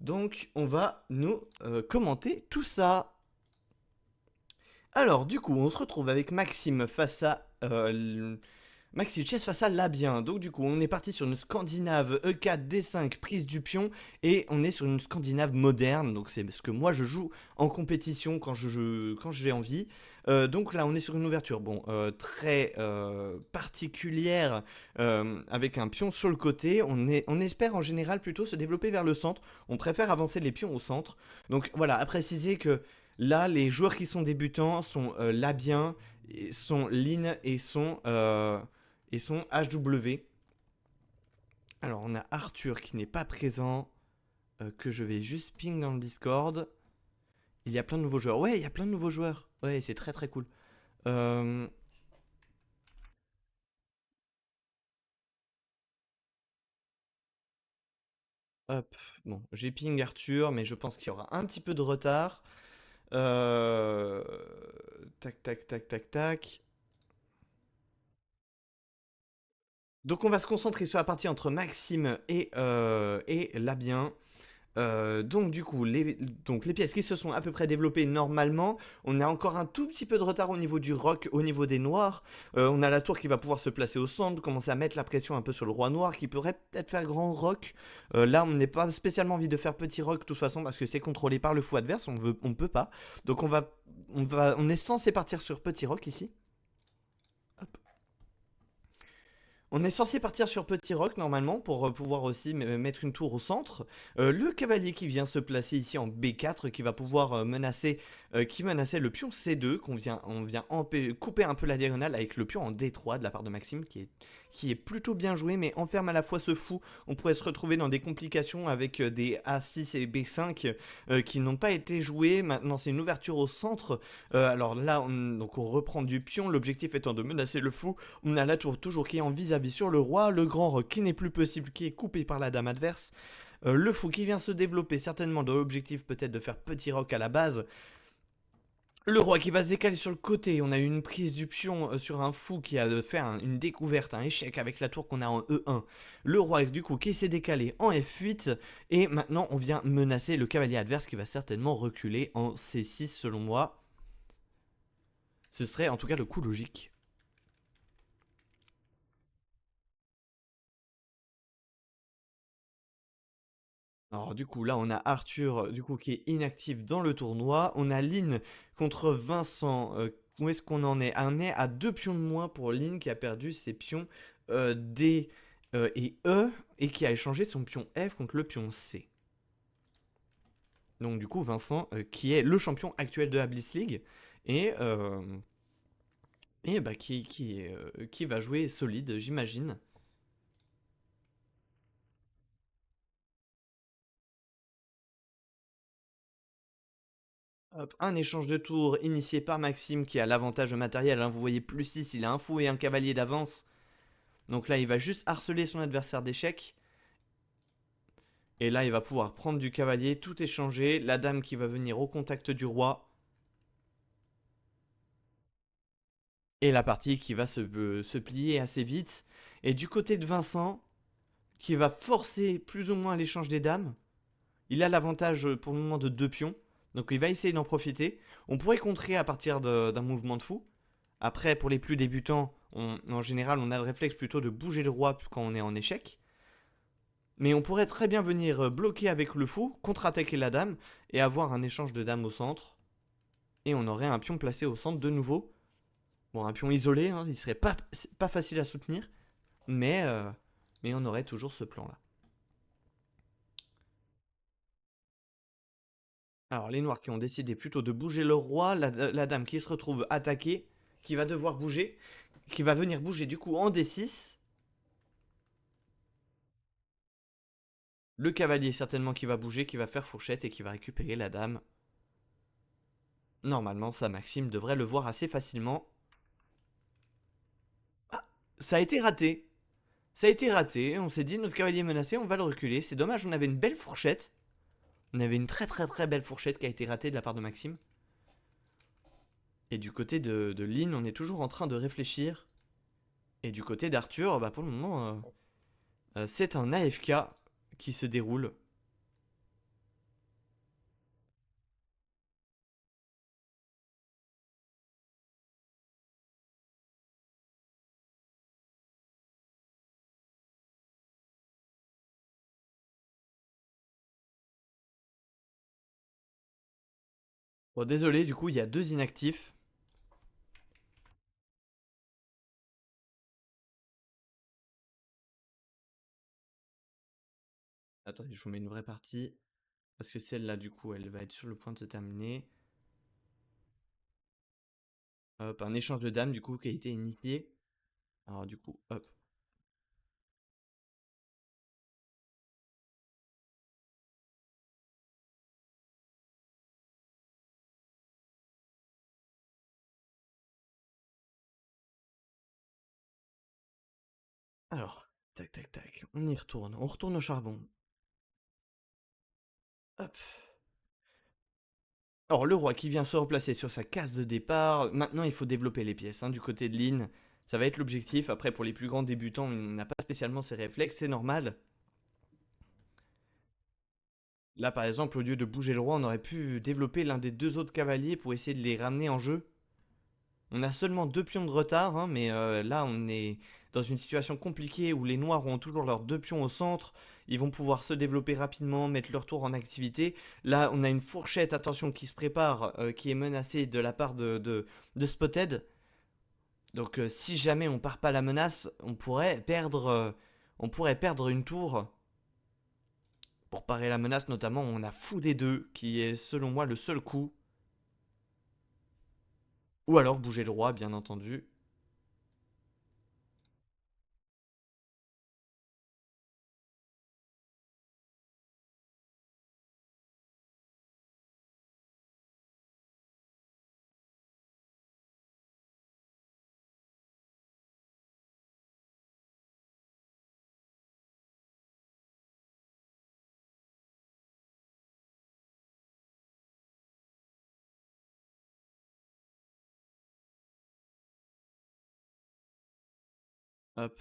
Donc, on va nous commenter tout ça. Alors, du coup, on se retrouve avec Maxime face à Maxi Chess face à Labien. Donc du coup, on est parti sur une Scandinave E4 D5 prise du pion et on est sur une Scandinave moderne. Donc c'est ce que moi je joue en compétition quand j'ai envie. Donc là, on est sur une ouverture très particulière avec un pion sur le côté. On espère en général plutôt se développer vers le centre. On préfère avancer les pions au centre. Donc voilà, à préciser que là, les joueurs qui sont débutants sont Labien, sont Lin et son HW. Alors on a Arthur qui n'est pas présent, que je vais juste ping dans le Discord. Il y a plein de nouveaux joueurs. Ouais, il y a plein de nouveaux joueurs. Ouais, c'est très très cool. Euh, hop, bon, j'ai ping Arthur, mais je pense qu'il y aura un petit peu de retard. Euh, tac, tac, tac, tac, tac. Donc on va se concentrer sur la partie entre Maxime et Labien. Donc du coup, les pièces qui se sont à peu près développées normalement, on a encore un tout petit peu de retard au niveau du roc, au niveau des noirs. On a la tour qui va pouvoir se placer au centre, commencer à mettre la pression un peu sur le roi noir, qui pourrait peut-être faire grand roc. Là, on n'est pas spécialement envie de faire petit roc de toute façon, parce que c'est contrôlé par le fou adverse, on peut pas. Donc on est censé partir sur petit roc ici. Hop. On est censé partir sur Petit Rock normalement pour pouvoir aussi mettre une tour au centre. Le cavalier qui vient se placer ici en B4 qui va pouvoir qui menaçait le pion C2 on vient couper un peu la diagonale avec le pion en D3 de la part de Maxime qui est plutôt bien joué mais enferme à la fois ce fou. On pourrait se retrouver dans des complications avec des A6 et B5 qui n'ont pas été joués. Maintenant c'est une ouverture au centre. Alors là donc on reprend du pion, l'objectif étant de menacer le fou. On a la tour toujours qui est en vis-à-vis sur le roi, le grand roc qui n'est plus possible, qui est coupé par la dame adverse, le fou qui vient se développer certainement dans l'objectif peut-être de faire petit roc à la base, le roi qui va se décaler sur le côté, on a eu une prise du pion sur un fou qui a fait une découverte, un échec avec la tour qu'on a en E1. Le roi du coup qui s'est décalé en F8 et maintenant on vient menacer le cavalier adverse qui va certainement reculer en C6 selon moi. Ce serait en tout cas le coup logique. Alors du coup là on a Arthur du coup qui est inactif dans le tournoi. On a Lynn contre Vincent. Où est-ce qu'on en est? On est à 2 pions de moins pour Lynn qui a perdu ses pions D et E et qui a échangé son pion F contre le pion C. Donc du coup Vincent qui est le champion actuel de la Bliss League et, bah, qui va jouer solide j'imagine. Hop, un échange de tours initié par Maxime qui a l'avantage matériel. Hein, vous voyez plus 6, il a un fou et un cavalier d'avance. Donc là, il va juste harceler son adversaire d'échecs. Et là, il va pouvoir prendre du cavalier, tout échanger. La dame qui va venir au contact du roi. Et la partie qui va se plier assez vite. Et du côté de Vincent, qui va forcer plus ou moins l'échange des dames. Il a l'avantage pour le moment de 2 pions. Donc il va essayer d'en profiter. On pourrait contrer à partir d'un mouvement de fou. Après, pour les plus débutants, en général, on a le réflexe plutôt de bouger le roi quand on est en échec. Mais on pourrait très bien venir bloquer avec le fou, contre-attaquer la dame et avoir un échange de dames au centre. Et on aurait un pion placé au centre de nouveau. Bon, un pion isolé, hein, il serait pas facile à soutenir, mais, euh, mais on aurait toujours ce plan-là. Alors, les noirs qui ont décidé plutôt de bouger le roi, la dame qui se retrouve attaquée, qui va devoir bouger, qui va venir bouger du coup en D6. Le cavalier certainement qui va bouger, qui va faire fourchette et qui va récupérer la dame. Normalement, ça, Maxime devrait le voir assez facilement. Ah, ça a été raté. Ça a été raté. On s'est dit, notre cavalier est menacé, on va le reculer. C'est dommage, on avait une belle fourchette. On avait une très très très belle fourchette qui a été ratée de la part de Maxime. Et du côté de Lynn, on est toujours en train de réfléchir. Et du côté d'Arthur, bah pour le moment, c'est un AFK qui se déroule. Bon, désolé, du coup, il y a deux inactifs. Attendez, je vous mets une vraie partie. Parce que celle-là, du coup, elle va être sur le point de se terminer. Hop, un échange de dames, du coup, qui a été initié. Alors, du coup, hop. Alors, tac, tac, tac. On y retourne. On retourne au charbon. Hop. Alors, le roi qui vient se replacer sur sa case de départ. Maintenant, il faut développer les pièces. Hein, du côté de Lynn, ça va être l'objectif. Après, pour les plus grands débutants, on n'a pas spécialement ces réflexes. C'est normal. Là, par exemple, au lieu de bouger le roi, on aurait pu développer l'un des deux autres cavaliers pour essayer de les ramener en jeu. On a seulement deux pions de retard, hein, mais là, on est dans une situation compliquée où les noirs ont toujours leurs deux pions au centre. Ils vont pouvoir se développer rapidement, mettre leur tour en activité. Là, on a une fourchette, attention, qui se prépare, qui est menacée de la part de Spotted. Donc, si jamais on part pas la menace, on pourrait perdre une tour. Pour parer la menace, notamment, on a Fou des deux, qui est selon moi le seul coup. Ou alors bouger le roi, bien entendu. Hop.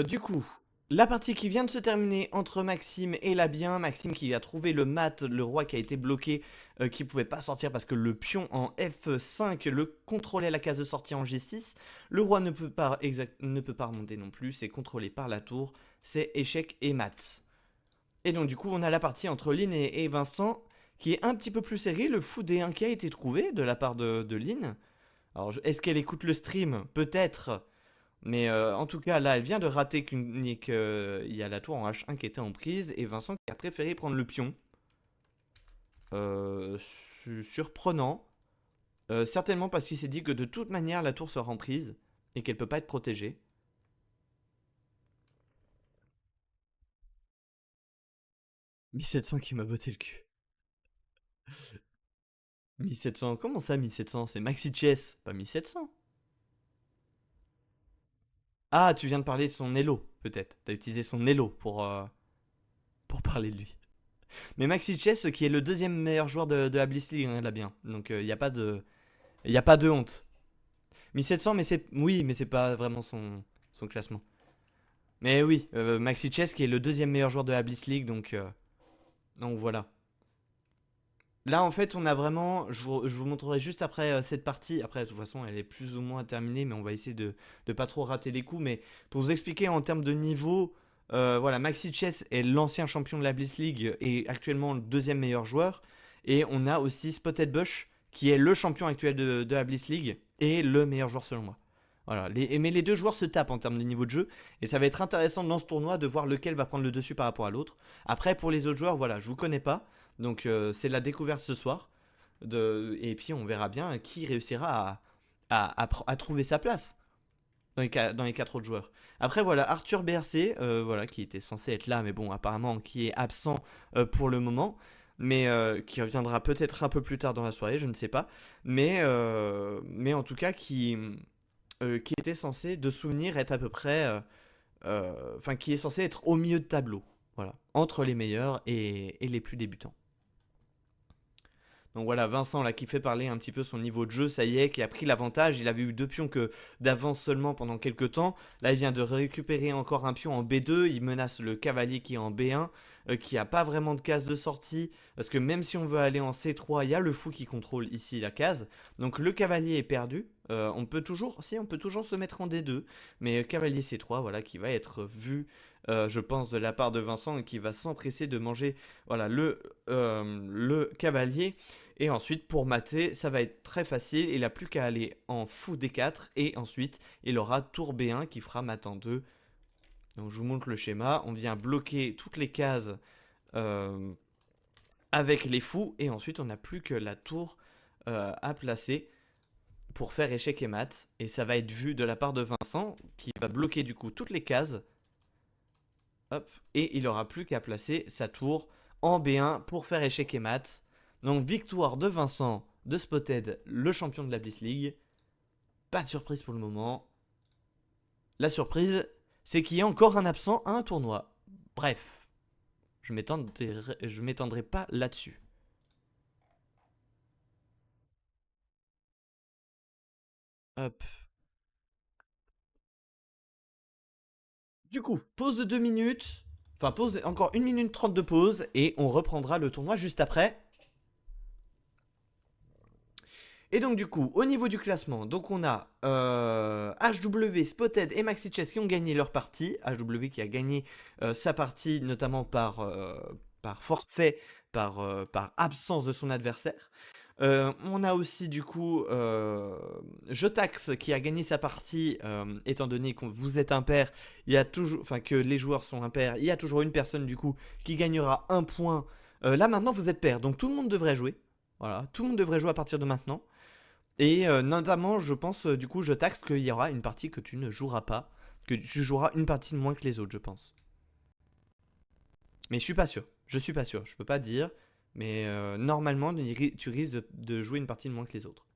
Du coup, la partie qui vient de se terminer entre Maxime et Labien. Maxime qui a trouvé le mat, le roi qui a été bloqué, qui pouvait pas sortir parce que le pion en F5 le contrôlait la case de sortie en G6. Le roi ne peut pas remonter non plus, c'est contrôlé par la tour, c'est échec et mat. Et donc du coup, on a la partie entre Lynn et Vincent qui est un petit peu plus serrée. Le fou D1 qui a été trouvé de la part de Lynn. Alors, est-ce qu'elle écoute le stream? Peut-être. Mais en tout cas, là, elle vient de rater qu'il y a la tour en H1 qui était en prise et Vincent qui a préféré prendre le pion. Euh, Surprenant. Certainement parce qu'il s'est dit que de toute manière, la tour sera en prise et qu'elle peut pas être protégée. 1700 qui m'a botté le cul. 1700, comment ça 1700? C'est Maxi Chess, pas 1700. Ah, tu viens de parler de son Elo, peut-être. T'as utilisé son Elo pour parler de lui. Mais Maxi Chess, qui est le deuxième meilleur joueur de la Bliss League, hein, là bien. Donc il n'y a pas de. Il a pas de honte. 1700, mais c'est. Oui, mais c'est pas vraiment son classement. Mais oui, Maxi Chess, qui est le deuxième meilleur joueur de la Bliss League, donc voilà. Là, en fait, on a vraiment. Je vous montrerai juste après cette partie. Après, de toute façon, elle est plus ou moins terminée, mais on va essayer de pas trop rater les coups. Mais pour vous expliquer en termes de niveau, voilà, Maxi Chess est l'ancien champion de la Bliss League et actuellement le deuxième meilleur joueur. Et on a aussi Spotted Bush, qui est le champion actuel de la Bliss League et le meilleur joueur selon moi. Voilà, mais les deux joueurs se tapent en termes de niveau de jeu et ça va être intéressant dans ce tournoi de voir lequel va prendre le dessus par rapport à l'autre. Après, pour les autres joueurs, voilà, je vous connais pas. Donc c'est la découverte ce soir. Et puis on verra bien qui réussira à trouver sa place dans les quatre autres joueurs. Après voilà, Arthur BRC, voilà, qui était censé être là, mais bon, apparemment qui est absent pour le moment. Mais qui reviendra peut-être un peu plus tard dans la soirée, je ne sais pas. Mais en tout cas, qui était censé, de souvenir, être à peu près. Enfin, qui est censé être au milieu de tableau. Voilà. Entre les meilleurs et les plus débutants. Donc voilà, Vincent là qui fait parler un petit peu son niveau de jeu, ça y est, qui a pris l'avantage. Il avait eu deux pions que d'avance seulement pendant quelques temps. Là, il vient de récupérer encore un pion en B2. Il menace le cavalier qui est en B1, qui a pas vraiment de case de sortie. Parce que même si on veut aller en C3, il y a le fou qui contrôle ici la case. Donc le cavalier est perdu. On peut toujours se mettre en D2. Mais cavalier C3, voilà, qui va être vu je pense, de la part de Vincent et qui va s'empresser de manger voilà, le cavalier. Et ensuite, pour mater, ça va être très facile. Il n'a plus qu'à aller en fou D4 et ensuite, il aura tour B1 qui fera mat en 2. Donc, je vous montre le schéma. On vient bloquer toutes les cases euh, avec les fous et ensuite, on n'a plus que la tour à placer pour faire échec et mat. Et ça va être vu de la part de Vincent qui va bloquer du coup toutes les cases. Hop, et il aura plus qu'à placer sa tour en B1 pour faire échec et mat. Donc victoire de Vincent de Spotted, le champion de la Bliss League. Pas de surprise pour le moment. La surprise, c'est qu'il y a encore un absent à un tournoi. Bref, je m'étendrai pas là-dessus. Hop. Du coup, pause de 2 minutes. Enfin, pause, encore 1 minute 30 de pause. Et on reprendra le tournoi juste après. Et donc du coup, au niveau du classement, donc on a HW, Spotted et Maxi Chess qui ont gagné leur partie. HW qui a gagné sa partie notamment par forfait, par absence de son adversaire. On a aussi du coup Jotax qui a gagné sa partie, étant donné que vous êtes impair, il y a toujours, enfin que les joueurs sont impairs, il y a toujours une personne du coup qui gagnera un point. Là maintenant vous êtes pair, donc tout le monde devrait jouer. Voilà, tout le monde devrait jouer à partir de maintenant. Et notamment, je pense, du coup, je taxe qu'il y aura une partie que tu ne joueras pas. Que tu joueras une partie de moins que les autres, je pense. Mais je suis pas sûr. Je suis pas sûr. Je peux pas dire. Mais normalement, tu risques de jouer une partie de moins que les autres.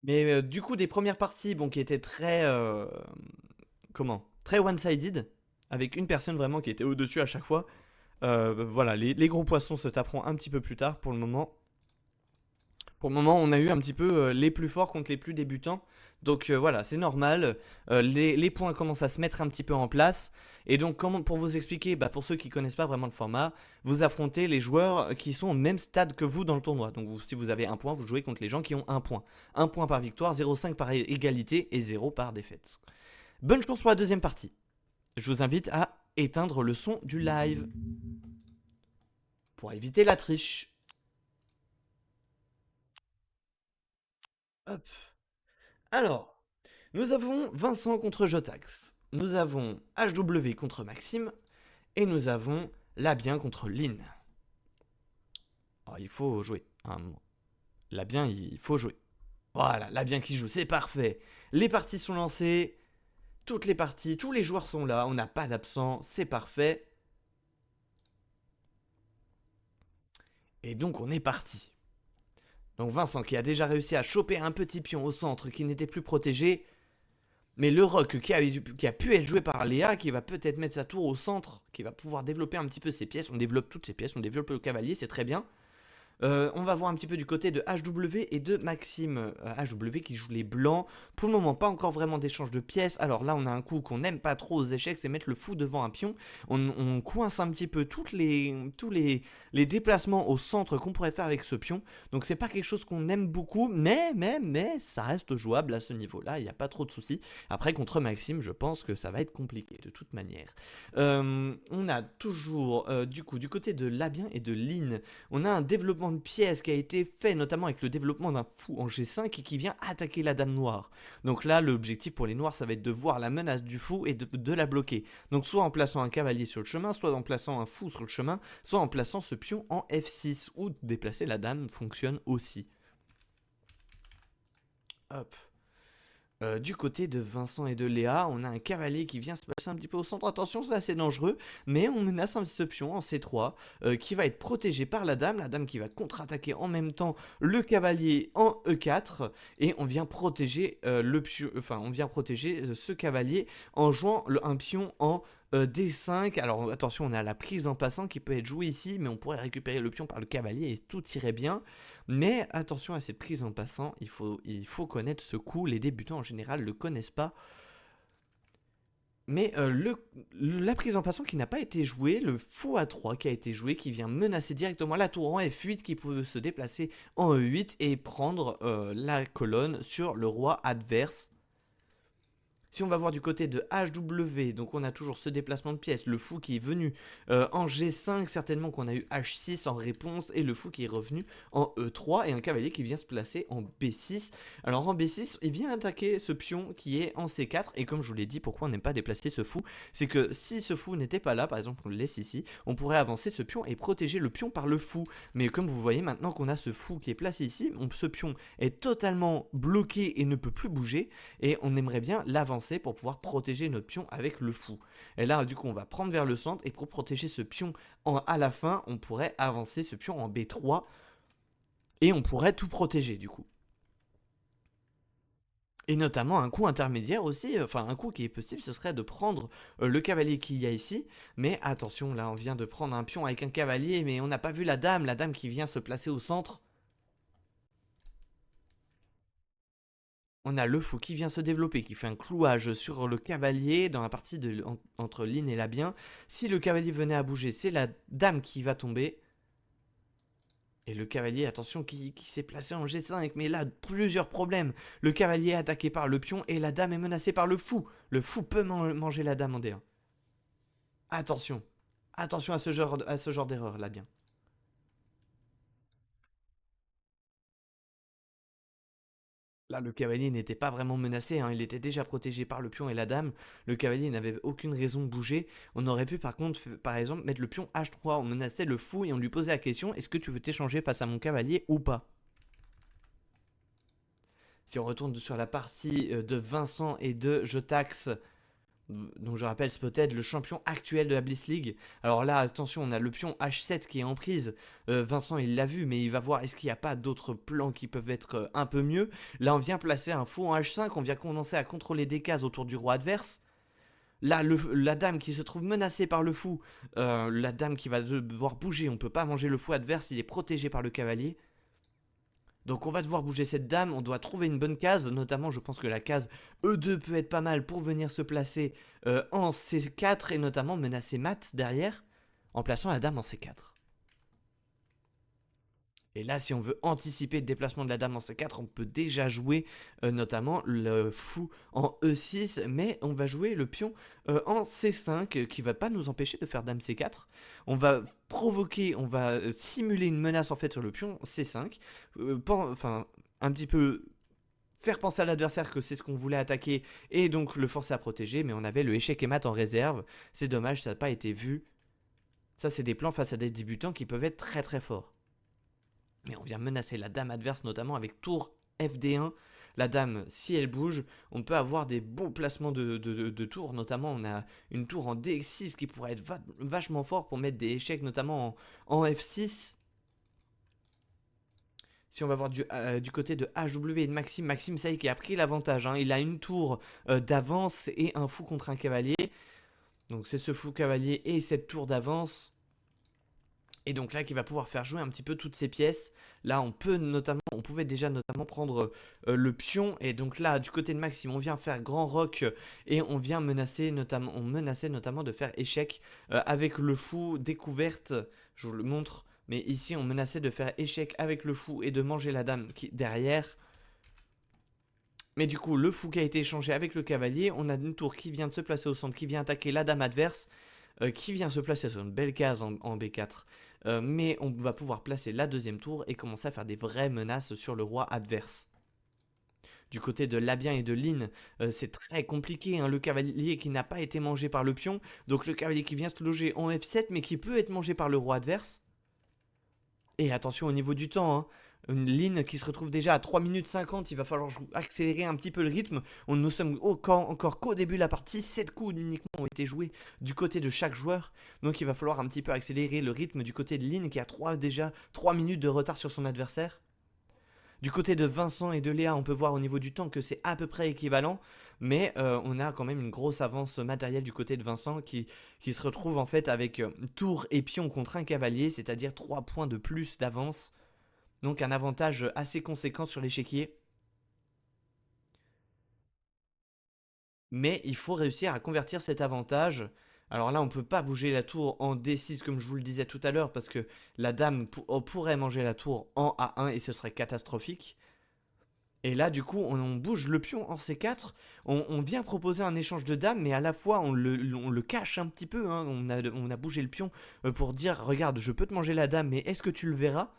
Mais du coup, des premières parties, bon, qui étaient très. Comment très one-sided. Avec une personne vraiment qui était au-dessus à chaque fois. Voilà, les gros poissons se taperont un petit peu plus tard pour le moment. Pour le moment, on a eu un petit peu les plus forts contre les plus débutants. Donc voilà, c'est normal. Les points commencent à se mettre un petit peu en place. Et donc, pour vous expliquer, bah, pour ceux qui ne connaissent pas vraiment le format, vous affrontez les joueurs qui sont au même stade que vous dans le tournoi. Donc si vous avez un point, vous jouez contre les gens qui ont un point. Un point par victoire, 0,5 par égalité et 0 par défaite. Bonne chance pour la deuxième partie. Je vous invite à éteindre le son du live pour éviter la triche. Hop. Alors, nous avons Vincent contre Jotax. Nous avons HW contre Maxime. Et nous avons Labien contre Lynn. Alors, il faut jouer à un moment. Labien, il faut jouer. Voilà, Labien qui joue, c'est parfait. Les parties sont lancées. Toutes les parties, tous les joueurs sont là. On n'a pas d'absent, c'est parfait. Et donc, on est parti. Donc, Vincent qui a déjà réussi à choper un petit pion au centre qui n'était plus protégé. Mais le rock qui a pu être joué par Léa, qui va peut-être mettre sa tour au centre, qui va pouvoir développer un petit peu ses pièces. On développe toutes ses pièces, on développe le cavalier, c'est très bien. On va voir un petit peu du côté de HW et de Maxime. HW qui joue les blancs. Pour le moment, pas encore vraiment d'échange de pièces. Alors là, on a un coup qu'on n'aime pas trop aux échecs, c'est mettre le fou devant un pion. On coince un petit peu tous les déplacements au centre qu'on pourrait faire avec ce pion. Donc c'est pas quelque chose qu'on aime beaucoup, mais ça reste jouable à ce niveau-là. Il n'y a pas trop de soucis. Après, contre Maxime, je pense que ça va être compliqué de toute manière. On a toujours, du coup, du côté de Labien et de Lynn, on a un développement de pièces qui a été fait notamment avec le développement d'un fou en G5 et qui vient attaquer la dame noire. Donc là, l'objectif pour les noirs, ça va être de voir la menace du fou et de la bloquer. Donc soit en plaçant un cavalier sur le chemin, soit en plaçant un fou sur le chemin, soit en plaçant ce pion en F6 ou déplacer la dame fonctionne aussi. Hop. Du côté de Vincent et de Léa, on a un cavalier qui vient se placer un petit peu au centre. Attention, c'est assez dangereux, mais on menace un petit pion en C3 qui va être protégé par la dame qui va contre-attaquer en même temps le cavalier en E4 et on vient protéger ce cavalier en jouant un pion en D5. Alors attention, on a la prise en passant qui peut être jouée ici, mais on pourrait récupérer le pion par le cavalier et tout irait bien. Mais attention à cette prise en passant, il faut connaître ce coup, les débutants en général ne le connaissent pas. Mais la prise en passant qui n'a pas été jouée, le fou A3 qui a été joué, qui vient menacer directement la tour en F8, qui peut se déplacer en E8 et prendre la colonne sur le roi adverse. Si on va voir du côté de HW, donc on a toujours ce déplacement de pièces, le fou qui est venu en G5, certainement qu'on a eu H6 en réponse, et le fou qui est revenu en E3, et un cavalier qui vient se placer en B6. Alors en B6, il vient attaquer ce pion qui est en C4, et comme je vous l'ai dit, pourquoi on n'aime pas déplacer ce fou, c'est que si ce fou n'était pas là, par exemple on le laisse ici, on pourrait avancer ce pion et protéger le pion par le fou. Mais comme vous voyez, maintenant qu'on a ce fou qui est placé ici, ce pion est totalement bloqué et ne peut plus bouger, et on aimerait bien l'avancer pour pouvoir protéger notre pion avec le fou. Et là, du coup, on va prendre vers le centre, et pour protéger ce pion à la fin, on pourrait avancer ce pion en B3, et on pourrait tout protéger, du coup. Et notamment un coup intermédiaire aussi, enfin un coup qui est possible, ce serait de prendre le cavalier qu'il y a ici. Mais attention, là on vient de prendre un pion avec un cavalier, mais on n'a pas vu la dame qui vient se placer au centre. On a le fou qui vient se développer, qui fait un clouage sur le cavalier dans la partie entre Lin et Labien. Si le cavalier venait à bouger, c'est la dame qui va tomber. Et le cavalier, attention, qui s'est placé en G5. Mais là, plusieurs problèmes. Le cavalier est attaqué par le pion et la dame est menacée par le fou. Le fou peut manger la dame en D1. Attention. Attention à ce genre d'erreur, Labien. Là, le cavalier n'était pas vraiment menacé, hein. Il était déjà protégé par le pion et la dame. Le cavalier n'avait aucune raison de bouger. On aurait pu par contre, par exemple, mettre le pion H3. On menaçait le fou et on lui posait la question, est-ce que tu veux t'échanger face à mon cavalier ou pas? Si on retourne sur la partie de Vincent et de Jotax, donc je rappelle Spotted, le champion actuel de la Bliss League. Alors là, attention, on a le pion H7 qui est en prise. Vincent, il l'a vu, mais il va voir est-ce qu'il n'y a pas d'autres plans qui peuvent être un peu mieux. Là, on vient placer un fou en H5, on vient commencer à contrôler des cases autour du roi adverse. Là, la dame qui se trouve menacée par le fou, la dame qui va devoir bouger, on ne peut pas manger le fou adverse, il est protégé par le cavalier. Donc on va devoir bouger cette dame, on doit trouver une bonne case, notamment je pense que la case E2 peut être pas mal pour venir se placer en C4 et notamment menacer Mat derrière en plaçant la dame en C4. Et là, si on veut anticiper le déplacement de la dame en C4, on peut déjà jouer notamment le fou en E6, mais on va jouer le pion en C5 qui va pas nous empêcher de faire dame C4. On va provoquer, on va simuler une menace en fait sur le pion C5, enfin un petit peu faire penser à l'adversaire que c'est ce qu'on voulait attaquer et donc le forcer à protéger, mais on avait le échec et mat en réserve. C'est dommage, ça n'a pas été vu. Ça, c'est des plans face à des débutants qui peuvent être très très forts. Mais on vient menacer la dame adverse, notamment avec tour FD1. La dame, si elle bouge, on peut avoir des bons placements de tours. Notamment, on a une tour en D6 qui pourrait être vachement fort pour mettre des échecs, notamment en F6. Si on va voir du côté de HW et de Maxime, Maxime, ça y est, qui a pris l'avantage. Hein. Il a une tour d'avance et un fou contre un cavalier. Donc c'est ce fou cavalier et cette tour d'avance. Et donc là, qui va pouvoir faire jouer un petit peu toutes ces pièces. Là, on pouvait déjà notamment prendre le pion. Et donc là, du côté de Maxime, on vient faire grand rock et on menaçait notamment de faire échec avec le fou découverte. Je vous le montre. Mais ici, on menaçait de faire échec avec le fou et de manger la dame derrière. Mais du coup, le fou qui a été échangé avec le cavalier. On a une tour qui vient de se placer au centre, qui vient attaquer la dame adverse. Qui vient se placer sur une belle case en B4. Mais on va pouvoir placer la deuxième tour et commencer à faire des vraies menaces sur le roi adverse. Du côté de Labien et de Lin, c'est très compliqué. Hein, le cavalier qui n'a pas été mangé par le pion. Donc le cavalier qui vient se loger en F7 mais qui peut être mangé par le roi adverse. Et attention au niveau du temps, hein. Une ligne qui se retrouve déjà à 3 minutes 50, il va falloir accélérer un petit peu le rythme. Nous sommes encore qu'au début de la partie, 7 coups uniquement ont été joués du côté de chaque joueur. Donc il va falloir un petit peu accélérer le rythme du côté de Lynn qui a déjà 3 minutes de retard sur son adversaire. Du côté de Vincent et de Léa, on peut voir au niveau du temps que c'est à peu près équivalent. Mais on a quand même une grosse avance matérielle du côté de Vincent qui se retrouve en fait avec tour et pion contre un cavalier, c'est-à-dire 3 points de plus d'avance. Donc un avantage assez conséquent sur l'échiquier. Mais il faut réussir à convertir cet avantage. Alors là, on ne peut pas bouger la tour en D6 comme je vous le disais tout à l'heure, parce que la dame pourrait manger la tour en A1 et ce serait catastrophique. Et là, du coup, on bouge le pion en C4. On vient proposer un échange de dames, mais à la fois, on le cache un petit peu, hein. On a bougé le pion pour dire, regarde, je peux te manger la dame, mais est-ce que tu le verras?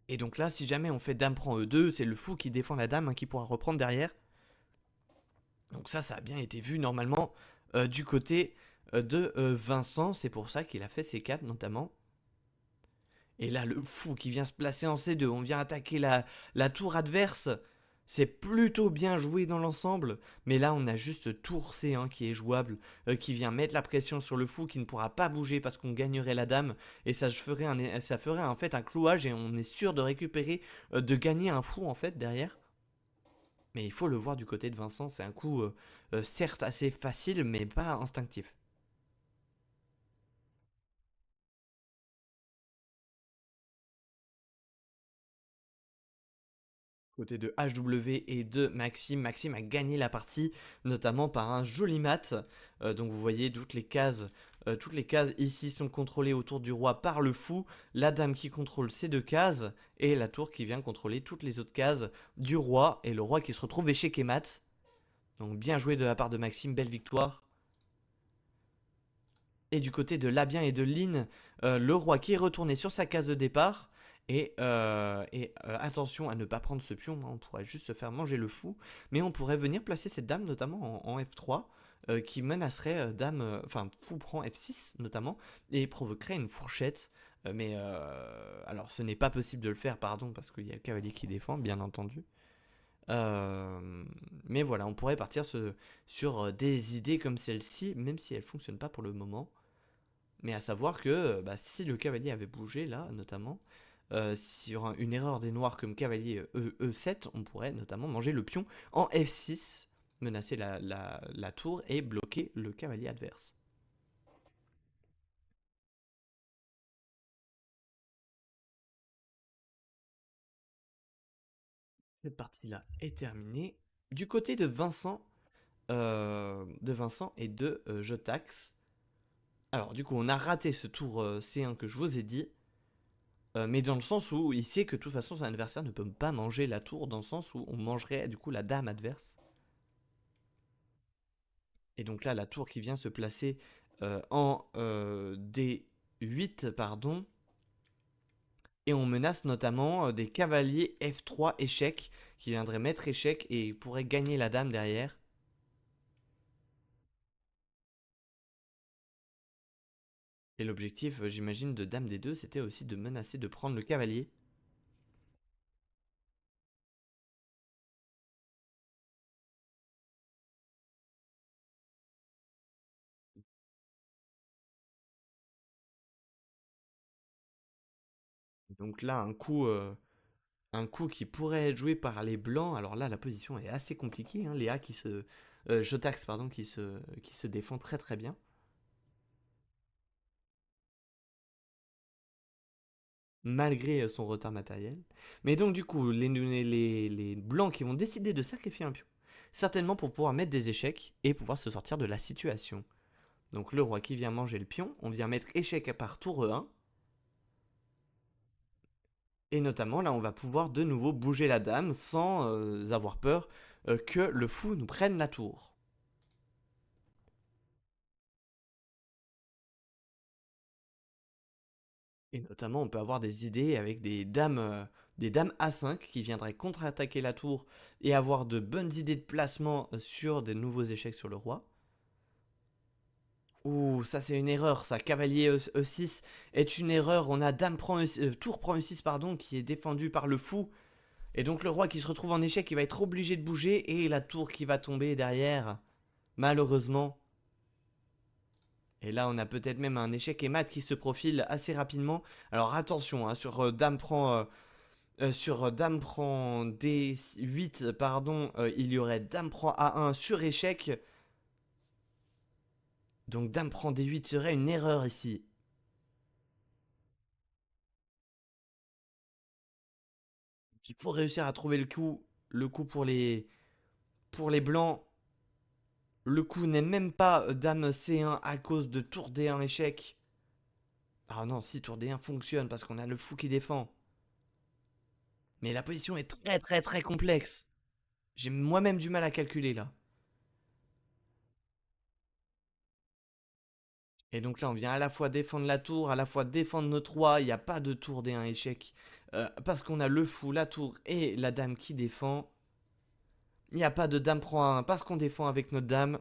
Et donc là, si jamais on fait dame prend E2, c'est le fou qui défend la dame, hein, qui pourra reprendre derrière. Donc ça a bien été vu normalement du côté de Vincent. C'est pour ça qu'il a fait C4 notamment. Et là, le fou qui vient se placer en C2, on vient attaquer la tour adverse. C'est plutôt bien joué dans l'ensemble, mais là on a juste tour C1 qui est jouable, qui vient mettre la pression sur le fou qui ne pourra pas bouger parce qu'on gagnerait la dame, et ça ferait en fait un clouage et on est sûr de récupérer, de gagner un fou en fait derrière. Mais il faut le voir du côté de Vincent, c'est un coup certes assez facile mais pas instinctif. Côté de HW et de Maxime. Maxime a gagné la partie, notamment par un joli mat. Donc vous voyez toutes les cases ici sont contrôlées autour du roi par le fou, la dame qui contrôle ces deux cases, et la tour qui vient contrôler toutes les autres cases du roi, et le roi qui se retrouve échec et mat. Donc bien joué de la part de Maxime, belle victoire. Et du côté de Labien et de Lynn, le roi qui est retourné sur sa case de départ. Et attention à ne pas prendre ce pion, hein, on pourrait juste se faire manger le fou. Mais on pourrait venir placer cette dame notamment en F3 qui menacerait dame, enfin fou prend F6 notamment et provoquerait une fourchette. Alors ce n'est pas possible de le faire, pardon, parce qu'il y a le cavalier qui défend, bien entendu. Mais voilà, on pourrait partir sur des idées comme celle-ci, même si elles ne fonctionnent pas pour le moment. Mais à savoir que bah, si le cavalier avait bougé là, notamment, sur une erreur des noirs comme cavalier E7, on pourrait notamment manger le pion en F6, menacer la tour et bloquer le cavalier adverse. Cette partie-là est terminée. Du côté de Vincent et de Jotax. Alors du coup, on a raté ce tour C1 que je vous ai dit. Mais dans le sens où il sait que de toute façon son adversaire ne peut pas manger la tour, dans le sens où on mangerait du coup la dame adverse. Et donc là, la tour qui vient se placer en D8, pardon. Et on menace notamment des cavaliers F3 échec qui viendraient mettre échec et pourraient gagner la dame derrière. Et l'objectif, j'imagine, de dame D2, c'était aussi de menacer de prendre le cavalier. Donc là, un coup qui pourrait être joué par les blancs. Alors là, la position est assez compliquée, hein. Léa Jotax, pardon, qui se défend très très bien. Malgré son retard matériel. Mais donc du coup, les blancs qui vont décider de sacrifier un pion. Certainement pour pouvoir mettre des échecs et pouvoir se sortir de la situation. Donc le roi qui vient manger le pion, on vient mettre échec par tour E1. Et notamment là, on va pouvoir de nouveau bouger la dame sans avoir peur que le fou nous prenne la tour. Et notamment, on peut avoir des idées avec des dames A5 qui viendraient contre-attaquer la tour et avoir de bonnes idées de placement sur des nouveaux échecs sur le roi. Ouh, ça c'est une erreur, ça. Cavalier E6 est une erreur. On a tour prend E6, pardon, qui est défendu par le fou. Et donc le roi qui se retrouve en échec, il va être obligé de bouger. Et la tour qui va tomber derrière, malheureusement. Et là, on a peut-être même un échec et mat qui se profile assez rapidement. Alors attention, hein, sur Dame prend D8, pardon, il y aurait Dame prend A1 sur échec. Donc Dame prend D8 serait une erreur ici. Il faut réussir à trouver le coup pour les blancs. Le coup n'est même pas dame C1 à cause de tour D1 échec. Ah non, si tour D1 fonctionne parce qu'on a le fou qui défend. Mais la position est très très très complexe. J'ai moi-même du mal à calculer là. Et donc là, on vient à la fois défendre la tour, à la fois défendre notre roi. Il n'y a pas de tour D1 échec. Parce qu'on a le fou, la tour et la dame qui défend. Il n'y a pas de dame prend 1 parce qu'on défend avec notre dame.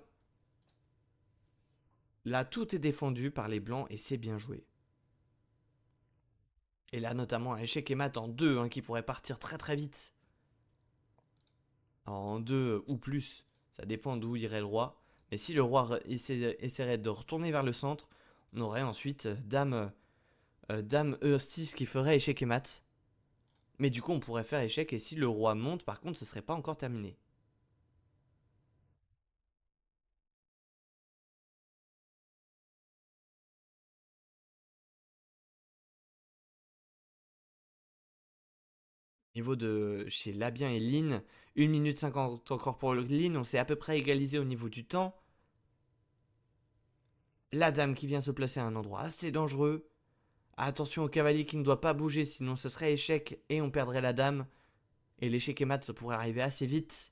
Là, tout est défendu par les blancs et c'est bien joué. Et là, notamment, un échec et mat en 2 hein, qui pourrait partir très très vite. Alors, en 2 ou plus, ça dépend d'où irait le roi. Mais si le roi essaierait de retourner vers le centre, on aurait ensuite dame E6 qui ferait échec et mat. Mais du coup, on pourrait faire échec et si le roi monte, par contre, ce serait pas encore terminé. Niveau de chez Labien et Lin, 1 minute 50 encore pour Lin, on s'est à peu près égalisé au niveau du temps. La dame qui vient se placer à un endroit assez dangereux. Attention au cavalier qui ne doit pas bouger, sinon ce serait échec et on perdrait la dame. Et l'échec et mat, ça pourrait arriver assez vite.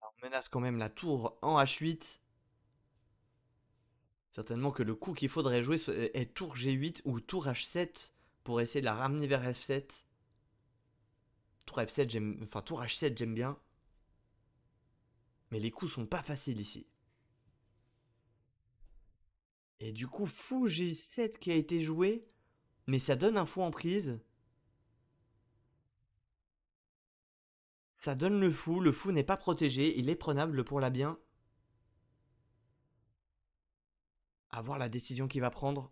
On menace quand même la tour en H8. Certainement que le coup qu'il faudrait jouer est tour G8 ou tour H7 pour essayer de la ramener vers F7. Tour F7, enfin tour H7, j'aime bien. Mais les coups sont pas faciles ici. Et du coup, fou G7 qui a été joué. Mais ça donne un fou en prise. Ça donne le fou n'est pas protégé, il est prenable pour la bien. À voir la décision qu'il va prendre.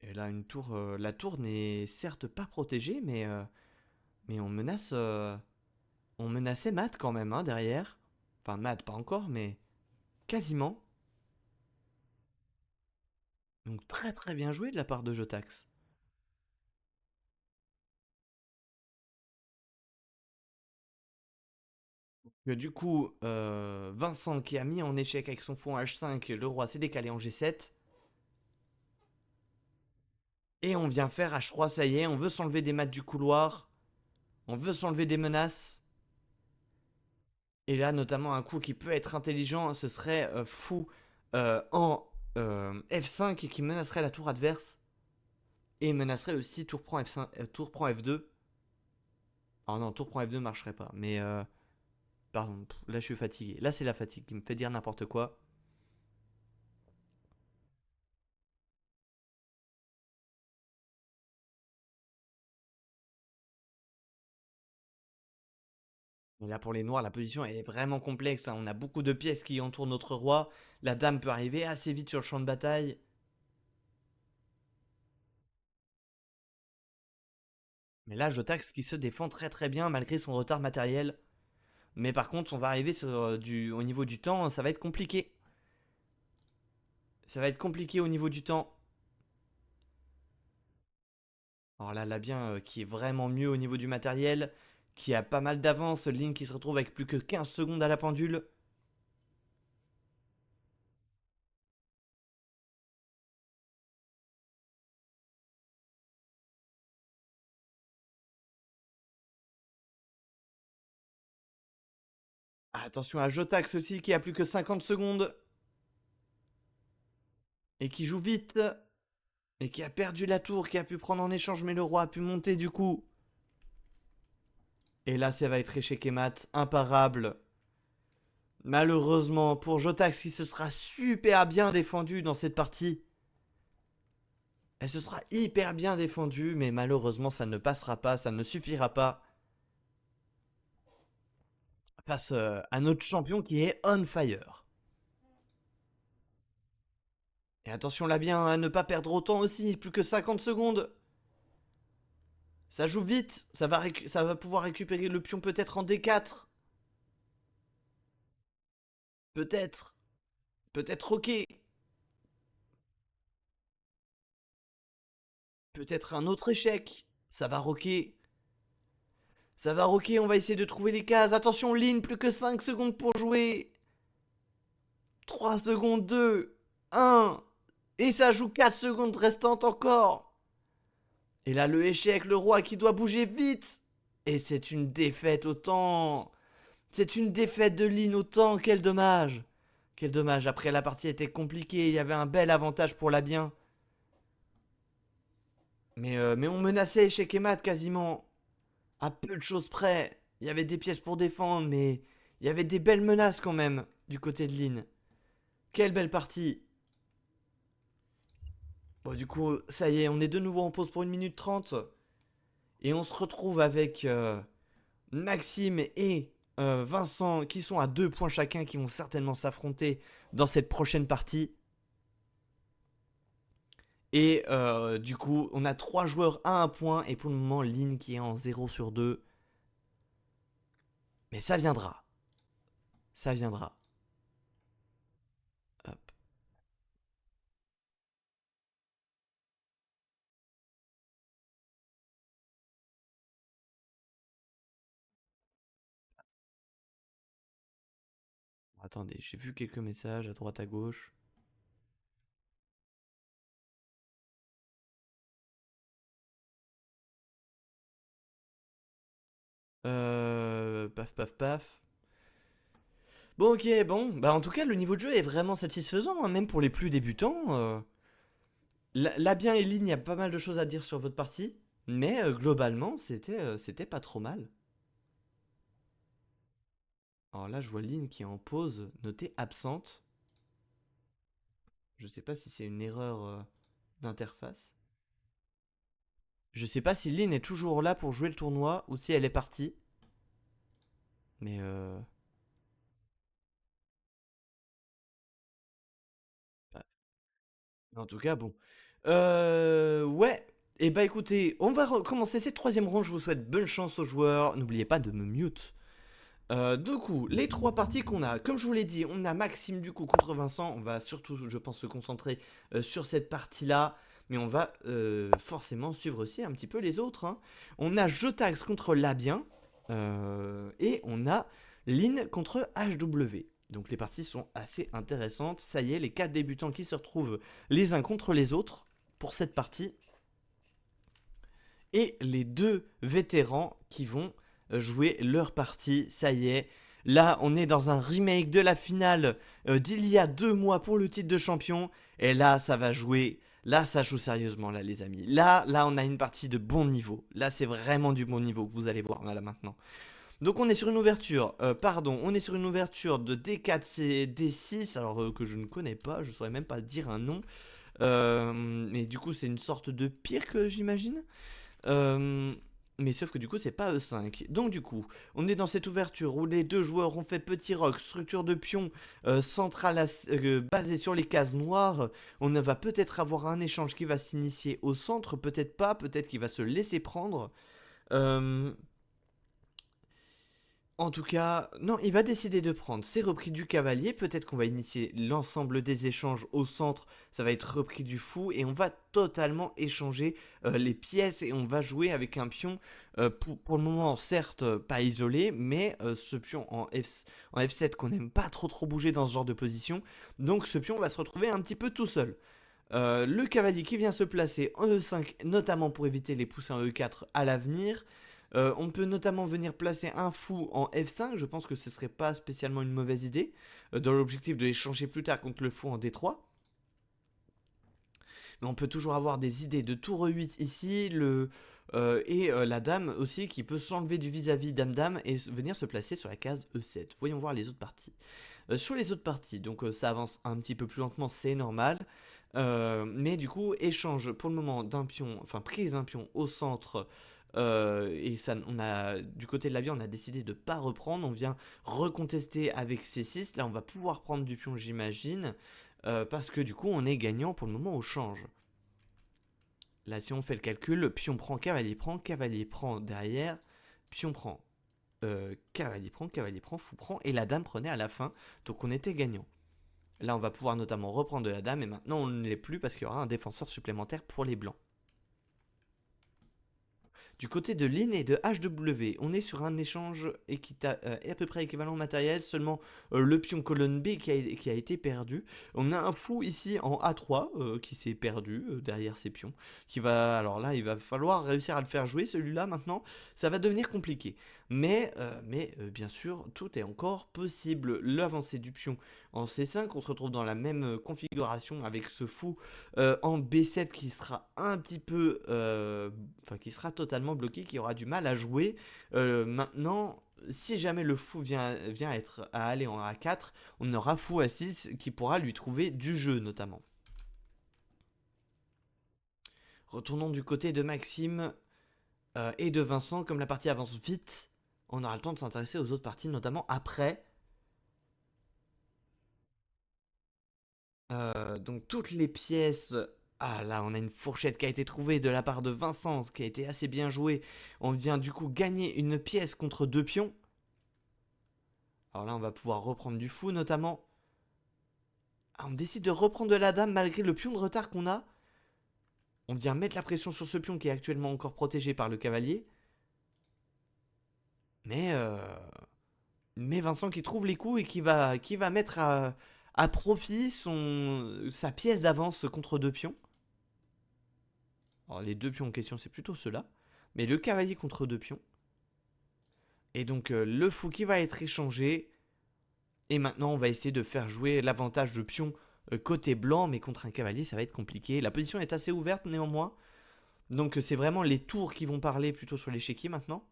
Et là, une tour, la tour n'est certes pas protégée, mais on menaçait Matt quand même hein, derrière. Enfin, Matt pas encore, mais quasiment. Donc très très bien joué de la part de Jotax. Du coup, Vincent qui a mis en échec avec son fou en H5, le roi s'est décalé en G7. Et on vient faire H3, ça y est, on veut s'enlever des maths du couloir. On veut s'enlever des menaces. Et là, notamment, un coup qui peut être intelligent, ce serait fou en F5 qui menacerait la tour adverse. Et menacerait aussi tour prend F5, tour prend F2. Alors non, tour prend F2 marcherait pas. Mais pardon, là je suis fatigué. Là c'est la fatigue qui me fait dire n'importe quoi. Mais là pour les noirs, la position elle est vraiment complexe. Hein. On a beaucoup de pièces qui entourent notre roi. La dame peut arriver assez vite sur le champ de bataille. Mais là, Jotax qui se défend très très bien malgré son retard matériel. Mais par contre, on va arriver au niveau du temps, ça va être compliqué. Ça va être compliqué au niveau du temps. Alors là, Labien qui est vraiment mieux au niveau du matériel, qui a pas mal d'avance. Link qui se retrouve avec plus que 15 secondes à la pendule. Attention à Jotax aussi qui a plus que 50 secondes. Et qui joue vite. Et qui a perdu la tour, qui a pu prendre en échange, mais le roi a pu monter du coup. Et là, ça va être échec et mat, imparable. Malheureusement pour Jotax qui se sera super bien défendu dans cette partie. Elle se sera hyper bien défendue, mais malheureusement ça ne passera pas, ça ne suffira pas. Face à notre champion qui est on fire. Et attention là bien à ne pas perdre autant aussi, plus que 50 secondes. Ça joue vite, ça va pouvoir récupérer le pion peut-être en D4. Peut-être. Peut-être roquer. Peut-être un autre échec. Ça va roquer. Ça va roquer, on va essayer de trouver les cases. Attention, ligne, plus que 5 secondes pour jouer. 3 secondes, 2, 1. Et ça joue 4 secondes restantes encore. Et là, le échec, le roi qui doit bouger vite. Et c'est une défaite autant. C'est une défaite de Lynn autant. Quel dommage. Quel dommage. Après, la partie était compliquée. Il y avait un bel avantage pour la bien. Mais on menaçait échec et mat quasiment. À peu de choses près. Il y avait des pièces pour défendre, mais il y avait des belles menaces quand même du côté de Lynn. Quelle belle partie. Bon, du coup, ça y est, on est de nouveau en pause pour 1 minute 30. Et on se retrouve avec Maxime et Vincent qui sont à 2 points chacun, qui vont certainement s'affronter dans cette prochaine partie. Et du coup, on a 3 joueurs à 1 point. Et pour le moment, Lynn qui est en 0/2. Mais ça viendra. Ça viendra. Hop. Attendez, j'ai vu quelques messages à droite à gauche. Paf, paf, paf. Bon, ok, bon. Bah, en tout cas, le niveau de jeu est vraiment satisfaisant, hein, même pour les plus débutants. Là, bien, Eline, il y a pas mal de choses à dire sur votre partie. Mais globalement, c'était pas trop mal. Alors là, je vois Lynn qui est en pause, notée absente. Je sais pas si c'est une erreur d'interface. Je sais pas si Lynn est toujours là pour jouer le tournoi ou si elle est partie. Mais bah, en tout cas, bon. Ouais. Et bah écoutez, on va recommencer cette troisième ronde. Je vous souhaite bonne chance aux joueurs. N'oubliez pas de me mute. Du coup, les 3 parties qu'on a, comme je vous l'ai dit, on a Maxime du coup contre Vincent. On va surtout, je pense, se concentrer sur cette partie-là. Mais on va forcément suivre aussi un petit peu les autres, hein. On a Jotax contre Labien. Et on a Lynn contre HW. Donc les parties sont assez intéressantes. Ça y est, les 4 débutants qui se retrouvent les uns contre les autres pour cette partie. Et les 2 vétérans qui vont jouer leur partie. Ça y est, là on est dans un remake de la finale d'il y a 2 mois pour le titre de champion. Et là ça va jouer. Là ça joue sérieusement là les amis. Là on a une partie de bon niveau. Là c'est vraiment du bon niveau que vous allez voir là maintenant. Donc on est sur une ouverture, on est sur une ouverture de D4 et D6, alors que je ne connais pas, je saurais même pas dire un nom. Mais du coup c'est une sorte de pire que j'imagine. Euh, mais sauf que du coup c'est pas E5. Donc du coup on est dans cette ouverture où les 2 joueurs ont fait petit roc, structure de pion centrale basée sur les cases noires. On va peut-être avoir un échange qui va s'initier au centre, peut-être pas, peut-être qu'il va se laisser prendre. Euh, En tout cas, non, il va décider de prendre. C'est repris du cavalier. Peut-être qu'on va initier l'ensemble des échanges au centre. Ça va être repris du fou. Et on va totalement échanger les pièces. Et on va jouer avec un pion, pour le moment, certes, pas isolé. Mais ce pion en F7 qu'on n'aime pas trop bouger dans ce genre de position. Donc ce pion va se retrouver un petit peu tout seul. Le cavalier qui vient se placer en E5, notamment pour éviter les poussées en E4 à l'avenir. On peut notamment venir placer un fou en F5, je pense que ce serait pas spécialement une mauvaise idée, dans l'objectif de l'échanger plus tard contre le fou en D3. Mais on peut toujours avoir des idées de tour E8 ici, la dame aussi qui peut s'enlever du vis-à-vis dame-dame et venir se placer sur la case E7. Voyons voir les autres parties. Sur les autres parties, donc ça avance un petit peu plus lentement, c'est normal. Mais du coup, échange pour le moment d'un pion, enfin prise d'un pion au centre. Et ça, du côté de la bière, on a décidé de ne pas reprendre. On vient recontester avec C6. Là, on va pouvoir prendre du pion, j'imagine. Parce que du coup, on est gagnant pour le moment au change. Là, si on fait le calcul, pion prend, cavalier prend derrière, pion prend, cavalier prend, fou prend, et la dame prenait à la fin. Donc on était gagnant. Là, on va pouvoir notamment reprendre de la dame, et maintenant on ne l'est plus parce qu'il y aura un défenseur supplémentaire pour les blancs. Du côté de Lin et de HW, on est sur un échange à peu près équivalent matériel, seulement le pion colonne B qui a été perdu. On a un fou ici en A3 qui s'est perdu derrière ses pions. Alors là, il va falloir réussir à le faire jouer celui-là maintenant. Ça va devenir compliqué. Mais bien sûr, tout est encore possible. L'avancée du pion en C5, on se retrouve dans la même configuration avec ce fou en B7 qui sera un petit peu, enfin qui sera totalement bloqué, qui aura du mal à jouer. Maintenant, si jamais le fou à aller en A4, on aura fou A6 qui pourra lui trouver du jeu notamment. Retournons du côté de Maxime et de Vincent. Comme la partie avance vite, on aura le temps de s'intéresser aux autres parties, notamment après. Donc toutes les pièces. Ah là, on a une fourchette qui a été trouvée de la part de Vincent, qui a été assez bien jouée. On vient du coup gagner une pièce contre deux pions. Alors là, on va pouvoir reprendre du fou notamment. Ah, on décide de reprendre de la dame malgré le pion de retard qu'on a. On vient mettre la pression sur ce pion qui est actuellement encore protégé par le cavalier. Mais, euh, mais Vincent qui trouve les coups et qui va mettre à profit sa pièce d'avance contre deux pions. Alors les deux pions en question, c'est plutôt ceux-là. Mais le cavalier contre deux pions. Et donc le fou qui va être échangé. Et maintenant, on va essayer de faire jouer l'avantage de pion côté blanc. Mais contre un cavalier, ça va être compliqué. La position est assez ouverte néanmoins. Donc c'est vraiment les tours qui vont parler plutôt sur l'échiquier maintenant.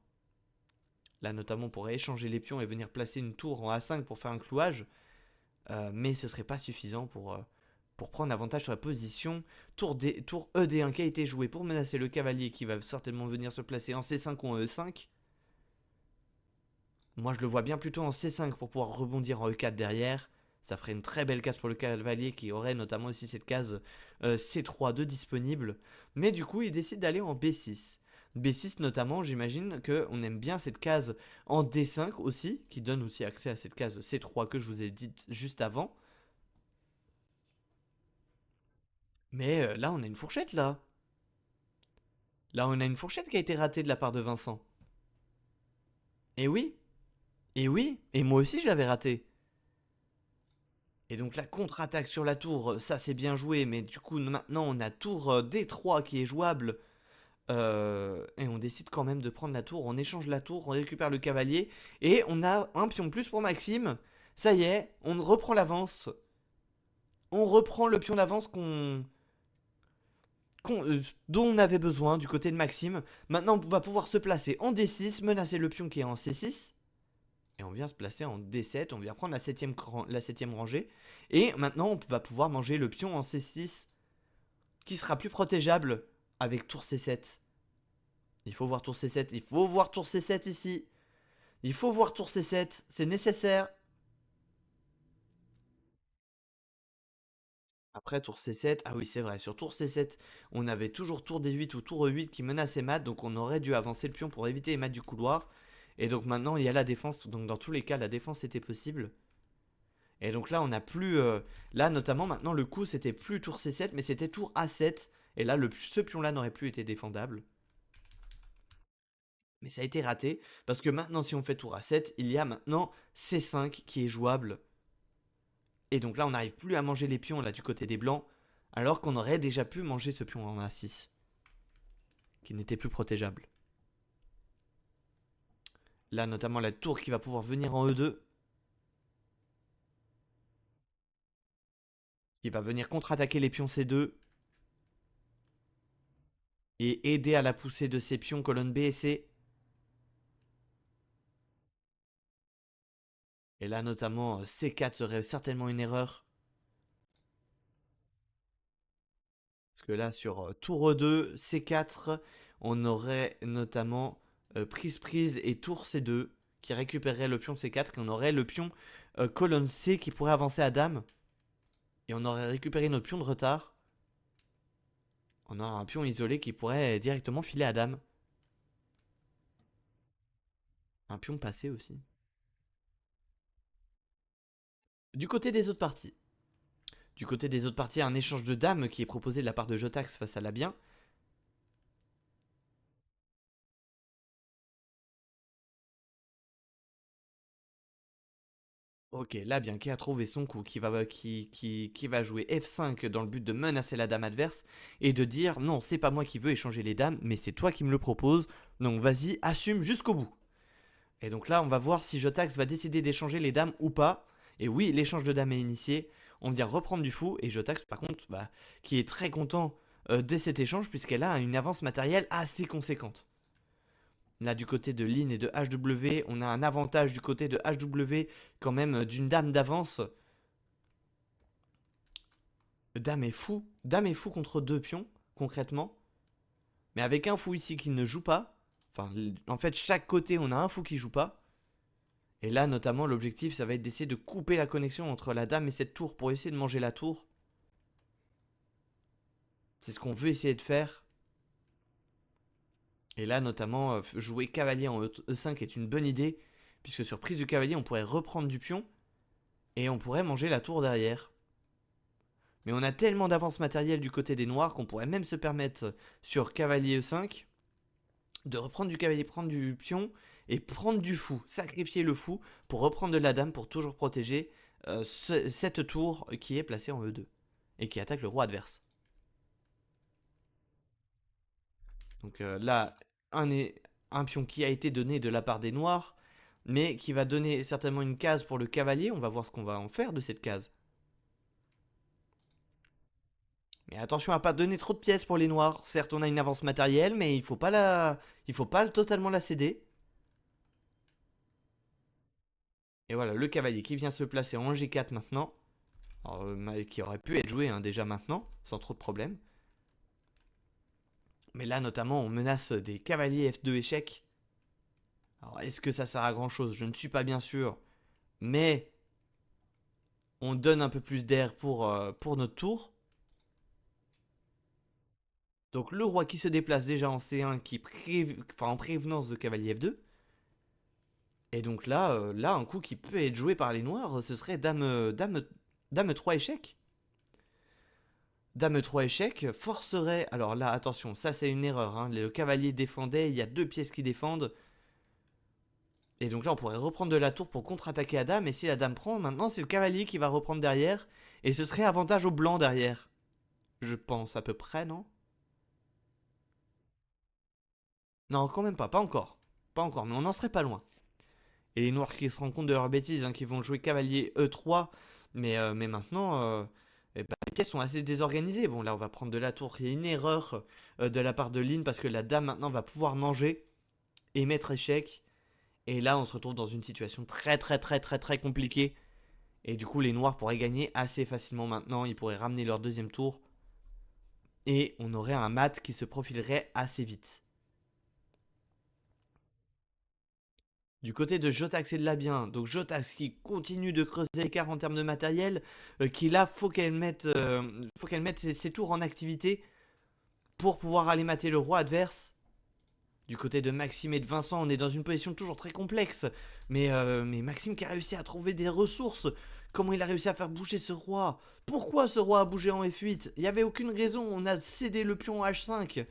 Là notamment, on pourrait échanger les pions et venir placer une tour en A5 pour faire un clouage. Mais ce serait pas suffisant pour prendre avantage sur la position. Tour ED1 qui a été joué pour menacer le cavalier qui va certainement venir se placer en C5 ou en E5. Moi je le vois bien plutôt en C5 pour pouvoir rebondir en E4 derrière. Ça ferait une très belle case pour le cavalier qui aurait notamment aussi cette case C3 de disponible. Mais du coup il décide d'aller en B6. B6 notamment, j'imagine qu'on aime bien cette case en D5 aussi, qui donne aussi accès à cette case C3 que je vous ai dite juste avant. Mais là, on a une fourchette, là. Là, on a une fourchette qui a été ratée de la part de Vincent. Et oui, et oui, et moi aussi, je l'avais ratée. Et donc la contre-attaque sur la tour, ça c'est bien joué, mais du coup maintenant on a tour D3 qui est jouable. Et on décide quand même de prendre la tour, on échange la tour, on récupère le cavalier, et on a un pion de plus pour Maxime. Ça y est, on reprend l'avance. On reprend le pion d'avance dont on avait besoin du côté de Maxime. Maintenant, on va pouvoir se placer en D6, menacer le pion qui est en C6. Et on vient se placer en D7, on vient prendre la septième rangée. Et maintenant, on va pouvoir manger le pion en C6, qui sera plus protégeable avec tour C7. Il faut voir tour C7, il faut voir tour C7 ici. Il faut voir tour C7, c'est nécessaire. Après tour C7, ah oui c'est vrai, sur tour C7, on avait toujours tour D8 ou tour E8 qui menaçait mat, donc on aurait dû avancer le pion pour éviter les mats du couloir. Et donc maintenant il y a la défense, donc dans tous les cas la défense était possible. Et donc là on n'a plus, là notamment maintenant le coup c'était plus tour C7 mais c'était tour A7. Et là ce pion là n'aurait plus été défendable. Mais ça a été raté, parce que maintenant si on fait tour A7, il y a maintenant C5 qui est jouable. Et donc là, on n'arrive plus à manger les pions là du côté des blancs, alors qu'on aurait déjà pu manger ce pion en A6, qui n'était plus protégeable. Là, notamment la tour qui va pouvoir venir en E2, qui va venir contre-attaquer les pions C2, et aider à la poussée de ces pions colonne B et C. Et là, notamment, C4 serait certainement une erreur. Parce que là, sur tour E2, C4, on aurait notamment prise et tour C2 qui récupérerait le pion de C4 et on aurait le pion colonne C qui pourrait avancer à dame. Et on aurait récupéré notre pion de retard. On aura un pion isolé qui pourrait directement filer à dame. Un pion passé aussi. Du côté des autres parties. Du côté des autres parties, un échange de dames qui est proposé de la part de Jotax face à la bien. Ok, là bien qui a trouvé son coup, qui va jouer F5 dans le but de menacer la dame adverse et de dire non, c'est pas moi qui veux échanger les dames, mais c'est toi qui me le proposes, donc vas-y, assume jusqu'au bout. Et donc là, on va voir si Jotax va décider d'échanger les dames ou pas. Et oui, l'échange de dames est initié, on vient reprendre du fou, et Jotax par contre, bah, qui est très content de cet échange puisqu'elle a une avance matérielle assez conséquente. Là, du côté de Lin et de HW, on a un avantage du côté de HW, quand même, d'une dame d'avance. Dame est fou. Dame est fou contre deux pions, concrètement. Mais avec un fou ici qui ne joue pas. Enfin, en fait, chaque côté, on a un fou qui joue pas. Et là, notamment, l'objectif, ça va être d'essayer de couper la connexion entre la dame et cette tour pour essayer de manger la tour. C'est ce qu'on veut essayer de faire. Et là, notamment, jouer cavalier en E5 est une bonne idée. Puisque sur prise du cavalier, on pourrait reprendre du pion. Et on pourrait manger la tour derrière. Mais on a tellement d'avance matérielle du côté des noirs qu'on pourrait même se permettre sur cavalier E5 de reprendre du cavalier, prendre du pion et prendre du fou, sacrifier le fou pour reprendre de la dame pour toujours protéger cette tour qui est placée en E2 et qui attaque le roi adverse. Donc là, un pion qui a été donné de la part des noirs, mais qui va donner certainement une case pour le cavalier. On va voir ce qu'on va en faire de cette case. Mais attention à pas donner trop de pièces pour les noirs. Certes, on a une avance matérielle, mais il faut pas totalement la céder. Et voilà, le cavalier qui vient se placer en G4 maintenant. Alors, qui aurait pu être joué hein, déjà maintenant, sans trop de problème. Mais là, notamment, on menace des cavaliers F2 échecs. Alors, est-ce que ça sert à grand chose? Je ne suis pas bien sûr. Mais on donne un peu plus d'air pour notre tour. Donc, le roi qui se déplace déjà en C1, en prévenance de cavalier F2. Et donc là, un coup qui peut être joué par les noirs, ce serait dame 3 échec. Dame 3 échec forcerait. Alors là, attention, ça c'est une erreur. Hein. Le cavalier défendait, il y a deux pièces qui défendent. Et donc là, on pourrait reprendre de la tour pour contre-attaquer la dame. Et si la dame prend, maintenant c'est le cavalier qui va reprendre derrière. Et ce serait avantage au blanc derrière. Je pense à peu près, non? Non, quand même pas, pas encore. Pas encore, mais on n'en serait pas loin. Et les noirs qui se rendent compte de leur bêtise, hein, qui vont jouer cavalier E3. Mais maintenant, eh ben, les pièces sont assez désorganisées. Bon, là, on va prendre de la tour. Il y a une erreur de la part de Lin parce que la dame maintenant va pouvoir manger et mettre échec. Et là, on se retrouve dans une situation très très très très très compliquée. Et du coup, les noirs pourraient gagner assez facilement maintenant. Ils pourraient ramener leur deuxième tour. Et on aurait un mat qui se profilerait assez vite. Du côté de Jotax et de Labien, donc Jotax qui continue de creuser l'écart en termes de matériel, qui là, faut qu'elle mette ses tours en activité pour pouvoir aller mater le roi adverse. Du côté de Maxime et de Vincent, on est dans une position toujours très complexe. Mais Maxime qui a réussi à trouver des ressources. Comment il a réussi à faire bouger ce roi? Pourquoi ce roi a bougé en F8? Il n'y avait aucune raison, on a cédé le pion H5.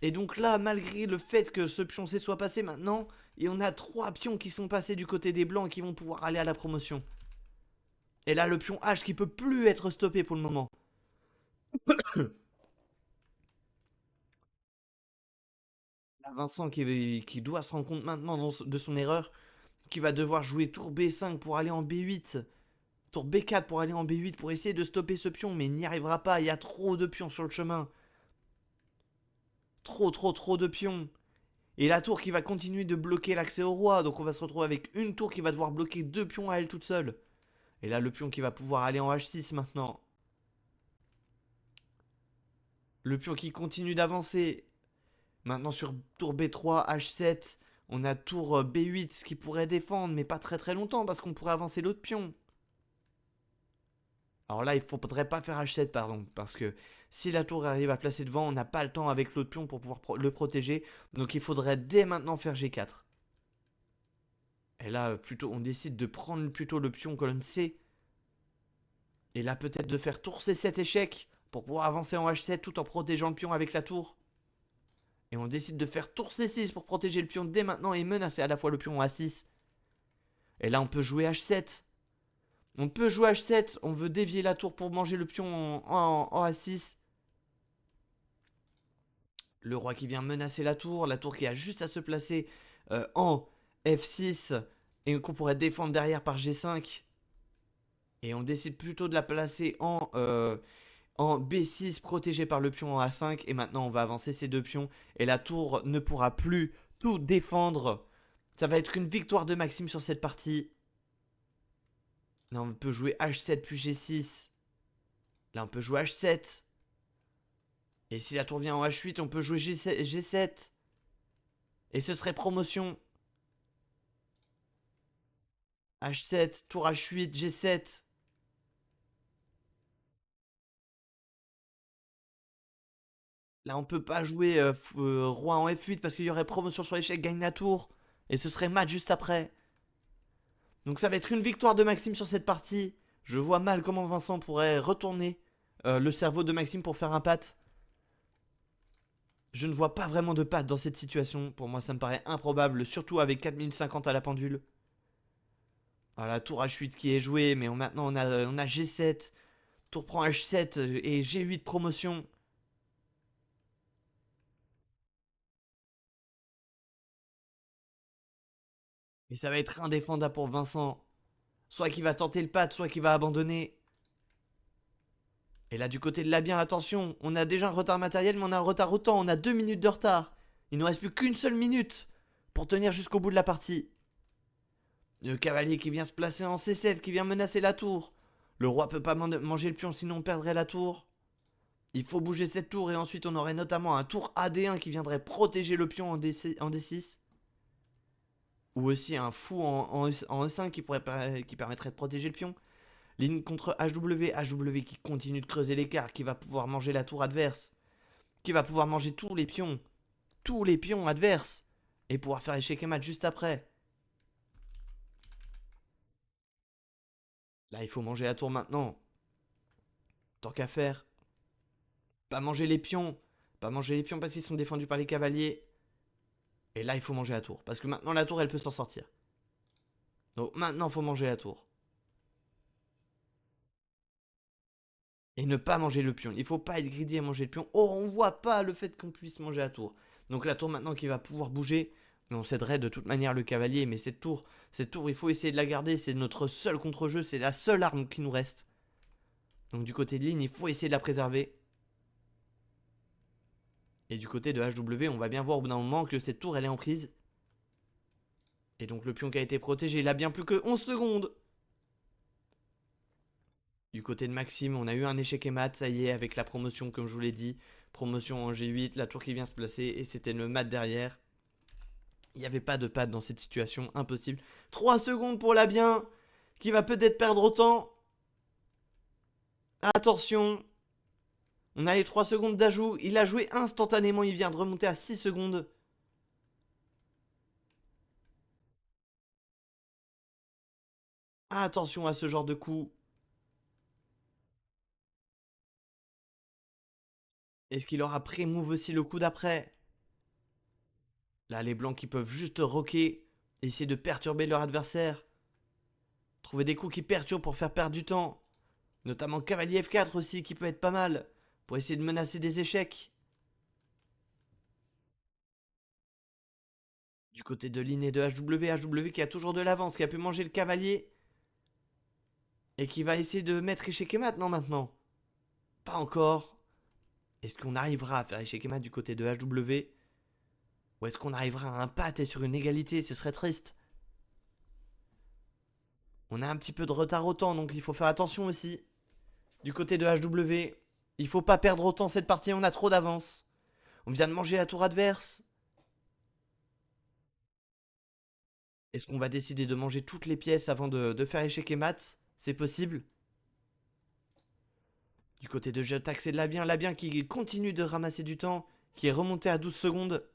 Et donc là, malgré le fait que ce pion C soit passé maintenant, et on a 3 pions qui sont passés du côté des blancs et qui vont pouvoir aller à la promotion. Et là, le pion H qui peut plus être stoppé pour le moment. Là, Vincent qui doit se rendre compte maintenant de son erreur, qui va devoir jouer tour B5 pour aller en B8, tour B4 pour aller en B8 pour essayer de stopper ce pion, mais il n'y arrivera pas, il y a trop de pions sur le chemin. Trop de pions. Et la tour qui va continuer de bloquer l'accès au roi, donc on va se retrouver avec une tour qui va devoir bloquer deux pions à elle toute seule. Et là, le pion qui va pouvoir aller en H6 maintenant. Le pion qui continue d'avancer. Maintenant sur tour B3, H7, on a tour B8 qui pourrait défendre, mais pas très très longtemps parce qu'on pourrait avancer l'autre pion. Alors là, il ne faudrait pas faire H7, pardon, parce que si la tour arrive à placer devant, on n'a pas le temps avec l'autre pion pour pouvoir le protéger. Donc il faudrait dès maintenant faire G4. Et là, plutôt, on décide de prendre plutôt le pion colonne C. Et là, peut-être de faire tour C7 échec pour pouvoir avancer en H7 tout en protégeant le pion avec la tour. Et on décide de faire tour C6 pour protéger le pion dès maintenant et menacer à la fois le pion A6. Et là, on peut jouer H7. On peut jouer H7. On veut dévier la tour pour manger le pion en A6. Le roi qui vient menacer la tour qui a juste à se placer en F6 et qu'on pourrait défendre derrière par G5. Et on décide plutôt de la placer en B6 protégée par le pion en A5. Et maintenant on va avancer ces deux pions et la tour ne pourra plus tout défendre. Ça va être une victoire de Maxime sur cette partie. Là on peut jouer H7 puis G6. Là on peut jouer H7. Et si la tour vient en H8, on peut jouer G7. Et ce serait promotion. H7, tour H8, G7. Là, on peut pas jouer roi en F8 parce qu'il y aurait promotion sur l'échec, gagne la tour. Et ce serait match juste après. Donc ça va être une victoire de Maxime sur cette partie. Je vois mal comment Vincent pourrait retourner le cerveau de Maxime pour faire un pat. Je ne vois pas vraiment de pat dans cette situation. Pour moi, ça me paraît improbable, surtout avec 4 minutes 50 à la pendule. Voilà, tour H8 qui est joué, mais maintenant on a G7. Tour prend H7 et G8 promotion. Et ça va être indéfendable pour Vincent. Soit qu'il va tenter le pat, soit qu'il va abandonner. Et là, du côté de la bien, attention, on a déjà un retard matériel, mais on a un retard autant. On a 2 minutes de retard. Il ne nous reste plus qu'une seule minute pour tenir jusqu'au bout de la partie. Le cavalier qui vient se placer en C7, qui vient menacer la tour. Le roi peut pas manger le pion, sinon on perdrait la tour. Il faut bouger cette tour et ensuite on aurait notamment un tour AD1 qui viendrait protéger le pion en D6. Ou aussi un fou en E5 qui permettrait de protéger le pion. Ligne contre HW, HW qui continue de creuser l'écart, qui va pouvoir manger la tour adverse. Qui va pouvoir manger tous les pions adverses. Et pouvoir faire échec et mat juste après. Là, il faut manger la tour maintenant. Tant qu'à faire. Pas manger les pions. Pas manger les pions parce qu'ils sont défendus par les cavaliers. Et là, il faut manger la tour. Parce que maintenant, la tour, elle peut s'en sortir. Donc maintenant, il faut manger la tour. Et ne pas manger le pion. Il faut pas être greedy à manger le pion. Oh, on voit pas le fait qu'on puisse manger la tour. Donc la tour maintenant qui va pouvoir bouger. On céderait de toute manière le cavalier. Mais cette tour, il faut essayer de la garder. C'est notre seul contre-jeu. C'est la seule arme qui nous reste. Donc du côté de ligne, il faut essayer de la préserver. Et du côté de HW, on va bien voir au bout d'un moment que cette tour, elle est en prise. Et donc le pion qui a été protégé, il a bien plus que 11 secondes. Du côté de Maxime, on a eu un échec et mat, ça y est, avec la promotion, comme je vous l'ai dit. Promotion en G8, la tour qui vient se placer, et c'était le mat derrière. Il n'y avait pas de pad dans cette situation, impossible. 3 secondes pour la bien, qui va peut-être perdre autant. Attention. On a les 3 secondes d'ajout, il a joué instantanément, il vient de remonter à 6 secondes. Attention à ce genre de coup. Est-ce qu'il aura pré-move aussi le coup d'après? Là, les blancs qui peuvent juste rocker, essayer de perturber leur adversaire. Trouver des coups qui perturbent pour faire perdre du temps. Notamment cavalier F4 aussi, qui peut être pas mal. Pour essayer de menacer des échecs. Du côté de Lin et de HW, HW qui a toujours de l'avance, qui a pu manger le cavalier. Et qui va essayer de mettre échec et mat, non maintenant. Pas encore. Est-ce qu'on arrivera à faire échec et mat du côté de HW? Ou est-ce qu'on arrivera à un pat et sur une égalité? Ce serait triste. On a un petit peu de retard au temps, donc il faut faire attention aussi. Du côté de HW, il faut pas perdre autant cette partie, on a trop d'avance. On vient de manger la tour adverse. Est-ce qu'on va décider de manger toutes les pièces avant de faire échec et mat? C'est possible. Du côté de Jotax et de Labien qui continue de ramasser du temps, qui est remonté à 12 secondes.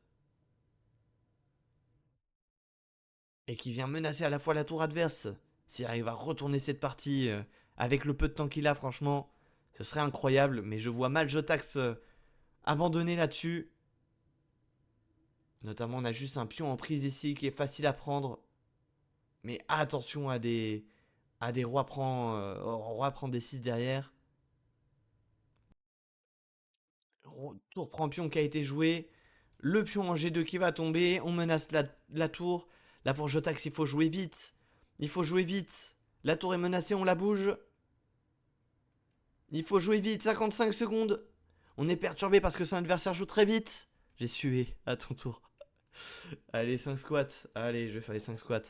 Et qui vient menacer à la fois la tour adverse. S'il arrive à retourner cette partie Avec le peu de temps qu'il a, franchement, ce serait incroyable. Mais je vois mal Jotax abandonner là-dessus. Notamment, on a juste un pion en prise ici qui est facile à prendre. Mais attention à des rois prend des 6 derrière. Tour prend pion qui a été joué. Le pion en G2 qui va tomber. On menace la tour. Là pour Jotax, il faut jouer vite. Il faut jouer vite. La tour est menacée, on la bouge. Il faut jouer vite, 55 secondes. On est perturbé parce que son adversaire joue très vite. J'ai sué, à ton tour. Allez, 5 squats. Allez, je vais faire les 5 squats.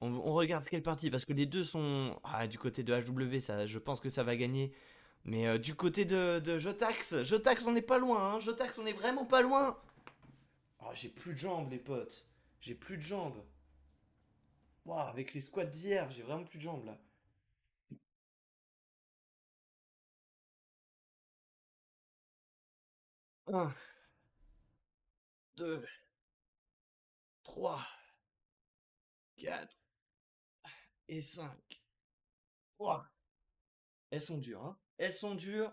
On regarde quelle partie parce que les deux sont. Ah, du côté de HW, ça, je pense que ça va gagner. Mais du côté de Jotax, Jotax, on n'est pas loin. Hein. Jotax, on est vraiment pas loin. Oh, j'ai plus de jambes, les potes. J'ai plus de jambes. Waouh, avec les squats d'hier, j'ai vraiment plus de jambes là. Un, 2, 3, 4 et 5. Waouh, elles sont dures, hein. Elles sont dures.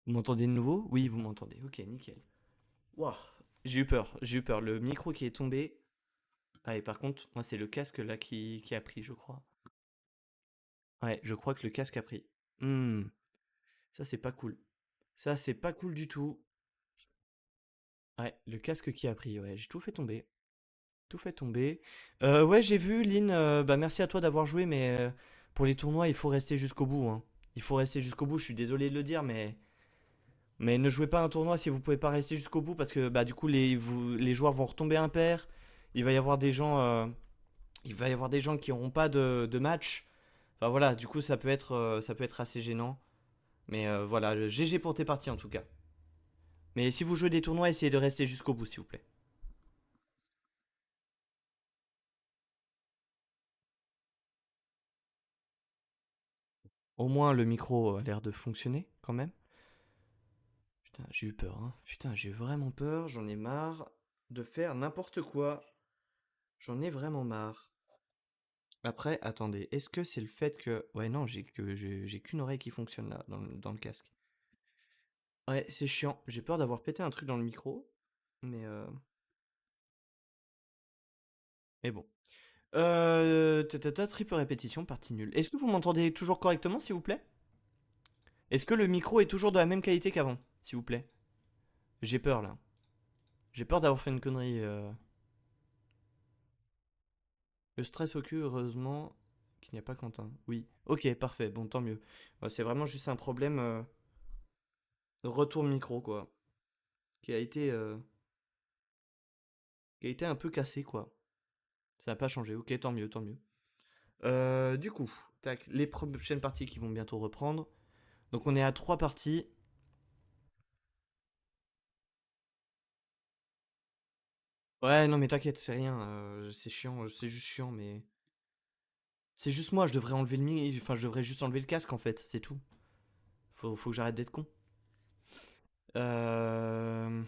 Vous m'entendez de nouveau? Oui, vous m'entendez. Ok, nickel. Waouh, j'ai eu peur, j'ai eu peur. Le micro qui est tombé. Ah, et par contre, moi, c'est le casque là qui a pris, je crois. Ouais, je crois que le casque a pris. Hmm, ça, c'est pas cool. Ça, c'est pas cool du tout. Ouais, le casque qui a pris, ouais, j'ai tout fait tomber. Tout fait tomber. Ouais, j'ai vu, Lynn, bah merci à toi d'avoir joué, mais pour les tournois, il faut rester jusqu'au bout. Hein. Il faut rester jusqu'au bout, je suis désolé de le dire, mais ne jouez pas un tournoi si vous pouvez pas rester jusqu'au bout, parce que bah, du coup, les joueurs vont retomber impair. Il va y avoir des gens, il va y avoir des gens qui n'auront pas de match. Enfin voilà, du coup, ça peut être assez gênant. Mais voilà, le GG pour tes parties en tout cas. Mais si vous jouez des tournois, essayez de rester jusqu'au bout, s'il vous plaît. Au moins, le micro a l'air de fonctionner quand même. Putain, j'ai eu peur, hein. Putain, j'ai vraiment peur. J'en ai marre de faire n'importe quoi. J'en ai vraiment marre. Après, attendez, est-ce que c'est le fait que... Ouais, non, j'ai qu'une oreille qui fonctionne là, dans le casque. Ouais, c'est chiant. J'ai peur d'avoir pété un truc dans le micro. Mais, euh... mais bon. Triple répétition, partie nulle. Est-ce que vous m'entendez toujours correctement, s'il vous plaît? Est-ce que le micro est toujours de la même qualité qu'avant, s'il vous plaît? J'ai peur là. J'ai peur d'avoir fait une connerie. Le stress au cul, heureusement qu'il n'y a pas Quentin. Oui. Ok, parfait. Bon, tant mieux. Ouais, c'est vraiment juste un problème de retour micro, quoi. Qui a été, euh, qui a été un peu cassé, quoi. Ça n'a pas changé. Ok, tant mieux, tant mieux. Du coup, tac, les prochaines parties qui vont bientôt reprendre. Donc on est à 3 parties. Ouais, non mais t'inquiète, c'est rien. C'est chiant, c'est juste chiant, mais... C'est juste moi, je devrais enlever le Enfin, je devrais juste enlever le casque, en fait. C'est tout. Faut que j'arrête d'être con. Euh...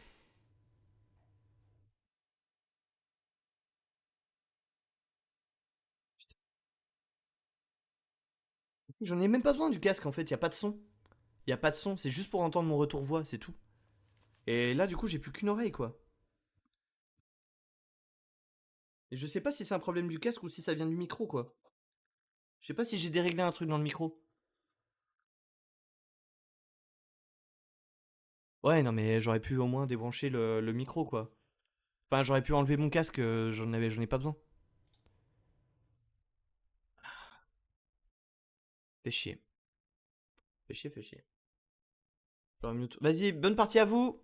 J'en ai même pas besoin du casque en fait, y a pas de son. Y a pas de son, c'est juste pour entendre mon retour voix, c'est tout. Et là du coup j'ai plus qu'une oreille quoi. Et je sais pas si c'est un problème du casque ou si ça vient du micro quoi. Je sais pas si j'ai déréglé un truc dans le micro. Ouais non mais j'aurais pu au moins débrancher le micro quoi. Enfin j'aurais pu enlever mon casque, j'en ai pas besoin. Fais chier. Fais chier, fais chier. Vas-y, bonne partie à vous.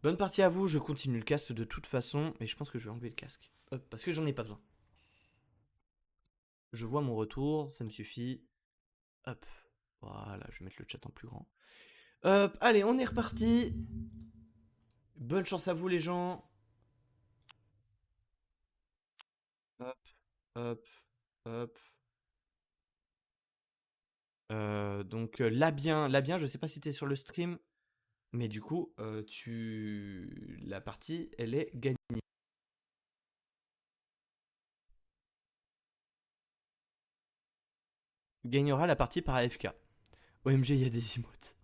Bonne partie à vous, je continue le cast de toute façon, mais je pense que je vais enlever le casque. Hop, parce que j'en ai pas besoin. Je vois mon retour, ça me suffit. Hop. Voilà, je vais mettre le chat en plus grand. Hop, allez, on est reparti. Bonne chance à vous les gens. Hop, hop, hop. Labien, je sais pas si t'es sur le stream, mais du coup, la partie, elle est gagnée. Tu gagneras la partie par AFK. OMG, il y a des emotes.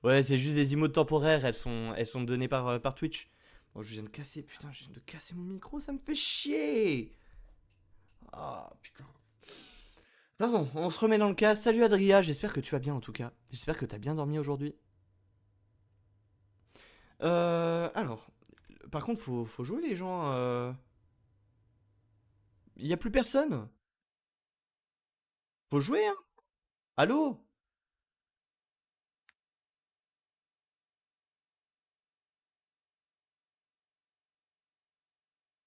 Ouais, c'est juste des emotes temporaires, elles sont données par Twitch. Bon, je viens de casser, putain, je viens de casser mon micro, ça me fait chier. Ah, putain. Pardon, on se remet dans le cas. Salut Adria, j'espère que tu vas bien en tout cas. J'espère que t'as bien dormi aujourd'hui. Alors, par contre, faut jouer les gens. Il y a plus personne. Faut jouer, hein. Allô.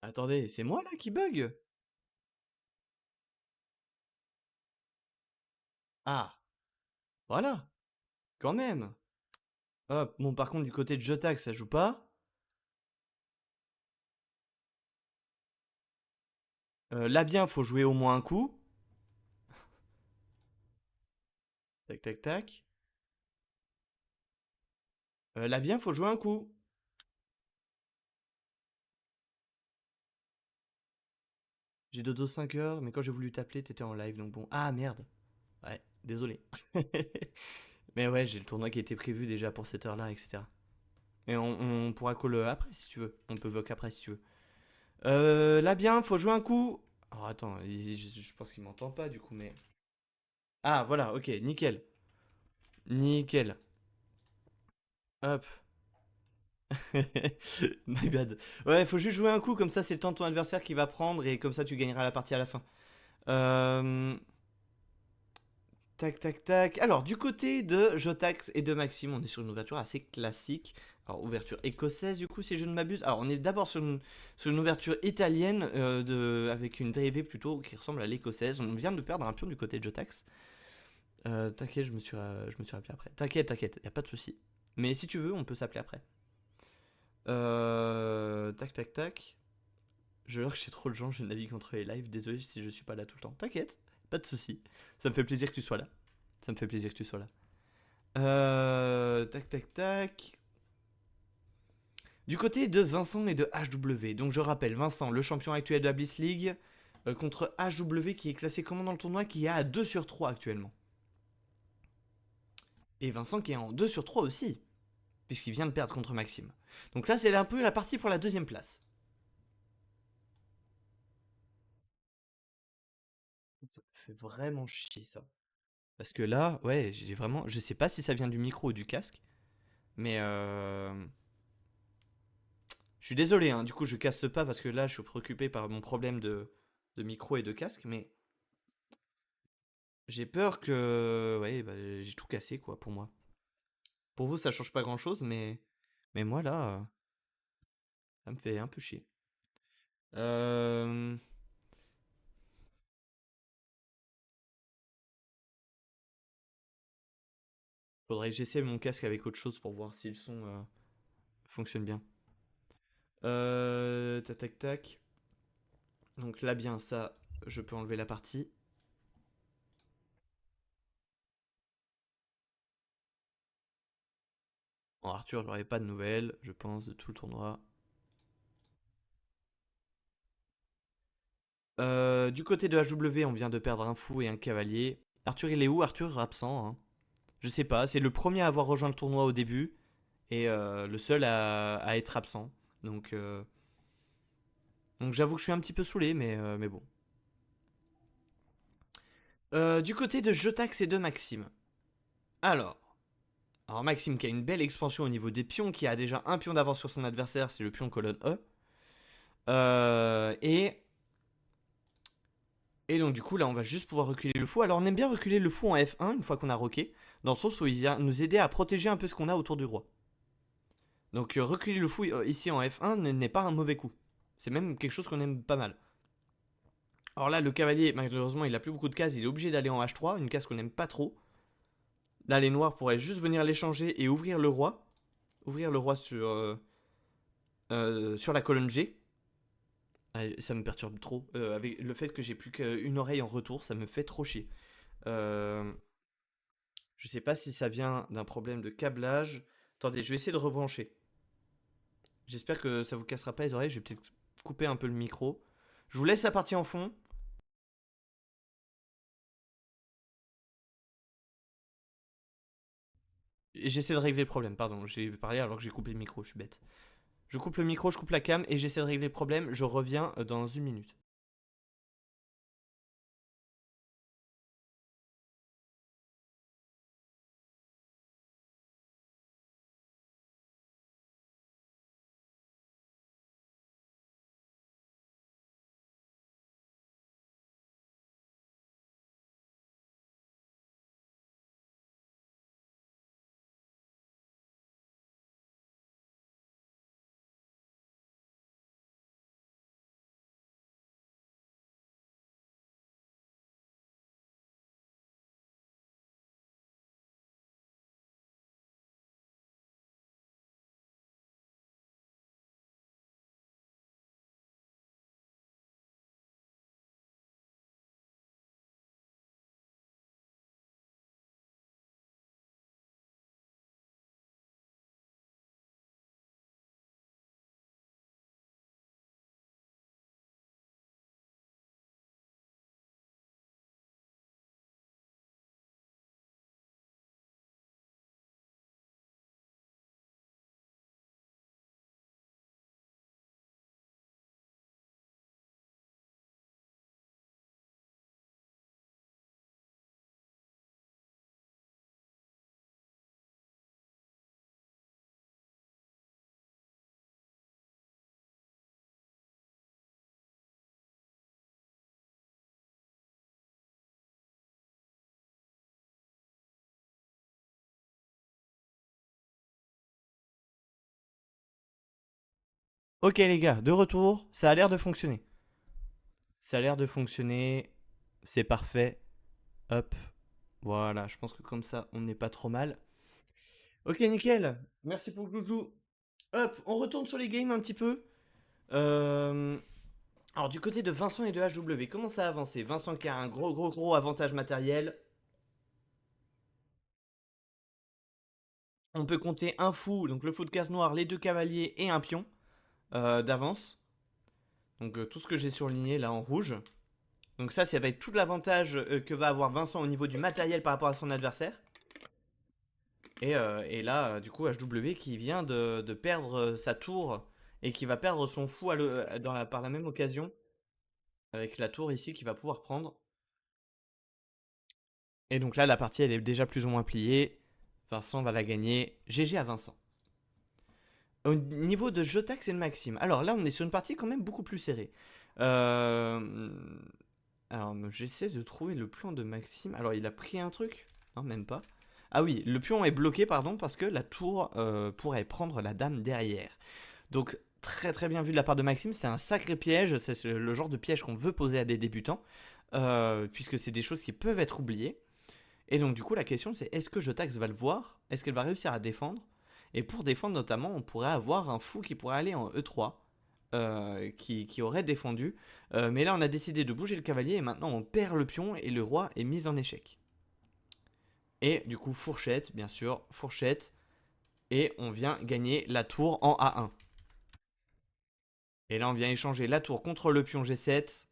Attendez, c'est moi là qui bug. Ah, voilà, quand même. Hop, bon, par contre, du côté de Jotac, ça joue pas. Là bien, faut jouer au moins un coup. Tac, tac, tac. Là bien, faut jouer un coup. J'ai dodo 5 heures, mais quand j'ai voulu t'appeler, t'étais en live, donc bon. Ah merde. Ouais, désolé. Mais ouais, j'ai le tournoi qui était prévu déjà pour cette heure-là, etc. Et on pourra call après si tu veux. On peut voc après si tu veux. Là bien, faut jouer un coup. Alors attends, je pense qu'il m'entend pas du coup, mais. Ah voilà, ok, nickel. Nickel. Hop. My bad. Ouais, faut juste jouer un coup, comme ça c'est le temps de ton adversaire qui va prendre et comme ça tu gagneras la partie à la fin. Euh, Tac, tac, tac. Alors, du côté de Jotax et de Maxime, on est sur une ouverture assez classique. Alors, ouverture écossaise, du coup, si je ne m'abuse. Alors, on est d'abord sur une ouverture italienne, avec une dérivée plutôt qui ressemble à l'écossaise. On vient de perdre un pion du côté de Jotax. T'inquiète, je me suis rappelé après. T'inquiète, t'inquiète, y a pas de souci. Mais si tu veux, on peut s'appeler après. Tac, tac, tac. Je vois que j'ai trop de gens, je navigue entre les lives. Désolé si je suis pas là tout le temps. T'inquiète, pas de souci. Ça me fait plaisir que tu sois là. Ça me fait plaisir que tu sois là. Tac, tac, tac. Du côté de Vincent et de HW. Donc je rappelle, Vincent, le champion actuel de la Bliss League, contre HW qui est classé comment dans le tournoi, qui est à 2 sur 3 actuellement. Et Vincent qui est en 2 sur 3 aussi, puisqu'il vient de perdre contre Maxime. Donc là, c'est un peu la partie pour la deuxième place. Ça me fait vraiment chier ça. Parce que là, ouais, j'ai vraiment. Je sais pas si ça vient du micro ou du casque, mais je suis désolé, hein, du coup je casse pas parce que là je suis préoccupé par mon problème de micro et de casque, mais j'ai peur que. Ouais, bah, j'ai tout cassé quoi pour moi. Pour vous ça change pas grand chose, mais moi là, ça me fait un peu chier. Euh... Faudrait que j'essaie mon casque avec autre chose pour voir si le son fonctionne bien. Tac tac tac. Donc là bien ça, je peux enlever la partie. Bon, Arthur, j'aurais pas de nouvelles, je pense, de tout le tournoi. Du côté de HW, on vient de perdre un fou et un cavalier. Arthur, il est où? Arthur absent, hein. Je sais pas, c'est le premier à avoir rejoint le tournoi au début et le seul à être absent. Donc, euh, donc j'avoue que je suis un petit peu saoulé, mais bon. Du côté de Jotax et de Maxime. Alors, alors Maxime qui a une belle expansion au niveau des pions, qui a déjà un pion d'avance sur son adversaire, c'est le pion colonne E. Euh, et Et donc du coup là on va juste pouvoir reculer le fou. Alors on aime bien reculer le fou en F1 une fois qu'on a roqué, dans le sens où il vient nous aider à protéger un peu ce qu'on a autour du roi. Donc reculer le fou ici en F1 n'est pas un mauvais coup. C'est même quelque chose qu'on aime pas mal. Alors là le cavalier malheureusement il a plus beaucoup de cases, il est obligé d'aller en H3, une case qu'on aime pas trop. Là les noirs pourraient juste venir l'échanger et ouvrir le roi. Ouvrir le roi sur la colonne G. Ah, ça me perturbe trop. Avec le fait que j'ai plus qu'une oreille en retour, ça me fait trop chier. Euh, je sais pas si ça vient d'un problème de câblage. Attendez, je vais essayer de rebrancher. J'espère que ça vous cassera pas les oreilles. Je vais peut-être couper un peu le micro. Je vous laisse la partie en fond. Et j'essaie de régler le problème. Pardon, j'ai parlé alors que j'ai coupé le micro. Je suis bête. Je coupe le micro, je coupe la cam et j'essaie de régler le problème. Je reviens dans une minute. Ok les gars, de retour. Ça a l'air de fonctionner. Ça a l'air de fonctionner. C'est parfait. Hop. Voilà, je pense que comme ça, on n'est pas trop mal. Ok, nickel. Merci pour le glouglou. Hop, on retourne sur les games un petit peu. Euh, Alors, du côté de Vincent et de HW, comment ça a avancé? Vincent qui a un gros avantage matériel. On peut compter un fou, donc le fou de case noire, les deux cavaliers et un pion d'avance. Donc, tout ce que j'ai surligné là en rouge. Donc, ça va être tout l'avantage que va avoir Vincent au niveau du matériel par rapport à son adversaire. Et là, du coup, HW qui vient de perdre sa tour et qui va perdre son fou par la même occasion, avec la tour ici qu'il va pouvoir prendre. Et donc là, la partie, elle est déjà plus ou moins pliée. Vincent va la gagner. GG à Vincent. Au niveau de Jotax et de Maxime, alors là, on est sur une partie quand même beaucoup plus serrée. Euh, Alors, j'essaie de trouver le plan de Maxime. Alors, il a pris un truc? Non, même pas. Ah oui, le pion est bloqué, pardon, parce que la tour pourrait prendre la dame derrière. Donc, très bien vu de la part de Maxime, c'est un sacré piège. C'est le genre de piège qu'on veut poser à des débutants, puisque c'est des choses qui peuvent être oubliées. Et donc, du coup, la question, c'est est-ce que Jotax va le voir? Est-ce qu'elle va réussir à défendre? Et pour défendre, notamment, on pourrait avoir un fou qui pourrait aller en E3, qui aurait défendu. Mais là, on a décidé de bouger le cavalier et maintenant on perd le pion et le roi est mis en échec. Et du coup, fourchette, bien sûr, fourchette. Et on vient gagner la tour en A1. Et là, on vient échanger la tour contre le pion G7.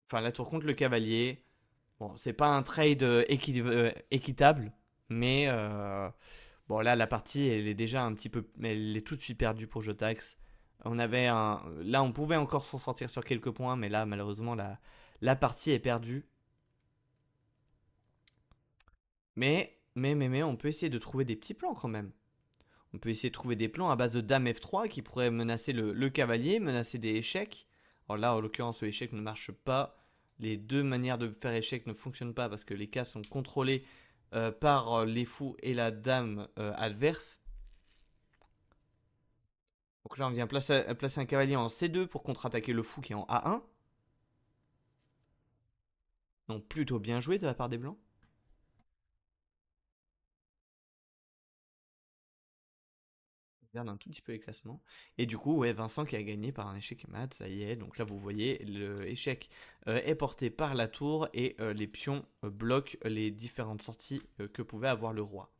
Enfin, la tour contre le cavalier. Bon, c'est pas un trade équitable. Mais bon, là, la partie, elle est déjà un petit peu. Elle est tout de suite perdue pour Jotax. Là, on pouvait encore s'en sortir sur quelques points. Mais là, malheureusement, la partie est perdue. Mais, on peut essayer de trouver des petits plans quand même. On peut essayer de trouver des plans à base de dame F3 qui pourraient menacer le cavalier, menacer des échecs. Alors là, en l'occurrence, le échec ne marche pas. Les deux manières de faire échec ne fonctionnent pas parce que les cases sont contrôlées par les fous et la dame adverse. Donc là, on vient placer un cavalier en C2 pour contre-attaquer le fou qui est en A1. Donc plutôt bien joué de la part des blancs. regarde un tout petit peu les classements. Et du coup, ouais, Vincent qui a gagné par un échec et mat, ça y est. Donc là, vous voyez, le échec est porté par la tour et les pions bloquent les différentes sorties que pouvait avoir le roi.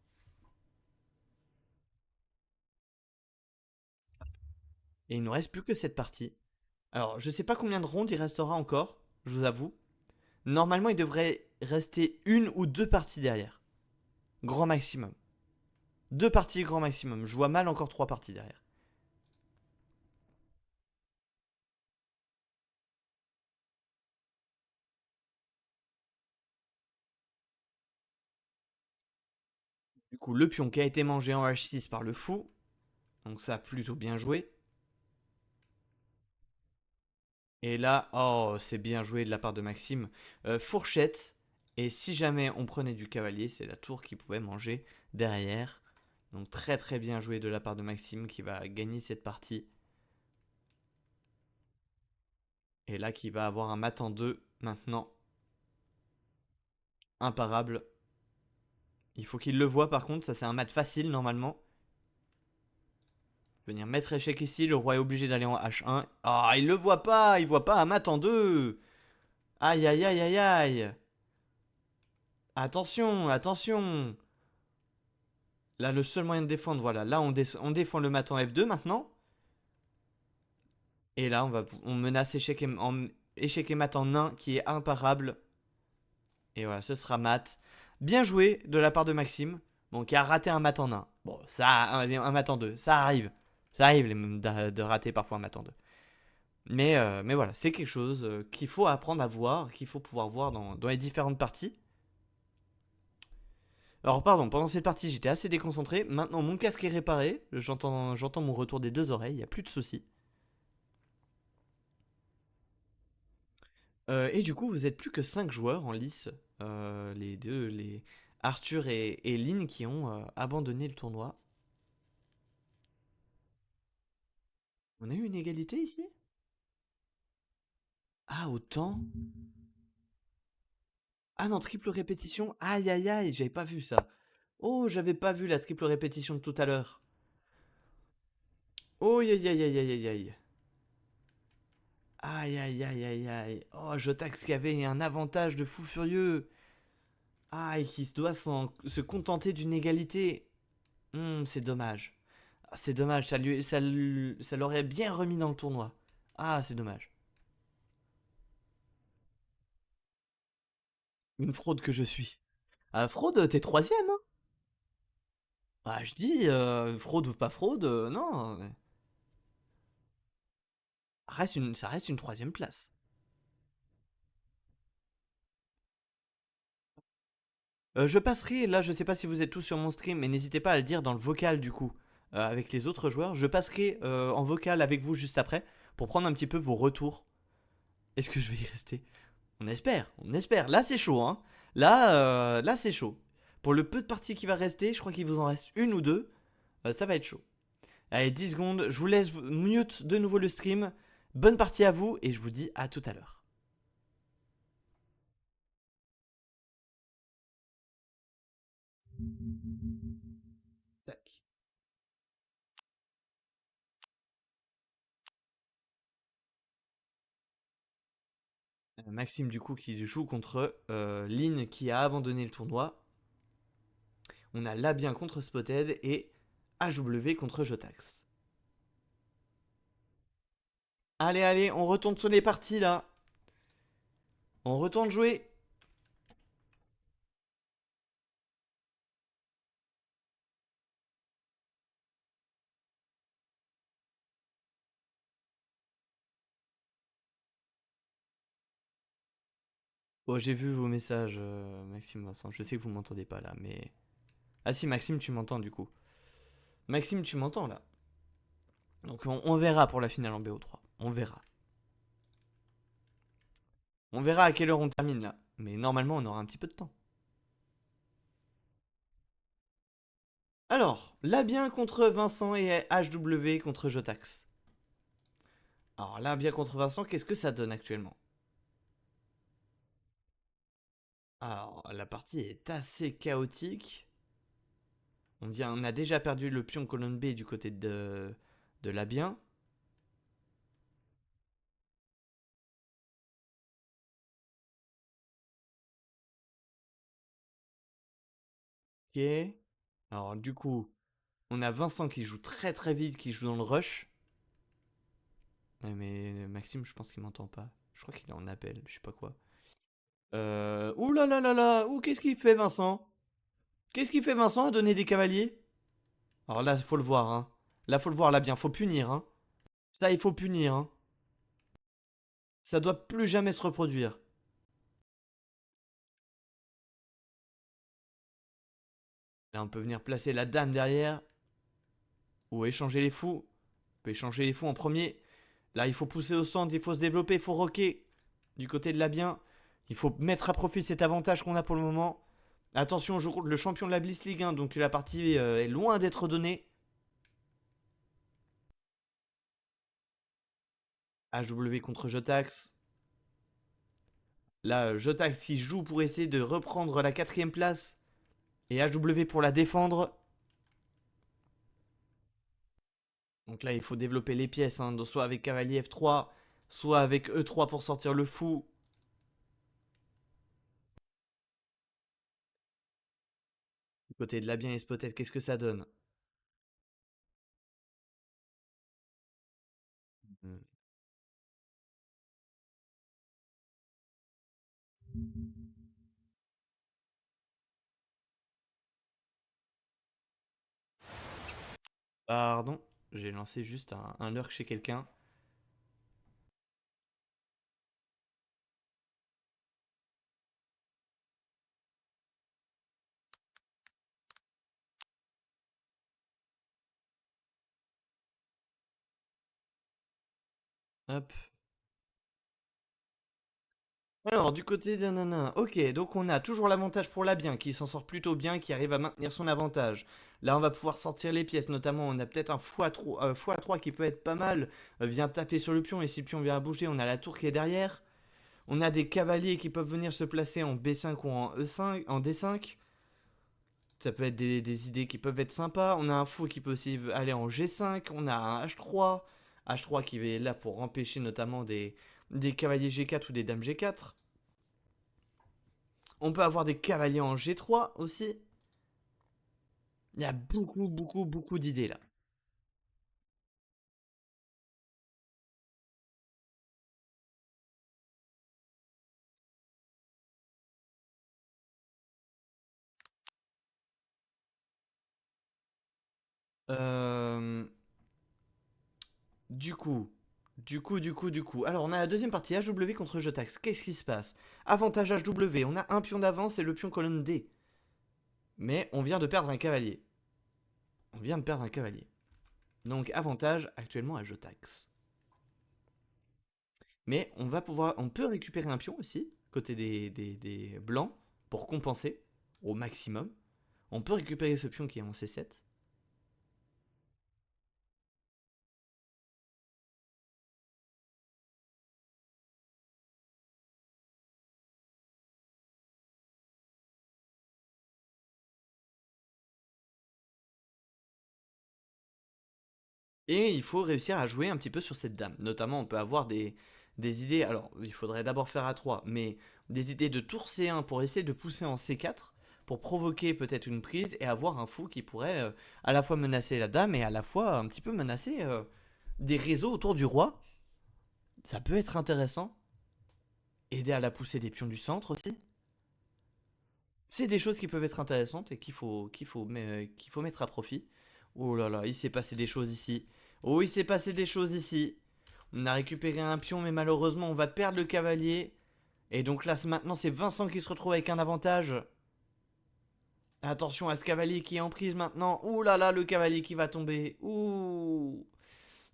Et il ne nous reste plus que cette partie. Alors, je sais pas combien de rondes il restera encore, je vous avoue. Normalement, il devrait rester une ou deux parties derrière. Grand maximum. Deux parties grand maximum. Je vois mal encore trois parties derrière. Du coup, le pion qui a été mangé en H6 par le fou. Donc ça a plutôt bien joué. Et là, oh, c'est bien joué de la part de Maxime. Fourchette. Et si jamais on prenait du cavalier, c'est la tour qui pouvait manger derrière. Donc très très bien joué de la part de Maxime qui va gagner cette partie. Et là qui va avoir un mat en 2 maintenant. Imparable. Il faut qu'il le voit par contre, ça c'est un mat facile normalement. Venir mettre échec ici, le roi est obligé d'aller en H1. Ah, il le voit pas un mat en 2. Aïe aïe aïe aïe aïe. Attention, attention. Là, le seul moyen de défendre, voilà. Là, on défend le mat en F2 maintenant. Et là, on menace échec et mat en 1 qui est imparable. Et voilà, ce sera mat. Bien joué de la part de Maxime. Bon, qui a raté un mat en 1. Bon, ça, un mat en 2. Ça arrive. Ça arrive de rater parfois un mat en 2. Mais voilà, c'est quelque chose qu'il faut apprendre à voir, qu'il faut pouvoir voir dans les différentes parties. Alors pardon, pendant cette partie j'étais assez déconcentré. Maintenant mon casque est réparé, j'entends mon retour des deux oreilles, il n'y a plus de soucis. Et du coup vous êtes plus que 5 joueurs en lice. Les Arthur et Lynn qui ont abandonné le tournoi. On a eu une égalité ici. Ah autant. Ah non, triple répétition. Aïe aïe aïe, j'avais pas vu ça. Oh, j'avais pas vu la triple répétition de tout à l'heure. Oh aïe aïe aïe aïe aïe aïe. Aïe aïe aïe aïe aïe. Oh, Jotax qui avait un avantage de fou furieux. Ah, et qui doit se contenter d'une égalité. C'est dommage. Ah, c'est dommage, ça l'aurait bien remis dans le tournoi. Ah, c'est dommage. Une fraude que je suis. Ah, fraude, t'es troisième, hein. Ah, je dis, fraude ou pas fraude, non. Ça reste une troisième place. Je passerai, là je sais pas si vous êtes tous sur mon stream, mais n'hésitez pas à le dire dans le vocal du coup, avec les autres joueurs. Je passerai en vocal avec vous juste après, pour prendre un petit peu vos retours. Est-ce que je vais y rester? On espère, on espère. Là c'est chaud, hein. Là c'est chaud. Pour le peu de parties qui va rester, je crois qu'il vous en reste une ou deux, ça va être chaud. Allez, 10 secondes, je vous laisse mute de nouveau le stream. Bonne partie à vous, et je vous dis à tout à l'heure. Tac. Maxime du coup qui joue contre Lynn qui a abandonné le tournoi. On a Labien contre Spotted et HW contre Jotax. Allez, allez, on retourne sur les parties là. On retourne jouer. Bon, j'ai vu vos messages, Maxime, Vincent. Je sais que vous m'entendez pas là, mais. Ah si, Maxime, tu m'entends du coup. Maxime, tu m'entends là. Donc on verra pour la finale en BO3. On verra. On verra à quelle heure on termine là. Mais normalement, on aura un petit peu de temps. Alors, Labien contre Vincent et HW contre Jotax. Alors, Labien contre Vincent, qu'est-ce que ça donne actuellement? Alors, la partie est assez chaotique. On a déjà perdu le pion colonne B du côté de la bien. Ok. Alors du coup, on a Vincent qui joue très très vite, qui joue dans le rush. Ouais, mais Maxime, je pense qu'il m'entend pas. Je crois qu'il est en appel, je sais pas quoi. Ouh là là là là. Ouh, qu'est-ce qu'il fait Vincent? Qu'est-ce qu'il fait Vincent à donner des cavaliers? Alors là, faut le voir, hein. Là, faut le voir, là bien, faut punir, hein. Ça, il faut punir, hein. Ça doit plus jamais se reproduire. Là, on peut venir placer la dame derrière. Ou échanger les fous. On peut échanger les fous en premier. Là, il faut pousser au centre, il faut se développer, il faut rocker. Du côté de la bien. Il faut mettre à profit cet avantage qu'on a pour le moment. Attention, on joue contre le champion de la Bliss League 1, donc la partie est loin d'être donnée. HW contre Jotax. Là, Jotax qui joue pour essayer de reprendre la quatrième place. Et HW pour la défendre. Donc là, il faut développer les pièces, hein, soit avec cavalier F3, soit avec E3 pour sortir le fou. Du côté de la bien et Spotted, qu'est-ce que ça donne? Hmm. Pardon, j'ai lancé juste un lurk chez quelqu'un. Hop. Alors, du côté d'un nanan, ok, donc on a toujours l'avantage pour la bien, qui s'en sort plutôt bien, qui arrive à maintenir son avantage. Là, on va pouvoir sortir les pièces, notamment on a peut-être un x3, x3 qui peut être pas mal, vient taper sur le pion, et si le pion vient à bouger, on a la tour qui est derrière. On a des cavaliers qui peuvent venir se placer en B5 ou en E5, en D5. Ça peut être des idées qui peuvent être sympas. On a un fou qui peut aussi aller en G5. On a un H3. H3 qui est là pour empêcher notamment des cavaliers G4 ou des dames G4. On peut avoir des cavaliers en G3 aussi. Il y a beaucoup, beaucoup, beaucoup d'idées là. Euh, du coup, du coup. Alors, on a la deuxième partie, HW contre Jotax. Qu'est-ce qui se passe? Avantage HW, on a un pion d'avance et le pion colonne D. Mais on vient de perdre un cavalier. On vient de perdre un cavalier. Donc, avantage actuellement à Jotax. Mais on peut récupérer un pion aussi, côté des blancs, pour compenser au maximum. On peut récupérer ce pion qui est en C7. Et il faut réussir à jouer un petit peu sur cette dame. Notamment, on peut avoir des idées. Alors, il faudrait d'abord faire A3, mais des idées de tour C1 pour essayer de pousser en C4, pour provoquer peut-être une prise et avoir un fou qui pourrait à la fois menacer la dame et à la fois un petit peu menacer des réseaux autour du roi. Ça peut être intéressant. Aider à la poussée des pions du centre aussi. C'est des choses qui peuvent être intéressantes et qu'il faut mettre à profit. Oh là là, il s'est passé des choses ici. Oh, il s'est passé des choses ici. On a récupéré un pion, mais malheureusement, on va perdre le cavalier. Et donc là, maintenant, c'est Vincent qui se retrouve avec un avantage. Attention à ce cavalier qui est en prise maintenant. Ouh là là, le cavalier qui va tomber. Ouh.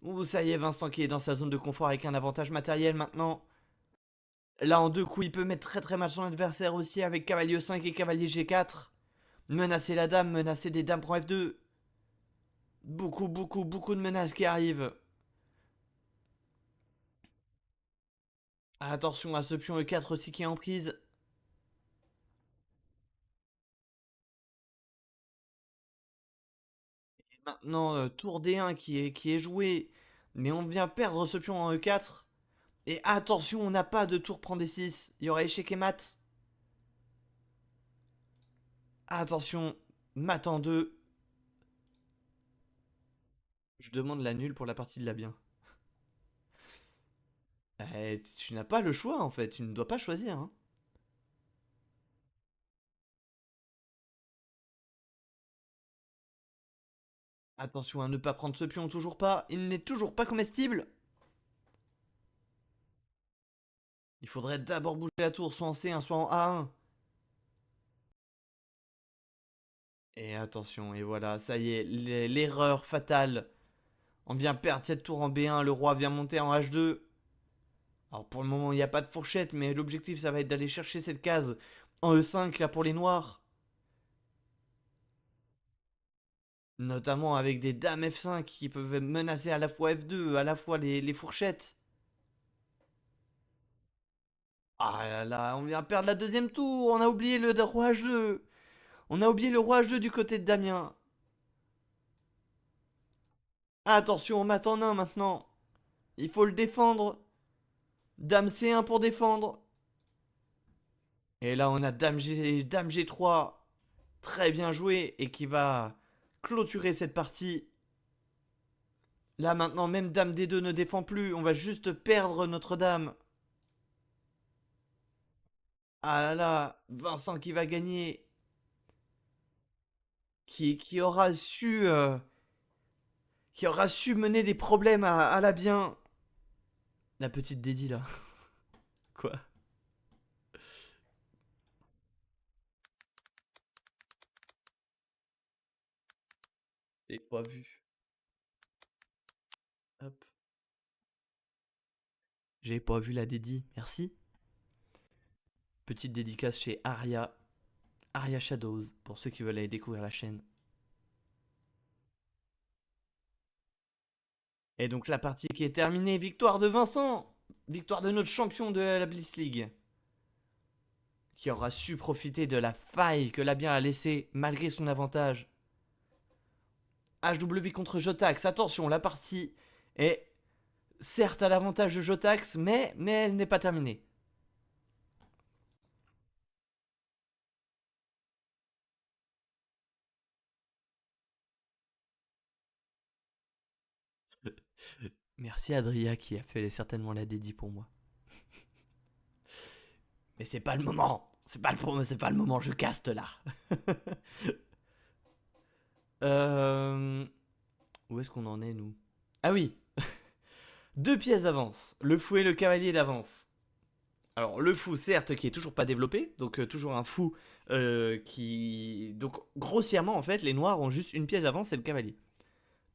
Ouh, ça y est, Vincent qui est dans sa zone de confort avec un avantage matériel maintenant. Là, en deux coups, il peut mettre très très mal son adversaire aussi avec cavalier E5 et cavalier G4. Menacer la dame, menacer des dames pour F2. Beaucoup, beaucoup, beaucoup de menaces qui arrivent. Attention à ce pion E4 aussi qui est en prise. Maintenant, tour D1 qui est joué, mais on vient perdre ce pion en E4. Et attention, on n'a pas de tour prend D6. Il y aura échec et mat. Attention, mat en 2. Je demande la nulle pour la partie de la bien. Tu n'as pas le choix en fait, tu ne dois pas choisir, hein. Attention à ne pas prendre ce pion, toujours pas. Il n'est toujours pas comestible. Il faudrait d'abord bouger la tour, soit en C1, soit en A1. Et attention, et voilà, ça y est, l'erreur fatale. On vient perdre cette tour en B1, le roi vient monter en H2. Alors pour le moment, il n'y a pas de fourchette, mais l'objectif, ça va être d'aller chercher cette case en E5, là, pour les noirs. Notamment avec des dames F5 qui peuvent menacer à la fois F2, à la fois les fourchettes. Ah là là, on vient perdre la deuxième tour, on a oublié le roi H2. On a oublié le roi H2 du côté de Damien. Attention, on mat en 1 maintenant. Il faut le défendre. Dame C1 pour défendre. Et là, on a Dame G3. Très bien joué et qui va clôturer cette partie. Là maintenant, même Dame D2 ne défend plus. On va juste perdre notre Dame. Ah là là, Vincent qui va gagner. Qui aura su mener des problèmes à la bien. La petite Dédie là. Quoi? J'ai pas vu. Hop. J'ai pas vu la Dédie. Merci. Petite dédicace chez Aria. Aria Shadows, pour ceux qui veulent aller découvrir la chaîne. Et donc la partie qui est terminée, victoire de Vincent. Victoire de notre champion de la Bliss League. Qui aura su profiter de la faille que la bien a laissée malgré son avantage. HW contre Jotax, attention, la partie est certes à l'avantage de Jotax, mais elle n'est pas terminée. Merci Adria qui a fait certainement la dédie pour moi. Mais c'est pas le moment. C'est pas le moment, je caste là. Où est-ce qu'on en est nous? Ah oui, deux pièces d'avance. Le fou et le cavalier d'avance. Alors le fou, certes, qui est toujours pas développé, donc toujours un fou qui... Donc grossièrement, en fait, les noirs ont juste une pièce d'avance, c'est le cavalier.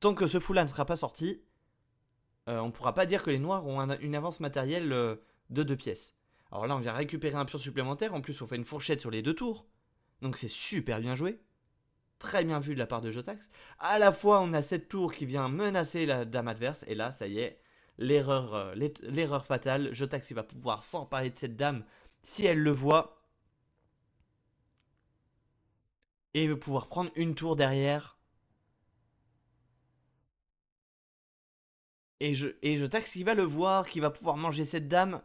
Tant que ce fou-là ne sera pas sorti, on ne pourra pas dire que les noirs ont une avance matérielle de deux pièces. Alors là, on vient récupérer un pion supplémentaire, en plus on fait une fourchette sur les deux tours. Donc c'est super bien joué. Très bien vu de la part de Jotax. À la fois, on a cette tour qui vient menacer la dame adverse, et là, ça y est, l'erreur fatale. Jotax, il va pouvoir s'emparer de cette dame si elle le voit, et il va pouvoir prendre une tour derrière. Et Jotax, il va le voir, qui va pouvoir manger cette dame,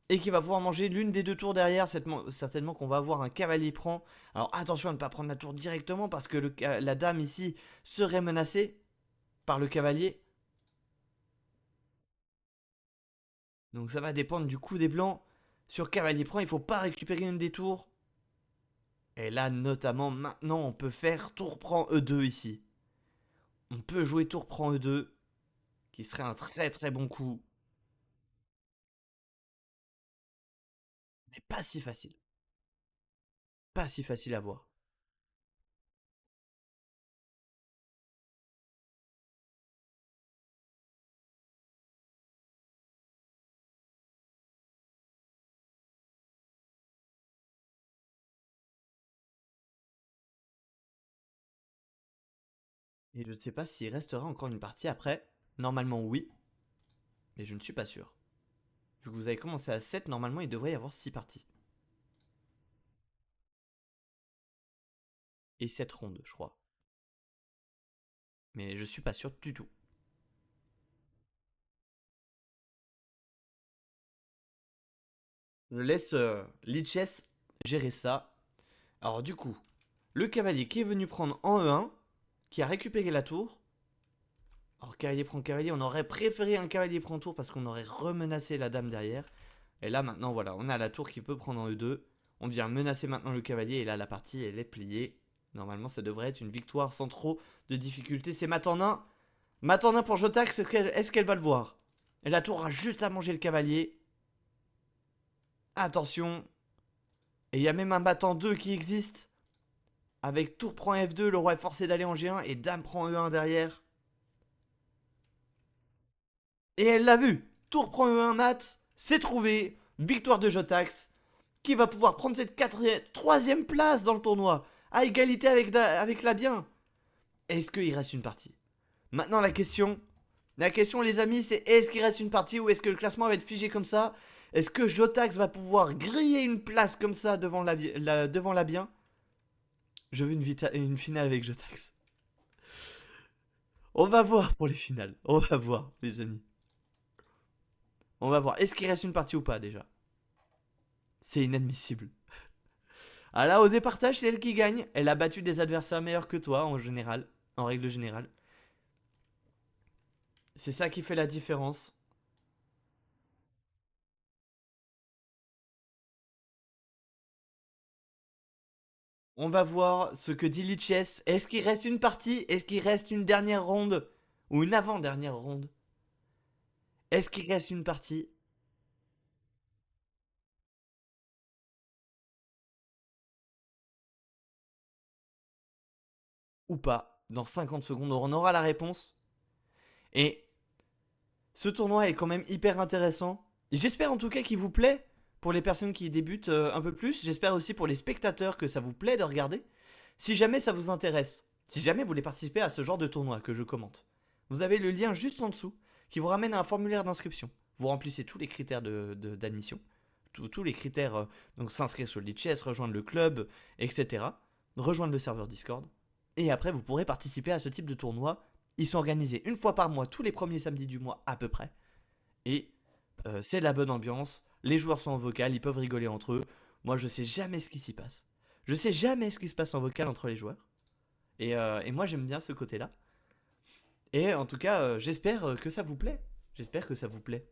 et qui va pouvoir manger l'une des deux tours derrière. Certainement qu'on va avoir un cavalier prend. Alors attention à ne pas prendre la tour directement, parce que la dame ici serait menacée par le cavalier. Donc ça va dépendre du coup des blancs. Sur cavalier prend, il faut pas récupérer une des tours. Et là, notamment, maintenant, on peut faire tour prend E2 ici. On peut jouer tour prend E2, qui serait un très très bon coup. Mais pas si facile. Pas si facile à voir. Et je ne sais pas s'il restera encore une partie après. Normalement oui, mais je ne suis pas sûr. Vu que vous avez commencé à 7, normalement il devrait y avoir 6 parties. Et 7 rondes, je crois. Mais je suis pas sûr du tout. Je laisse Lichess gérer ça. Alors du coup, le cavalier qui est venu prendre en E1, qui a récupéré la tour. Alors cavalier prend cavalier, on aurait préféré un cavalier prend tour parce qu'on aurait remenacé la dame derrière. Et là maintenant voilà, on a la tour qui peut prendre en E2. On vient menacer maintenant le cavalier et là la partie elle est pliée. Normalement ça devrait être une victoire sans trop de difficultés. C'est Matannin. Matannin pour Jotax, est-ce qu'elle va le voir? Et la tour a juste à manger le cavalier. Attention. Et il y a même un battant 2 qui existe. Avec tour prend F2, le roi est forcé d'aller en G1 et dame prend E1 derrière. Et elle l'a vu. Tour prend E1 mat. C'est trouvé. Victoire de Jotax. Qui va pouvoir prendre cette troisième place dans le tournoi. À égalité avec la bien. Est-ce qu'il reste une partie? Maintenant la question les amis, c'est est-ce qu'il reste une partie ou est-ce que le classement va être figé comme ça? Est-ce que Jotax va pouvoir griller une place comme ça devant la bien? Je veux une finale avec Jotax. On va voir pour les finales. On va voir, les amis. On va voir. Est-ce qu'il reste une partie ou pas déjà? C'est inadmissible. Ah là, au départage, c'est elle qui gagne. Elle a battu des adversaires meilleurs que toi en général. En règle générale. C'est ça qui fait la différence. On va voir ce que dit Lichess. Est-ce qu'il reste une partie? Est-ce qu'il reste une dernière ronde? Ou une avant-dernière ronde? Est-ce qu'il reste une partie? Ou pas? Dans 50 secondes, on aura la réponse. Et ce tournoi est quand même hyper intéressant. J'espère en tout cas qu'il vous plaît pour les personnes qui débutent un peu plus. J'espère aussi pour les spectateurs que ça vous plaît de regarder. Si jamais ça vous intéresse, si jamais vous voulez participer à ce genre de tournoi que je commente, vous avez le lien juste en dessous qui vous ramène à un formulaire d'inscription. Vous remplissez tous les critères d'admission, tous les critères, donc s'inscrire sur le Lichess, rejoindre le club, etc. Rejoindre le serveur Discord. Et après, vous pourrez participer à ce type de tournoi. Ils sont organisés une fois par mois, tous les premiers samedis du mois à peu près. Et c'est de la bonne ambiance. Les joueurs sont en vocal, ils peuvent rigoler entre eux. Moi, je sais jamais ce qui s'y passe. Je sais jamais ce qui se passe en vocal entre les joueurs. Et moi, j'aime bien ce côté-là. Et en tout cas, j'espère que ça vous plaît. J'espère que ça vous plaît.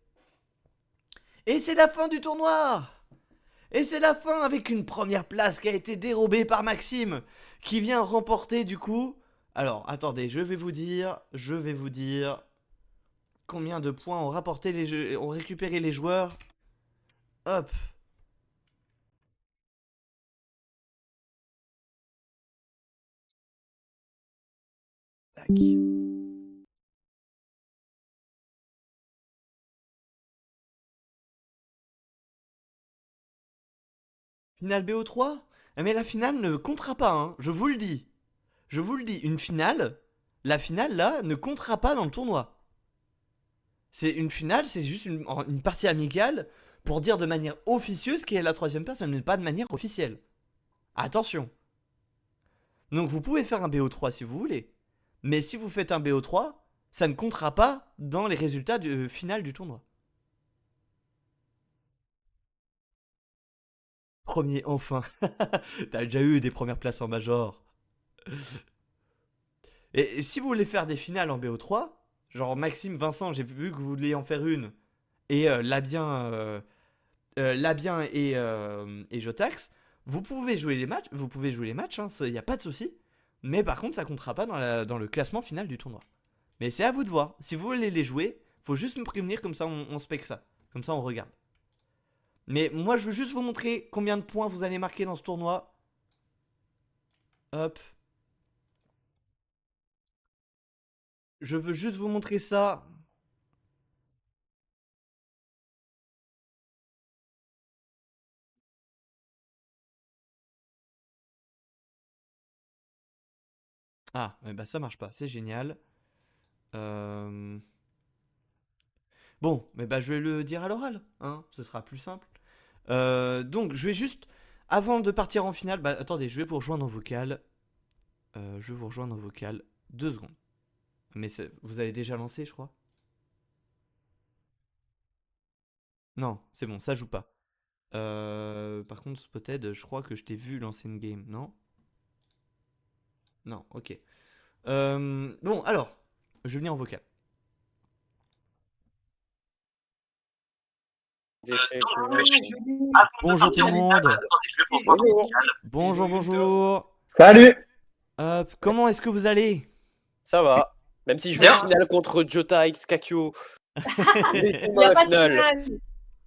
Et c'est la fin du tournoi! Et c'est la fin avec une première place qui a été dérobée par Maxime, qui vient remporter du coup. Alors, attendez, je vais vous dire combien de points ont récupéré les joueurs. Hop. Tac. Finale BO3? Mais la finale ne comptera pas, hein. Je vous le dis. Je vous le dis, une finale, la finale là, ne comptera pas dans le tournoi. C'est une finale, c'est juste une partie amicale pour dire de manière officieuse qui est la troisième personne, mais pas de manière officielle. Attention. Donc vous pouvez faire un BO3 si vous voulez. Mais si vous faites un BO3, ça ne comptera pas dans les résultats final du tournoi. Premier, enfin. T'as déjà eu des premières places en major. Et si vous voulez faire des finales en BO3, genre Maxime, Vincent, j'ai vu que vous vouliez en faire une, et Labien et Jotax, vous pouvez jouer les matchs, il n'y a pas de souci. Mais par contre, ça comptera pas dans le classement final du tournoi. Mais c'est à vous de voir. Si vous voulez les jouer, faut juste me prévenir, comme ça on spec ça. Comme ça on regarde. Mais moi, je veux juste vous montrer combien de points vous allez marquer dans ce tournoi. Hop. Je veux juste vous montrer ça. Ah, bah ça marche pas, c'est génial. Euh... Bon, mais bah je vais le dire à l'oral, hein, ce sera plus simple. Donc, je vais juste, avant de partir en finale, bah attendez, je vais vous rejoindre en vocal. Je vais vous rejoindre en vocal. 2 secondes. Mais vous avez déjà lancé, je crois. Non, c'est bon, ça joue pas. Par contre, Spotted, je crois que je t'ai vu lancer une game, non? Non, ok. Bon, alors, je vais venir en vocal. Bonjour tout le monde. Bonjour, bonjour. Salut! Comment est-ce que vous allez? Ça va. Même si je vais en finale contre Jota X Kakyo. Il n'y a pas de finale.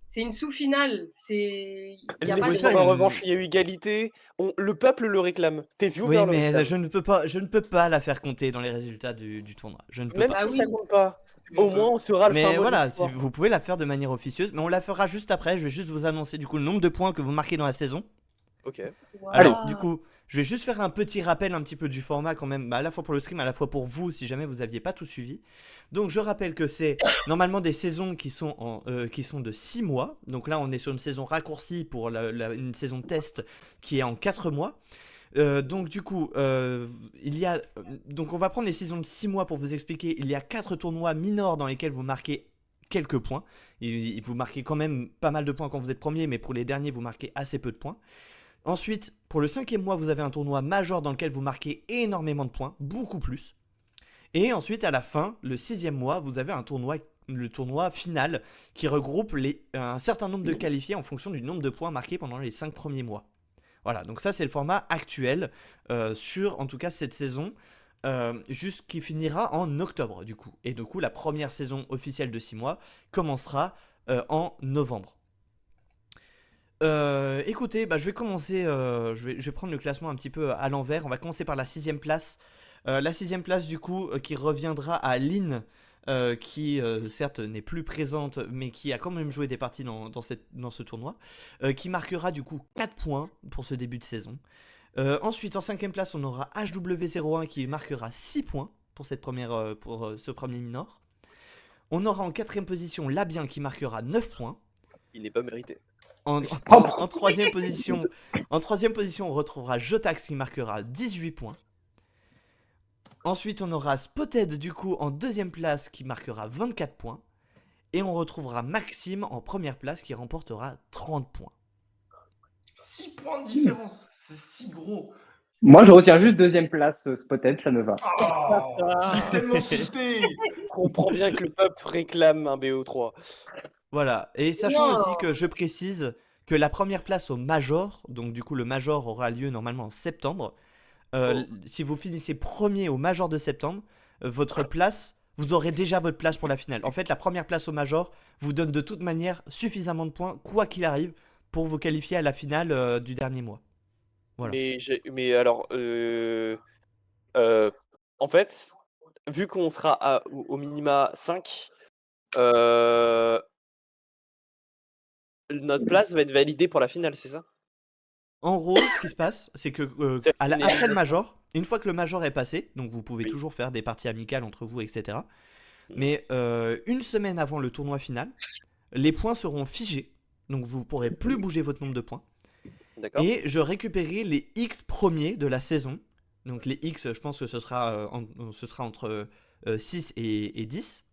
C'est une sous-finale. Il y a pas de Laissez-moi ma revanche, il y a eu égalité. Le peuple le réclame. Tes viewers Oui, le mais réclament. je ne peux pas la faire compter dans les résultats du tournoi. Je ne peux Même pas. si ça compte pas. Au moins, on sera le fin Mais mot voilà, de l'histoire. vous pouvez la faire de manière officieuse, mais on la fera juste après. Je vais juste vous annoncer du coup le nombre de points que vous marquez dans la saison. Ok. Alors, du coup, je vais juste faire un petit rappel un petit peu du format quand même, à la fois pour le stream, à la fois pour vous, si jamais vous aviez pas tout suivi. Donc, je rappelle que c'est normalement des saisons qui sont de 6 mois. Donc là, on est sur une saison raccourcie pour une saison test qui est en 4 mois. Donc du coup, donc on va prendre les saisons de 6 mois pour vous expliquer. Il y a 4 tournois minors dans lesquels vous marquez quelques points. Vous marquez quand même pas mal de points quand vous êtes premier, mais pour les derniers, vous marquez assez peu de points. Ensuite, pour le 5e mois, vous avez un tournoi majeur dans lequel vous marquez énormément de points, beaucoup plus. Et ensuite, à la fin, le 6e mois, vous avez le tournoi final qui regroupe un certain nombre de qualifiés en fonction du nombre de points marqués pendant les 5 premiers mois. Voilà, donc ça c'est le format actuel sur en tout cas cette saison, qui finira en octobre du coup. Et du coup la première saison officielle de 6 mois commencera en novembre. Écoutez, je vais commencer, je vais prendre le classement un petit peu à l'envers. On va commencer par la 6e place. La 6e place du coup qui reviendra à Lynn. Qui certes n'est plus présente mais qui a quand même joué des parties dans ce tournoi, qui marquera du coup 4 points pour ce début de saison. Ensuite en 5ème place on aura HW01 qui marquera 6 points pour ce premier minor. On aura en 4ème position Labien qui marquera 9 points. Il n'est pas mérité. En 3ème position, on retrouvera Jotax qui marquera 18 points. Ensuite, on aura Spotted du coup en 2ème place qui marquera 24 points. Et on retrouvera Maxime en 1ère place qui remportera 30 points. 6 points de différence, c'est si gros. Moi, je retiens juste 2ème place, Spotted, ça me va. Il est tellement cheaté. On comprend bien que le peuple réclame un BO3. Voilà, et sachant aussi que je précise que la 1ère place au Major, donc du coup le Major aura lieu normalement en septembre. Si vous finissez premier au Major de septembre, vous aurez déjà votre place pour la finale. En fait, la 1ère place au Major vous donne de toute manière suffisamment de points, quoi qu'il arrive, pour vous qualifier à la finale du dernier mois. Voilà. Mais alors, en fait, vu qu'on sera au minima 5, notre place va être validée pour la finale, c'est ça? En gros, ce qui se passe, c'est que après le Major, une fois que le Major est passé, donc vous pouvez toujours faire des parties amicales entre vous, etc. Mais une semaine avant le tournoi final, les points seront figés. Donc vous ne pourrez plus bouger votre nombre de points. Et je récupérerai les X premiers de la saison. Donc les X, je pense que ce sera entre 6 et 10.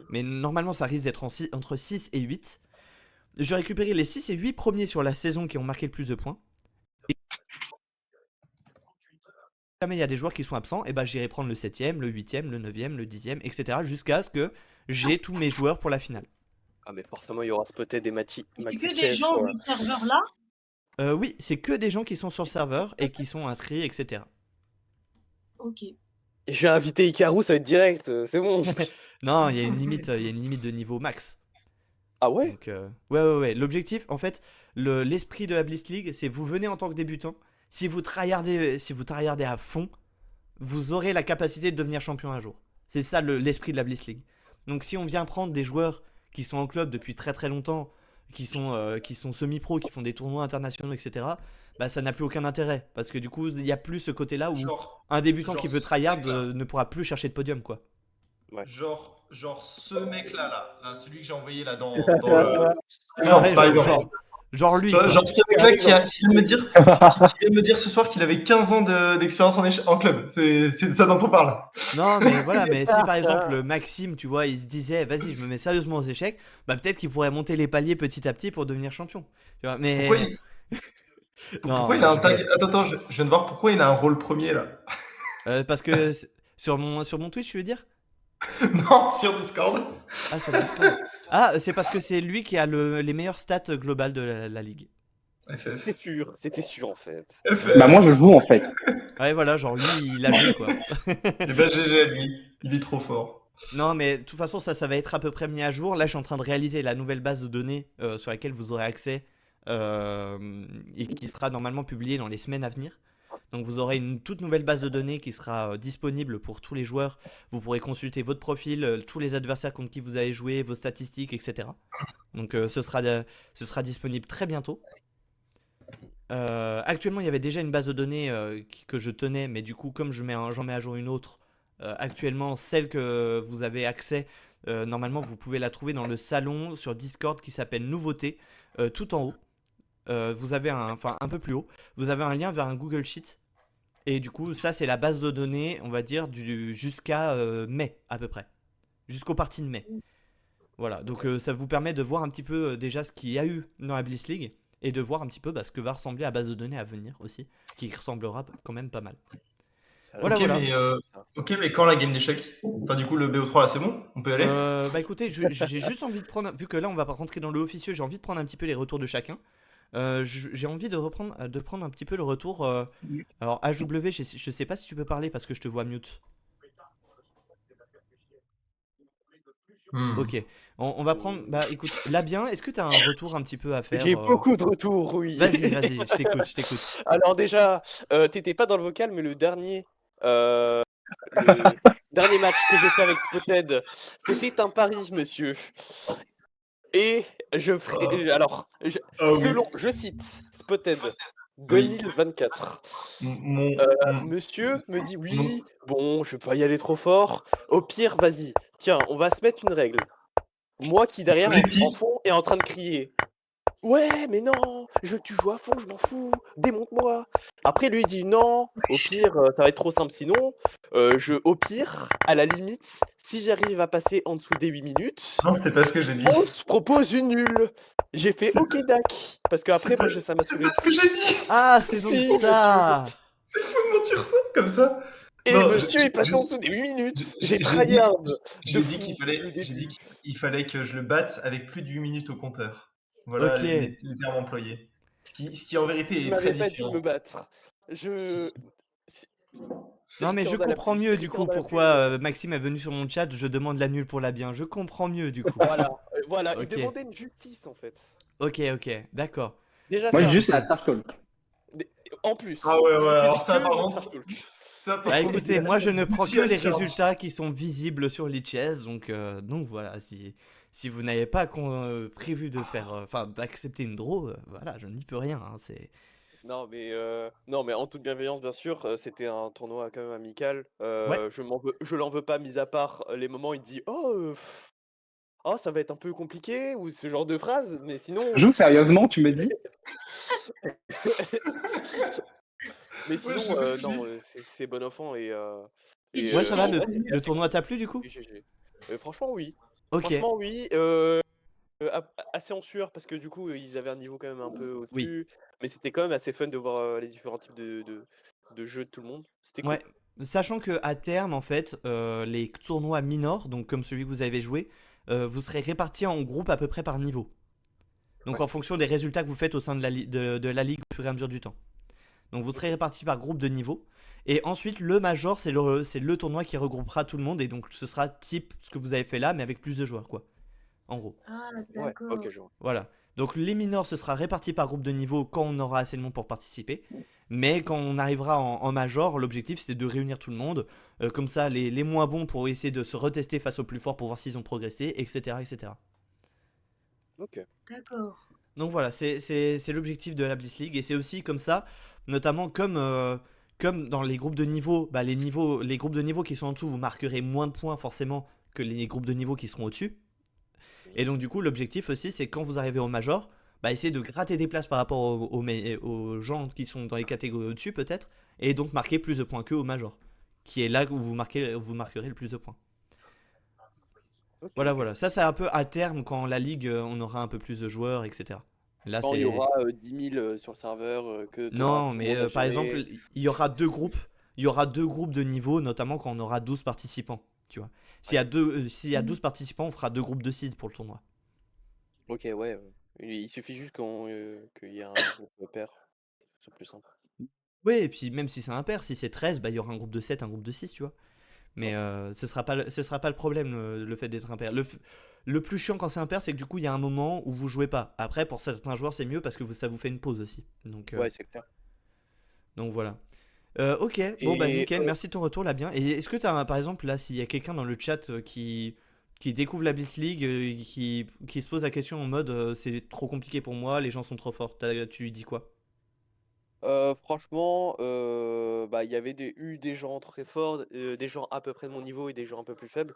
Mais normalement, ça risque d'être entre 6 et 8. Je récupérerai les 6 et 8 premiers sur la saison qui ont marqué le plus de points. Et si jamais il y a des joueurs qui sont absents, et j'irai prendre le 7ème, le 8ème, le 9ème, le 10ème, etc. jusqu'à ce que j'ai tous mes joueurs pour la finale. Ah mais forcément il y aura Spotted et Maxi. C'est que des gens du serveur là? Oui, c'est que des gens qui sont sur le serveur et qui sont inscrits, etc. Ok. Je vais inviter Ikaru, ça va être direct, c'est bon. Non, il y a une limite de niveau max. Ah ouais? Donc, ouais. L'objectif, en fait, l'esprit de la Blitz League, c'est vous venez en tant que débutant. Si vous tryhardez à fond, vous aurez la capacité de devenir champion un jour. C'est ça l'esprit de la Blitz League. Donc si on vient prendre des joueurs qui sont en club depuis très très longtemps, qui sont semi-pro, qui font des tournois internationaux, etc., ça n'a plus aucun intérêt. Parce que du coup, il n'y a plus ce côté-là où un débutant qui veut tryhard ne pourra plus chercher de podium, quoi. Ouais. Genre ce mec là, celui que j'ai envoyé là dans par exemple. Genre lui, Genre, quoi. genre ce mec-là qui vient de me dire ce soir qu'il avait 15 ans d'expérience en club. C'est de ça dont on parle. Non, mais voilà, mais si par exemple Maxime, tu vois, il se disait, vas-y, je me mets sérieusement aux échecs, bah peut-être qu'il pourrait monter les paliers petit à petit pour devenir champion. Tu vois, Pourquoi mais pourquoi non, il a un je tag? rigole. Attends, je viens de voir pourquoi il a un rôle premier là. Parce que sur mon Twitch, tu veux dire? Non, sur Discord. Ah, sur Discord. Ah, c'est parce que c'est lui qui a les meilleures stats globales de la ligue. FF. C'était sûr en fait. Bah, moi, je joue, en fait. Ouais, voilà, genre lui, il a joué quoi. Et ben GG à lui. Il est trop fort. Non, mais de toute façon, ça va être à peu près mis à jour. Là, je suis en train de réaliser la nouvelle base de données sur laquelle vous aurez accès et qui sera normalement publiée dans les semaines à venir. Donc, vous aurez une toute nouvelle base de données qui sera disponible pour tous les joueurs. Vous pourrez consulter votre profil, tous les adversaires contre qui vous avez joué, vos statistiques, etc. Donc, ce sera disponible très bientôt. Actuellement, il y avait déjà une base de données que je tenais, mais du coup, comme j'en mets à jour une autre, actuellement, celle que vous avez accès, normalement, vous pouvez la trouver dans le salon sur Discord qui s'appelle Nouveautés, tout en haut. Vous avez enfin un peu plus haut, vous avez un lien vers un Google Sheet. Et du coup, ça, c'est la base de données, on va dire, jusqu'à mai à peu près, jusqu'aux parties de mai. Voilà, donc ça vous permet de voir un petit peu déjà ce qu'il y a eu dans la Bliss League et de voir un petit peu ce que va ressembler la base de données à venir aussi, qui ressemblera quand même pas mal. Voilà, Ok, voilà. mais quand la game d'échecs? Enfin, du coup, le BO3 là, c'est bon? On peut y aller? Bah écoutez, j'ai juste envie de prendre, vu que là on va pas rentrer dans le officieux, j'ai envie de prendre un petit peu les retours de chacun. J'ai envie de prendre un petit peu le retour. Alors HW, je sais pas si tu peux parler parce que je te vois mute. Ok, on va prendre. Bah écoute, là bien, est-ce que tu as un retour un petit peu à faire J'ai beaucoup de retours, oui. Vas-y, je t'écoute. Alors déjà, t'étais pas dans le vocal, mais le dernier match que j'ai fait avec Spotted, c'était un pari, monsieur. Et je ferai. Alors, selon, je cite Spotted 2024. Monsieur me dit oui, bon, je vais pas y aller trop fort. Au pire, vas-y. Tiens, on va se mettre une règle. Moi qui derrière en fond est en train de crier. Ouais, mais non, je veux que tu joues à fond, je m'en fous, démonte-moi. Après, lui, il dit non, au pire, ça va être trop simple sinon. Au pire, à la limite, si j'arrive à passer en dessous des 8 minutes, Non, c'est pas ce que j'ai dit. on se propose une nulle. J'ai fait ok, dac, parce que après, moi, ça m'a C'est saoulé. pas ce que j'ai dit. Ah, c'est donc Si, ça. C'est fou de mentir ça, comme ça. Et Non, monsieur est passé en dessous des 8 minutes. J'ai tryhard. J'ai dit qu'il fallait que je le batte avec plus de 8 minutes au compteur. Voilà Ok. les termes employés. Ce qui en vérité Il est très m'avait pas dit de différent. me battre. Je. Non mais je Ricorda la comprends pluie, mieux du coup ricorda la pourquoi Maxime est venu sur mon chat, je demande la nulle pour la bien. Je comprends mieux du coup. Voilà, il Ok. demandait une justice en fait. Ok, d'accord. Déjà Moi, ça. juste la trash talk. En plus. Ah ouais, il faisait alors ça que par le contre. trash talk. Ça, par Bah contre, écoutez, il moi je attire ne prends que beaucoup les de charge. résultats qui sont visibles sur Lichess, donc voilà, si vous n'avez pas prévu de faire, enfin d'accepter une draw, voilà, je n'y peux rien, hein, c'est... Non mais en toute bienveillance bien sûr, c'était un tournoi quand même amical. Ouais. Je l'en veux pas mis à part les moments où il dit oh ça va être un peu compliqué ou ce genre de phrase, mais sinon. Joue sérieusement, tu me dis? Mais sinon, je sais pas ce que je non, dis. c'est bon enfant et Ouais, ça va, en vrai, il est le assez tournoi cool. t'a plu du coup? Et GG. Franchement, oui. Ok, Franchement, oui. Assez en sueur parce que du coup, ils avaient un niveau quand même un peu oui. au-dessus. Mais c'était quand même assez fun de voir les différents types de jeux de tout le monde. C'était cool. Ouais, sachant que à terme, en fait, les tournois minors, donc comme celui que vous avez joué, vous serez répartis en groupes à peu près par niveau. Donc en fonction des résultats que vous faites au sein de la ligue au fur et à mesure du temps. Donc vous serez répartis par groupe de niveau. Et ensuite, le major, c'est le tournoi qui regroupera tout le monde. Et donc ce sera type ce que vous avez fait là, mais avec plus de joueurs, quoi. En gros. Ah, Ouais, d'accord. ok, je vois. Voilà. Donc les minors, ce sera réparti par groupe de niveau quand on aura assez de monde pour participer. Mais quand on arrivera en major, l'objectif c'est de réunir tout le monde. Comme ça, les moins bons pour essayer de se retester face aux plus forts pour voir s'ils ont progressé, etc. etc. Ok. D'accord. Donc voilà, c'est l'objectif de la Bliss League. Et c'est aussi comme ça, notamment comme dans les groupes de niveau, bah les groupes de niveau qui sont en dessous, vous marquerez moins de points forcément que les groupes de niveau qui seront au-dessus. Et donc du coup, l'objectif aussi, c'est quand vous arrivez au major, essayer de gratter des places par rapport aux gens qui sont dans les catégories au-dessus peut-être, et donc marquer plus de points qu'eux au major, qui est là où vous marquerez le plus de points. Ok, Voilà, ok. voilà. Ça, c'est un peu à terme quand la ligue, on aura un peu plus de joueurs, etc. Là, Quand il y c'est. aura 10 000 sur le serveur, que tu auras Non, tout le mais monde à par exemple, gérer. il y aura deux groupes. Il y aura deux groupes de niveau, notamment quand on aura 12 participants. Tu vois. Ouais. S'il y a 12 participants, on fera deux groupes de 6 pour le tournoi. Ok, ouais. Il suffit juste qu'il y ait un groupe pair. C'est plus simple. Ouais, et puis même si c'est impair, si c'est 13, il y aura un groupe de 7, un groupe de 6, tu vois. Mais Ouais. ce sera pas le problème, le fait d'être impair. Le plus chiant quand c'est impair, c'est que du coup, il y a un moment où vous jouez pas. Après, pour certains joueurs, c'est mieux parce que ça vous fait une pause aussi. Ouais, c'est clair. Donc voilà. Ok, bon bah Et nickel, merci de ton retour là bien. Et est-ce que t'as par exemple là, s'il y a quelqu'un dans le chat qui découvre la Blitz League, qui se pose la question en mode c'est trop compliqué pour moi, les gens sont trop forts, tu lui dis quoi? franchement, il y avait eu des gens très forts, des gens à peu près de mon niveau et des gens un peu plus faibles.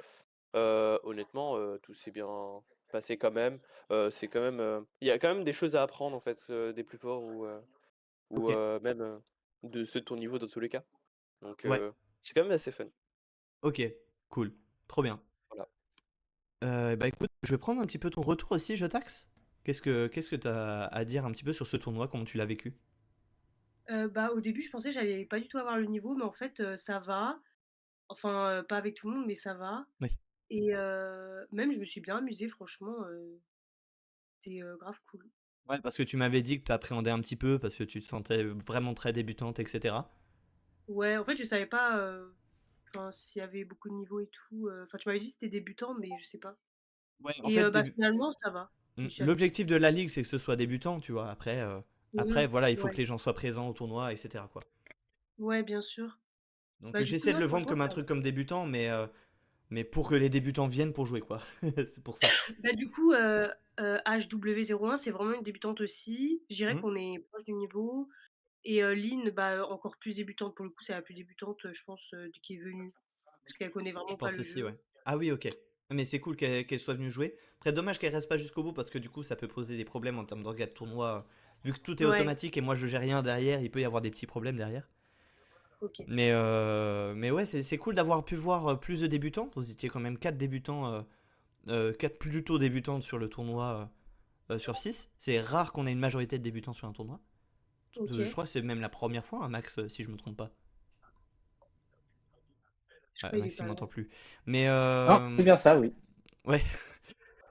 Honnêtement, tout s'est bien passé quand même. C'est quand même, il y a quand même des choses à apprendre en fait, des plus forts ou Ok, même de ceux de ton niveau dans tous les cas. Donc ouais, c'est quand même assez fun. ok, cool, trop bien. Voilà. Bah écoute, je vais prendre un petit peu ton retour aussi, je taxe. Qu'est-ce que t'as à dire un petit peu sur ce tournoi, comment tu l'as vécu? Au début, je pensais que j'allais pas du tout avoir le niveau, mais en fait, ça va. Enfin, pas avec tout le monde, mais ça va. Oui. Et même, je me suis bien amusée, franchement, c'était grave cool. Ouais, parce que tu m'avais dit que tu appréhendais un petit peu, parce que tu te sentais vraiment très débutante, etc. Ouais, en fait, je savais pas enfin, s'il y avait beaucoup de niveaux et tout. Enfin, tu m'avais dit que c'était débutant, mais je sais pas. Ouais, en Et fait, finalement, ça va. Je me suis amusée. L'objectif de la ligue, c'est que ce soit débutant, tu vois. Après, Oui, voilà, il faut ouais. que les gens soient présents au tournoi, etc. quoi. Ouais, bien sûr. Donc Du coup, j'essaie de non, le vendre franchement, comme un ça va. truc comme débutant, mais pour que les débutants viennent pour jouer, quoi. C'est pour ça. Du coup, HW01, c'est vraiment une débutante aussi. Je dirais Hmm. qu'on est proche du niveau. Et Lynn, encore plus débutante pour le coup, c'est la plus débutante, je pense, qui est venue. Parce qu'elle connaît Je vraiment pas pense le aussi, jeu. ouais. Ah oui, ok. Mais c'est cool qu'elle soit venue jouer. Après, dommage qu'elle reste pas jusqu'au bout, parce que du coup, ça peut poser des problèmes en termes d'orga de tournoi. Vu que tout est Ouais, automatique et moi je gère rien derrière, il peut y avoir des petits problèmes derrière. ok. Mais ouais, c'est cool d'avoir pu voir plus de débutants. Vous étiez quand même 4 débutants, 4 plutôt débutantes sur le tournoi sur 6. C'est rare qu'on ait une majorité de débutants sur un tournoi. Ok. Je crois que c'est même la première fois, un Max, si je me trompe pas. Je Ah, crois qu'il est Max, il pas là. m'entend plus. Mais Non, c'est bien ça, oui. ouais.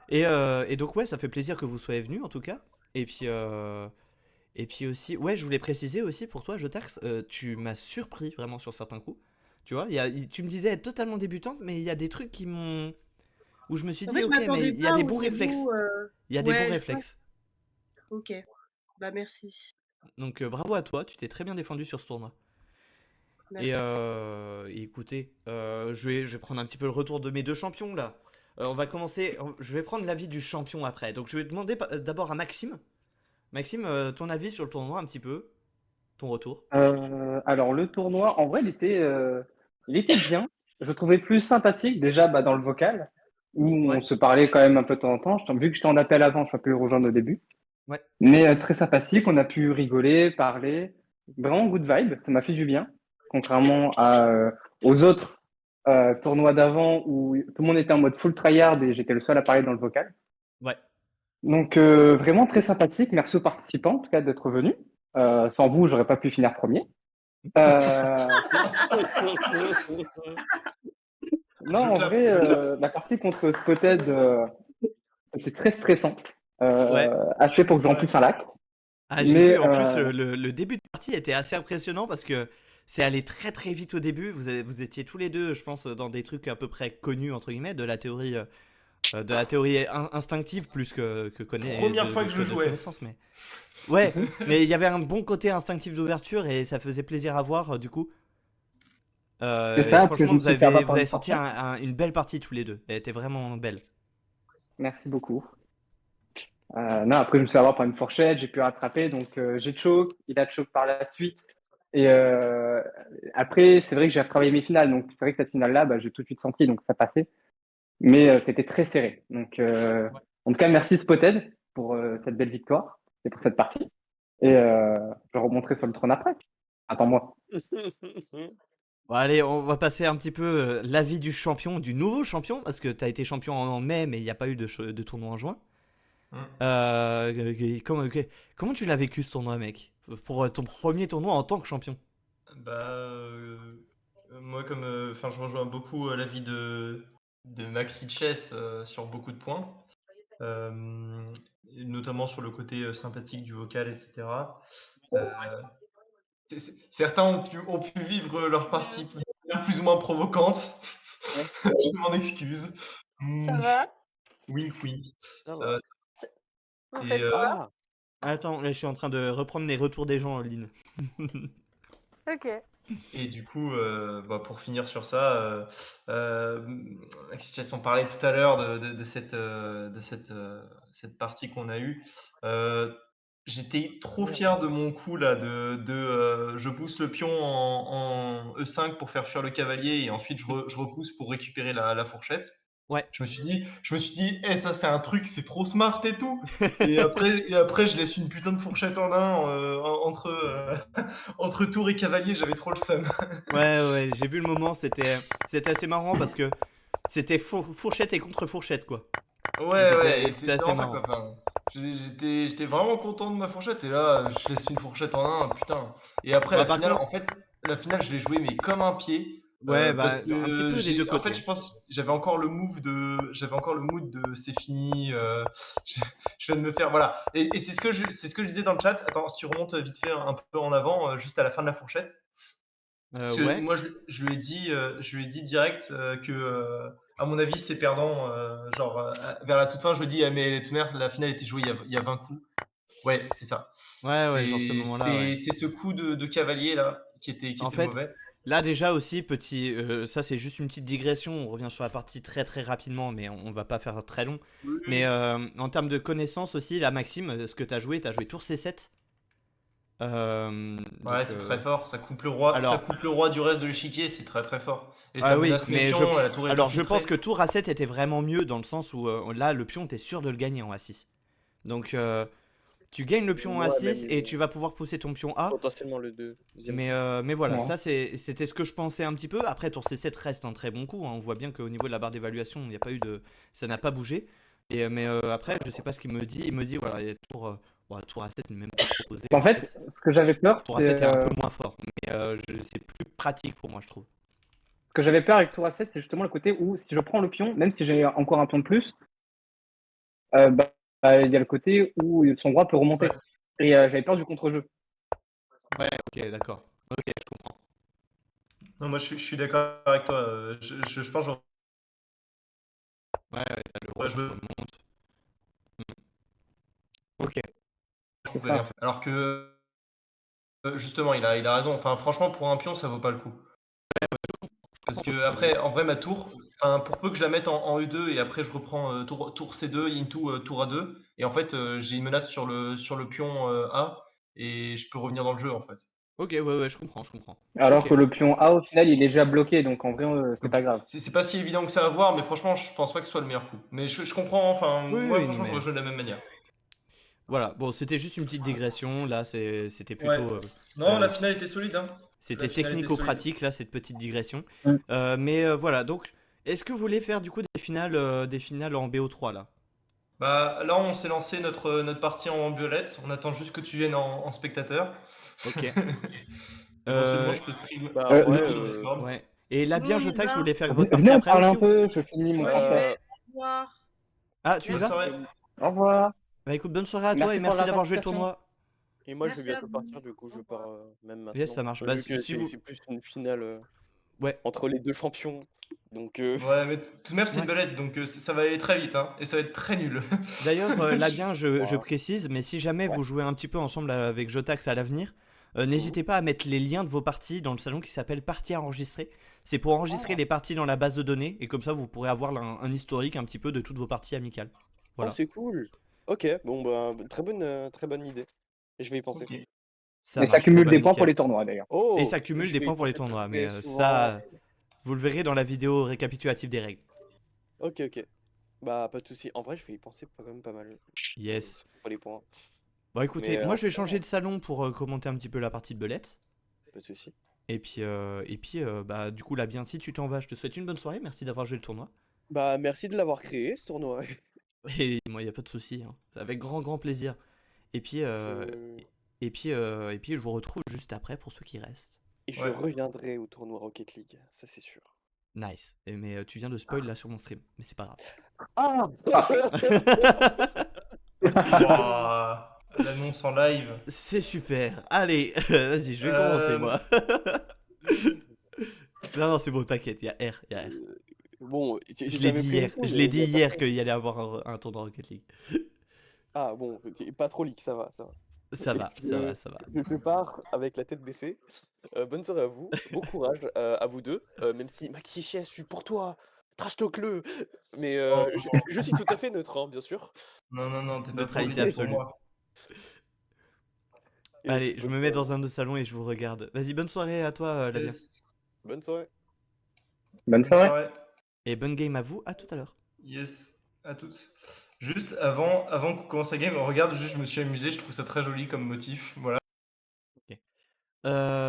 Et donc, ouais, ça fait plaisir que vous soyez venus en tout cas. Et puis aussi, ouais, je voulais préciser aussi pour toi, je taxe, tu m'as surpris vraiment sur certains coups. Tu vois, tu me disais être totalement débutante, mais il y a des trucs où je me suis En dit, fait, je ok, mais m'attendais il y a pas des au bons réflexes. niveau. Il y a des bons Ouais, je pense. réflexes. Ok. Merci. Donc bravo à toi, tu t'es très bien défendu sur ce tournoi. Merci. Et écoutez, je vais prendre un petit peu le retour de mes deux champions là. On va commencer, je vais prendre l'avis du champion après. Donc je vais demander d'abord à Maxime. Maxime, ton avis sur le tournoi un petit peu, ton retour. Alors, le tournoi, en vrai, il était bien. Je le trouvais plus sympathique, déjà dans le vocal, où on Ouais, se parlait quand même un peu de temps en temps. Vu que j'étais en appel avant, je ne peux plus le rejoindre au début. ouais. Mais très sympathique, on a pu rigoler, parler. Vraiment good vibe, ça m'a fait du bien. Contrairement aux autres tournois d'avant où tout le monde était en mode full tryhard et j'étais le seul à parler dans le vocal. Ouais. Donc vraiment très sympathique. Merci aux participants en tout cas d'être venus. Sans vous, j'aurais pas pu finir premier. Euh, non, Je en clappe, vrai, je clappe. la partie contre Spotted, c'était très stressant. Ouais. Assez pour que je Ouais. remplisse un lac. Ah, j'ai Mais vu en plus le début de partie était assez impressionnant parce que c'est allé très très vite au début. Vous étiez tous les deux, je pense, dans des trucs à peu près connus entre guillemets de la théorie instinctive plus Première fois que je que de jouais. connaissance. Mais ouais, mais il y avait un bon côté instinctif d'ouverture et ça faisait plaisir à voir du coup. c'est Et ça, parce que je franchement, me suis fait avoir vous par avez une sorti fourchette. une belle partie tous les deux. Elle était vraiment belle. Merci beaucoup. Non, après, je me suis fait avoir par une fourchette, j'ai pu rattraper, donc j'ai choke, il a choke par la suite. Et après, c'est vrai que j'ai retravaillé mes finales, donc c'est vrai que cette finale-là, j'ai tout de suite senti, donc ça passait. Mais c'était très serré. Donc, en tout cas, merci Spotted pour cette belle victoire. c'est pour cette partie. Et je remonterai sur le trône après. Attends-moi. Bon, allez, on va passer un petit peu l'avis du champion, du nouveau champion, parce que tu as été champion en mai, mais il n'y a pas eu de tournoi en juin. Comment tu l'as vécu ce tournoi, mec? Pour ton premier tournoi en tant que champion? Bah, moi, enfin, je rejoins beaucoup l'avis de Maxi Chess sur beaucoup de points, et notamment sur le côté sympathique du vocal, etc. Certains ont pu vivre leur partie plus ou moins provocante. Je m'en excuse. Ça va? Wink, wink. Ça Ça va. va. Vous Et, faites quoi? Attends, là, je suis en train de reprendre les retours des gens en ligne. Ok. Et du coup, pour finir sur ça, Maxi Chess en parlait tout à l'heure de cette partie qu'on a eue. J'étais trop fier de mon coup là, je pousse le pion en E5 pour faire fuir le cavalier et ensuite je repousse pour récupérer la fourchette. Ouais. Je me suis dit, ça c'est un truc, c'est trop smart et tout. Et après, je laisse une putain de fourchette en un entre tour et cavalier, j'avais trop le seum. Ouais, j'ai vu le moment, c'était assez marrant parce que c'était fourchette et contre fourchette, quoi. Ouais, et C'était c'est assez vraiment ça marrant. quoi. Enfin, j'étais vraiment content de ma fourchette et là, je laisse une fourchette en un, putain. Et après, Bah, la par finale, contre, en fait, la finale, je l'ai joué mais comme un pied. ouais, Parce bah, un petit que peu des deux en fait, côtés. je pense, j'avais encore le mood de c'est fini, je, je viens de me faire, voilà. Et c'est ce que je disais dans le chat. Attends, si tu remontes vite fait un peu en avant, juste à la fin de la fourchette. Parce que Ouais. moi, je lui ai dit direct que, à mon avis, c'est perdant. Vers la toute fin, je lui ai dit, ah, mais tout merde, la finale était jouée il y a 20 coups. Ouais, c'est ça. Ouais, genre ce moment-là, ouais. C'est ce coup de cavalier là qui En était fait, mauvais. là déjà aussi, ça c'est juste une petite digression, on revient sur la partie très très rapidement, mais on va pas faire très long. Mais Oui. en termes de connaissances aussi, là Maxime, ce que t'as joué tour C7. Ouais, c'est très fort. Ça Alors, coupe le roi du reste de l'échiquier, c'est très très fort. Et ça ah oui, menace mes mais pions, la tour est alors je pense infiltrée. que tour A7 était vraiment mieux dans le sens où là le pion t'es sûr de le gagner en A6. Donc tu gagnes le pion en Ouais, A6 et même tu vas pouvoir pousser ton pion A. potentiellement le deuxième pion. Mais voilà, Ouais. ça c'était ce que je pensais un petit peu. Après, tour C7 reste un très bon coup, hein. On voit bien qu'au niveau de la barre d'évaluation, il n'y a pas eu de, ça n'a pas bougé. Mais après, je sais pas ce qu'il me dit. Il me dit voilà, il y a tour A7 n'est même pas proposé En en fait, fait. ce que j'avais peur, Tour c'est A7 est un peu moins fort, mais c'est plus pratique pour moi, je trouve. ce que j'avais peur avec tour A7, c'est justement le côté où si je prends le pion, même si j'ai encore un pion de plus, il y a le côté où son roi peut remonter. Ouais. Et j'avais peur du contre-jeu. Ouais, ok, d'accord. Ok, je comprends. Non, moi je suis d'accord avec toi. Je pense que Ouais, t'as le roi j'aurais qui joué. remonte. Ok. Je C'est pouvais rien ça. faire. Alors que justement, il a raison. Enfin, franchement, pour un pion, ça vaut pas le coup. Parce que après, en vrai, ma tour, enfin, pour peu que je la mette en E2 et après je reprends tour C2 into tour A2, et en fait, j'ai une menace sur le pion A et je peux revenir dans le jeu en fait. Ok, ouais, je comprends, je comprends. Alors Ok. que le pion A, au final, il est déjà bloqué, donc en vrai, c'est Donc, pas grave. c'est pas si évident que ça à voir, mais franchement, je pense pas que ce soit le meilleur coup. Mais je comprends, enfin, Oui, moi, oui, non franchement, je mais. rejoue de la même manière. Voilà, bon, c'était juste une petite digression. Là, c'était Ouais. plutôt. Non, la finale était solide, hein. La C'était finale était solide. technico-pratique, là, cette petite digression. Mm. Mais voilà, donc, est-ce que vous voulez faire du coup des finales en BO3 là? Bah, là, on s'est lancé notre partie en violette. On attend juste que tu viennes en spectateur. Ok. Éventuellement, Euh, je peux stream Bah, en vrai, sur Discord. ouais. Et là, Nous, bien, on je y taxe, vous va. voulez faire votre partie Venez, on après parle aussi un ou? peu, je finis mon Moi, j'y forfait. vais. Au revoir. Ah, tu y Bonne vas? soirée. Au revoir. Bah écoute, bonne soirée à toi et Merci pour merci la d'avoir joué le participation. tournoi. et moi, je vais Merci à bientôt vous. partir, du coup, je pars même Yes, ça maintenant. marche. Bah, Vu que si vous. c'est plus une finale Ouais, entre les deux champions. Donc, Ouais, mais tout de même, c'est une ouais. belette, donc ça va aller très vite, hein, et ça va être très nul. D'ailleurs, là bien, je voilà. précise, mais si jamais Ouais. vous jouez un petit peu ensemble avec Jotax à l'avenir, n'hésitez pas à mettre les liens de vos parties dans le salon qui s'appelle Parties à enregistrer. C'est pour enregistrer les parties dans la base de données et comme ça vous pourrez avoir un historique un petit peu de toutes vos parties amicales. Oh, Voilà, c'est cool. Ok, bon, bah, très bonne idée. Et je vais y penser. Ok. ça Et ça marche. Bon cumule bah des points pour nickel. les tournois, d'ailleurs. Et Oh, ça cumule je des vais y points pour les penser tournois, mais très souvent. ça, vous le verrez dans la vidéo récapitulative des règles. Ok. Bah, pas de souci. En vrai, je vais y penser quand même pas mal. Yes. Pas les points. Bon, écoutez, Mais moi je vais après, changer de salon pour commenter un petit peu la partie de belette. pas de soucis. Bah, du coup, là, bien, si tu t'en vas, je te souhaite une bonne soirée. Merci d'avoir joué le tournoi. Bah, merci de l'avoir créé, ce tournoi. Et moi, il n'y a pas de souci, hein. C'est avec grand, grand plaisir. Et puis, euh, Je... et puis, je vous retrouve juste après pour ceux qui restent. Et je Ouais. reviendrai au tournoi Rocket League, ça c'est sûr. Nice. Mais tu viens de spoil là sur mon stream, mais c'est pas grave. Ah Ouah, l'annonce en live. C'est super. Allez, vas-y, je vais commencer Euh, moi. Non, non, c'est bon, t'inquiète, il y a R, il y a R. Bon, j'ai Je l'ai jamais dit pris une hier, fouille, je l'ai mais dit c'est hier parfait. qu'il y allait avoir un tournoi Rocket League. Ah bon, t'es pas trop leak, ça va, ça va. Ça va, ça va, Je, ça va. je pars avec la tête baissée. Bonne soirée à vous, bon courage à vous deux, même si Maxi Chies, je suis pour toi, trash talk-le. Mais oh, je suis tout à fait neutre, hein, bien sûr. non, t'es pas pour Neutralité leader pour absolue. moi. Et Allez, puis je bonne me mets soirée. dans un autre salon et je vous regarde. Vas-y, bonne soirée à toi, Labien. Yes. Bonne soirée. Bonne Bonne soirée. soirée. Et bonne game à vous, à tout à l'heure. Yes, à toutes. Juste avant qu'on commence la game, regarde, juste je me suis amusé, je trouve ça très joli comme motif. Voilà.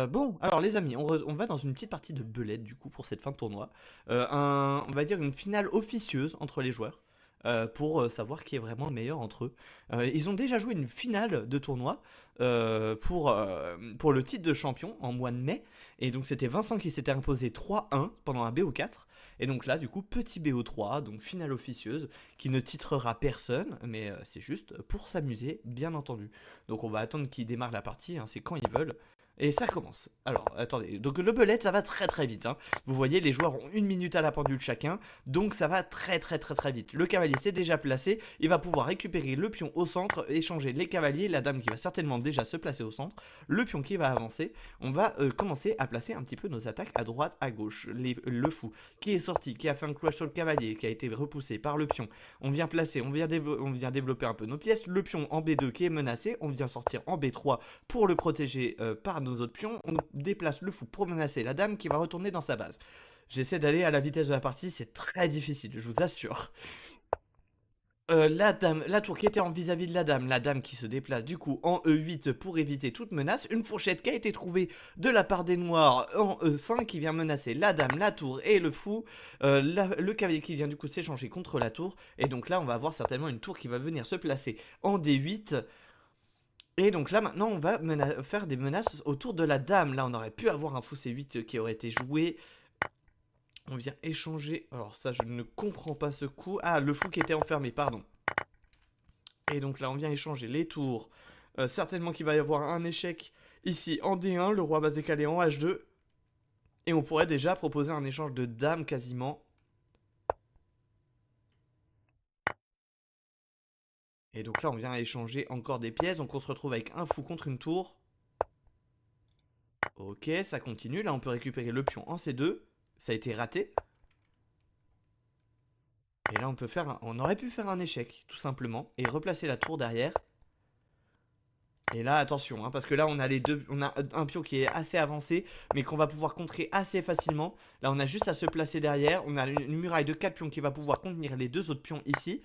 Bon, alors les amis, on va dans une petite partie de belette du coup pour cette fin de tournoi. On va dire une finale officieuse entre les joueurs pour savoir qui est vraiment le meilleur entre eux. Ils ont déjà joué une finale de tournoi pour le titre de champion en mois de mai. Et donc c'était Vincent qui s'était imposé 3-1 pendant un BO4. Et donc là, du coup, petit BO3, donc finale officieuse, qui ne titrera personne, mais c'est juste pour s'amuser, bien entendu. Donc on va attendre qu'ils démarrent la partie, hein, c'est quand ils veulent. Et ça commence. Alors, attendez. Donc, le belette, ça va très très vite, hein. Vous voyez, les joueurs ont 1 minute à la pendule chacun. Donc, ça va très très très très vite. Le cavalier s'est déjà placé. Il va pouvoir récupérer le pion au centre, échanger les cavaliers. La dame qui va certainement déjà se placer au centre. Le pion qui va avancer. On va commencer à placer un petit peu nos attaques à droite, à gauche. Le fou qui est sorti, qui a fait un cloche sur le cavalier, qui a été repoussé par le pion. On vient placer, on vient développer un peu nos pièces. Le pion en B2 qui est menacé. On vient sortir en B3 pour le protéger par nos autres pions. On déplace le fou pour menacer la dame qui va retourner dans sa base. J'essaie d'aller à la vitesse de la partie, c'est très difficile, je vous assure. La tour qui était en vis-à-vis de la dame qui se déplace du coup en E8 pour éviter toute menace, une fourchette qui a été trouvée de la part des noirs en E5 qui vient menacer la dame, la tour et le fou, le cavalier qui vient du coup s'échanger contre la tour, et donc là on va avoir certainement une tour qui va venir se placer en D8. Et donc là maintenant on va faire des menaces autour de la dame. Là on aurait pu avoir un fou C8 qui aurait été joué. On vient échanger. Alors ça je ne comprends pas ce coup. Ah, le fou qui était enfermé, pardon. Et donc là on vient échanger les tours. Certainement qu'il va y avoir un échec ici en D1. Le roi va se décaler en H2. Et on pourrait déjà proposer un échange de dames quasiment. Et donc là on vient échanger encore des pièces. Donc on se retrouve avec un fou contre une tour. Ok, ça continue. Là on peut récupérer le pion en C2. Ça a été raté. Et là on aurait pu faire un échec tout simplement et replacer la tour derrière. Et là attention, hein, parce que là on a un pion qui est assez avancé mais qu'on va pouvoir contrer assez facilement. Là on a juste à se placer derrière. On a une muraille de 4 pions qui va pouvoir contenir les deux autres pions ici.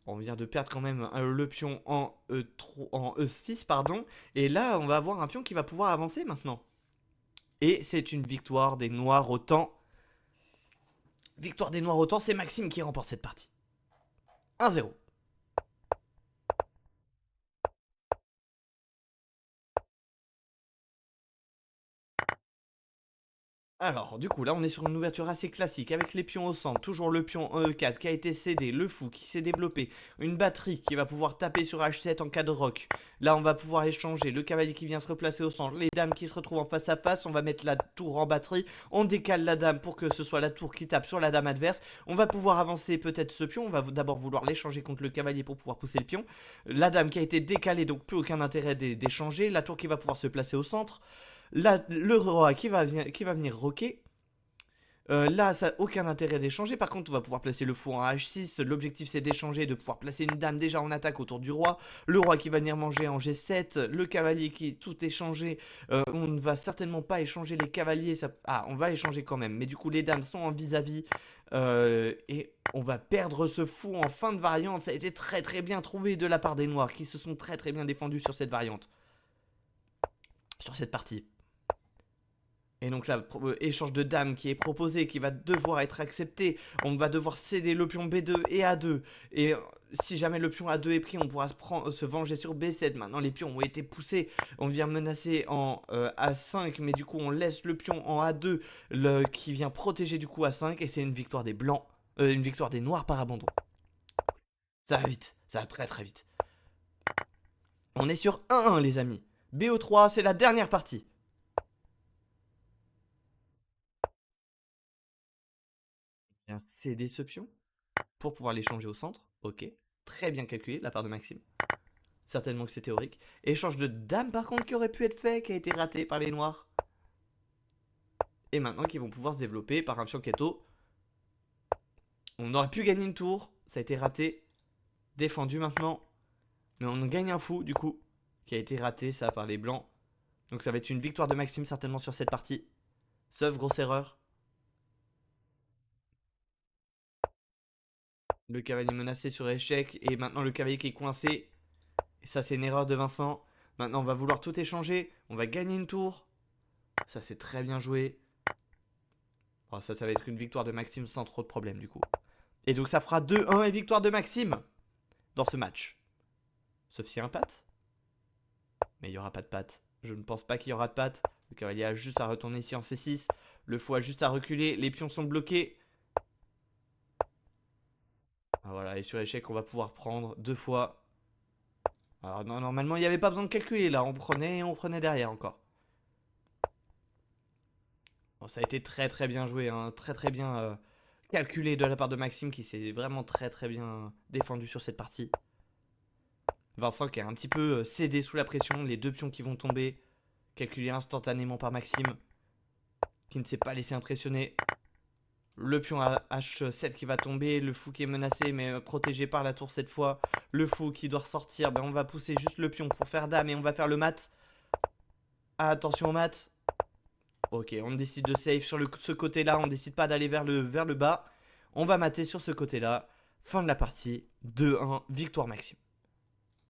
On vient de perdre quand même le pion en E6 pardon. Et là on va avoir un pion qui va pouvoir avancer maintenant. Et c'est une victoire des noirs au temps. Victoire des noirs au temps, c'est Maxime qui remporte cette partie. 1-0. Alors, du coup, là, on est sur une ouverture assez classique, avec les pions au centre, toujours le pion en E4 qui a été cédé, le fou qui s'est développé, une batterie qui va pouvoir taper sur H7 en cas de rock. Là, on va pouvoir échanger, le cavalier qui vient se replacer au centre, les dames qui se retrouvent en face à face, on va mettre la tour en batterie, on décale la dame pour que ce soit la tour qui tape sur la dame adverse. On va pouvoir avancer peut-être ce pion, on va d'abord vouloir l'échanger contre le cavalier pour pouvoir pousser le pion. La dame qui a été décalée, donc plus aucun intérêt d'échanger, la tour qui va pouvoir se placer au centre. Le roi qui va venir roquer. Là, ça n'a aucun intérêt d'échanger. Par contre, on va pouvoir placer le fou en H6. L'objectif, c'est d'échanger, de pouvoir placer une dame déjà en attaque autour du roi. Le roi qui va venir manger en G7. Le cavalier qui tout échangé. On ne va certainement pas échanger les cavaliers. Ah, on va échanger quand même. Mais du coup, les dames sont en vis-à-vis. Et on va perdre ce fou en fin de variante. Ça a été très très bien trouvé de la part des noirs qui se sont très très bien défendus sur cette variante. Sur cette partie. Et donc là, échange de dames qui est proposé, qui va devoir être accepté. On va devoir céder le pion B2 et A2. Et si jamais le pion A2 est pris, on pourra se venger sur B7. Maintenant, les pions ont été poussés. On vient menacer en A5, mais du coup, on laisse le pion en A2 qui vient protéger du coup A5. Et c'est une victoire des blancs, une victoire des noirs par abandon. Ça va vite, ça va très très vite. On est sur 1-1 les amis. BO3, c'est la dernière partie. Bien céder ce pion pour pouvoir l'échanger au centre. Ok, très bien calculé de la part de Maxime. Certainement que c'est théorique. Échange de dame par contre qui aurait pu être fait, qui a été raté par les noirs. Et maintenant qu'ils vont pouvoir se développer par un fianchetto. On aurait pu gagner une tour, ça a été raté. Défendu maintenant. Mais on gagne un fou du coup, qui a été raté ça par les blancs. Donc ça va être une victoire de Maxime certainement sur cette partie. Sauf grosse erreur. Le cavalier menacé sur échec. Et maintenant le cavalier qui est coincé. Et ça c'est une erreur de Vincent. Maintenant on va vouloir tout échanger. On va gagner une tour. Ça c'est très bien joué. Bon, ça va être une victoire de Maxime sans trop de problèmes du coup. Et donc ça fera 2-1 et victoire de Maxime dans ce match. Sauf s'il y a un patte. Mais il n'y aura pas de patte. Je ne pense pas qu'il y aura de patte. Le cavalier a juste à retourner ici en C6. Le fou a juste à reculer. Les pions sont bloqués. Ah, voilà, et sur échec, on va pouvoir prendre 2 fois. Alors non, normalement, il n'y avait pas besoin de calculer là. On prenait derrière encore. Bon, ça a été très très bien joué. Hein. Très très bien calculé de la part de Maxime qui s'est vraiment très très bien défendu sur cette partie. Vincent qui a un petit peu cédé sous la pression. Les 2 pions qui vont tomber. Calculé instantanément par Maxime. Qui ne s'est pas laissé impressionner. Le pion à H7 qui va tomber. Le fou qui est menacé mais protégé par la tour cette fois. Le fou qui doit ressortir. Ben, on va pousser juste le pion pour faire dame et on va faire le mat. Ah, attention au mat. Ok, on décide de save sur ce côté-là. On décide pas d'aller vers le bas. On va mater sur ce côté-là. Fin de la partie. 2-1. Victoire Maxime.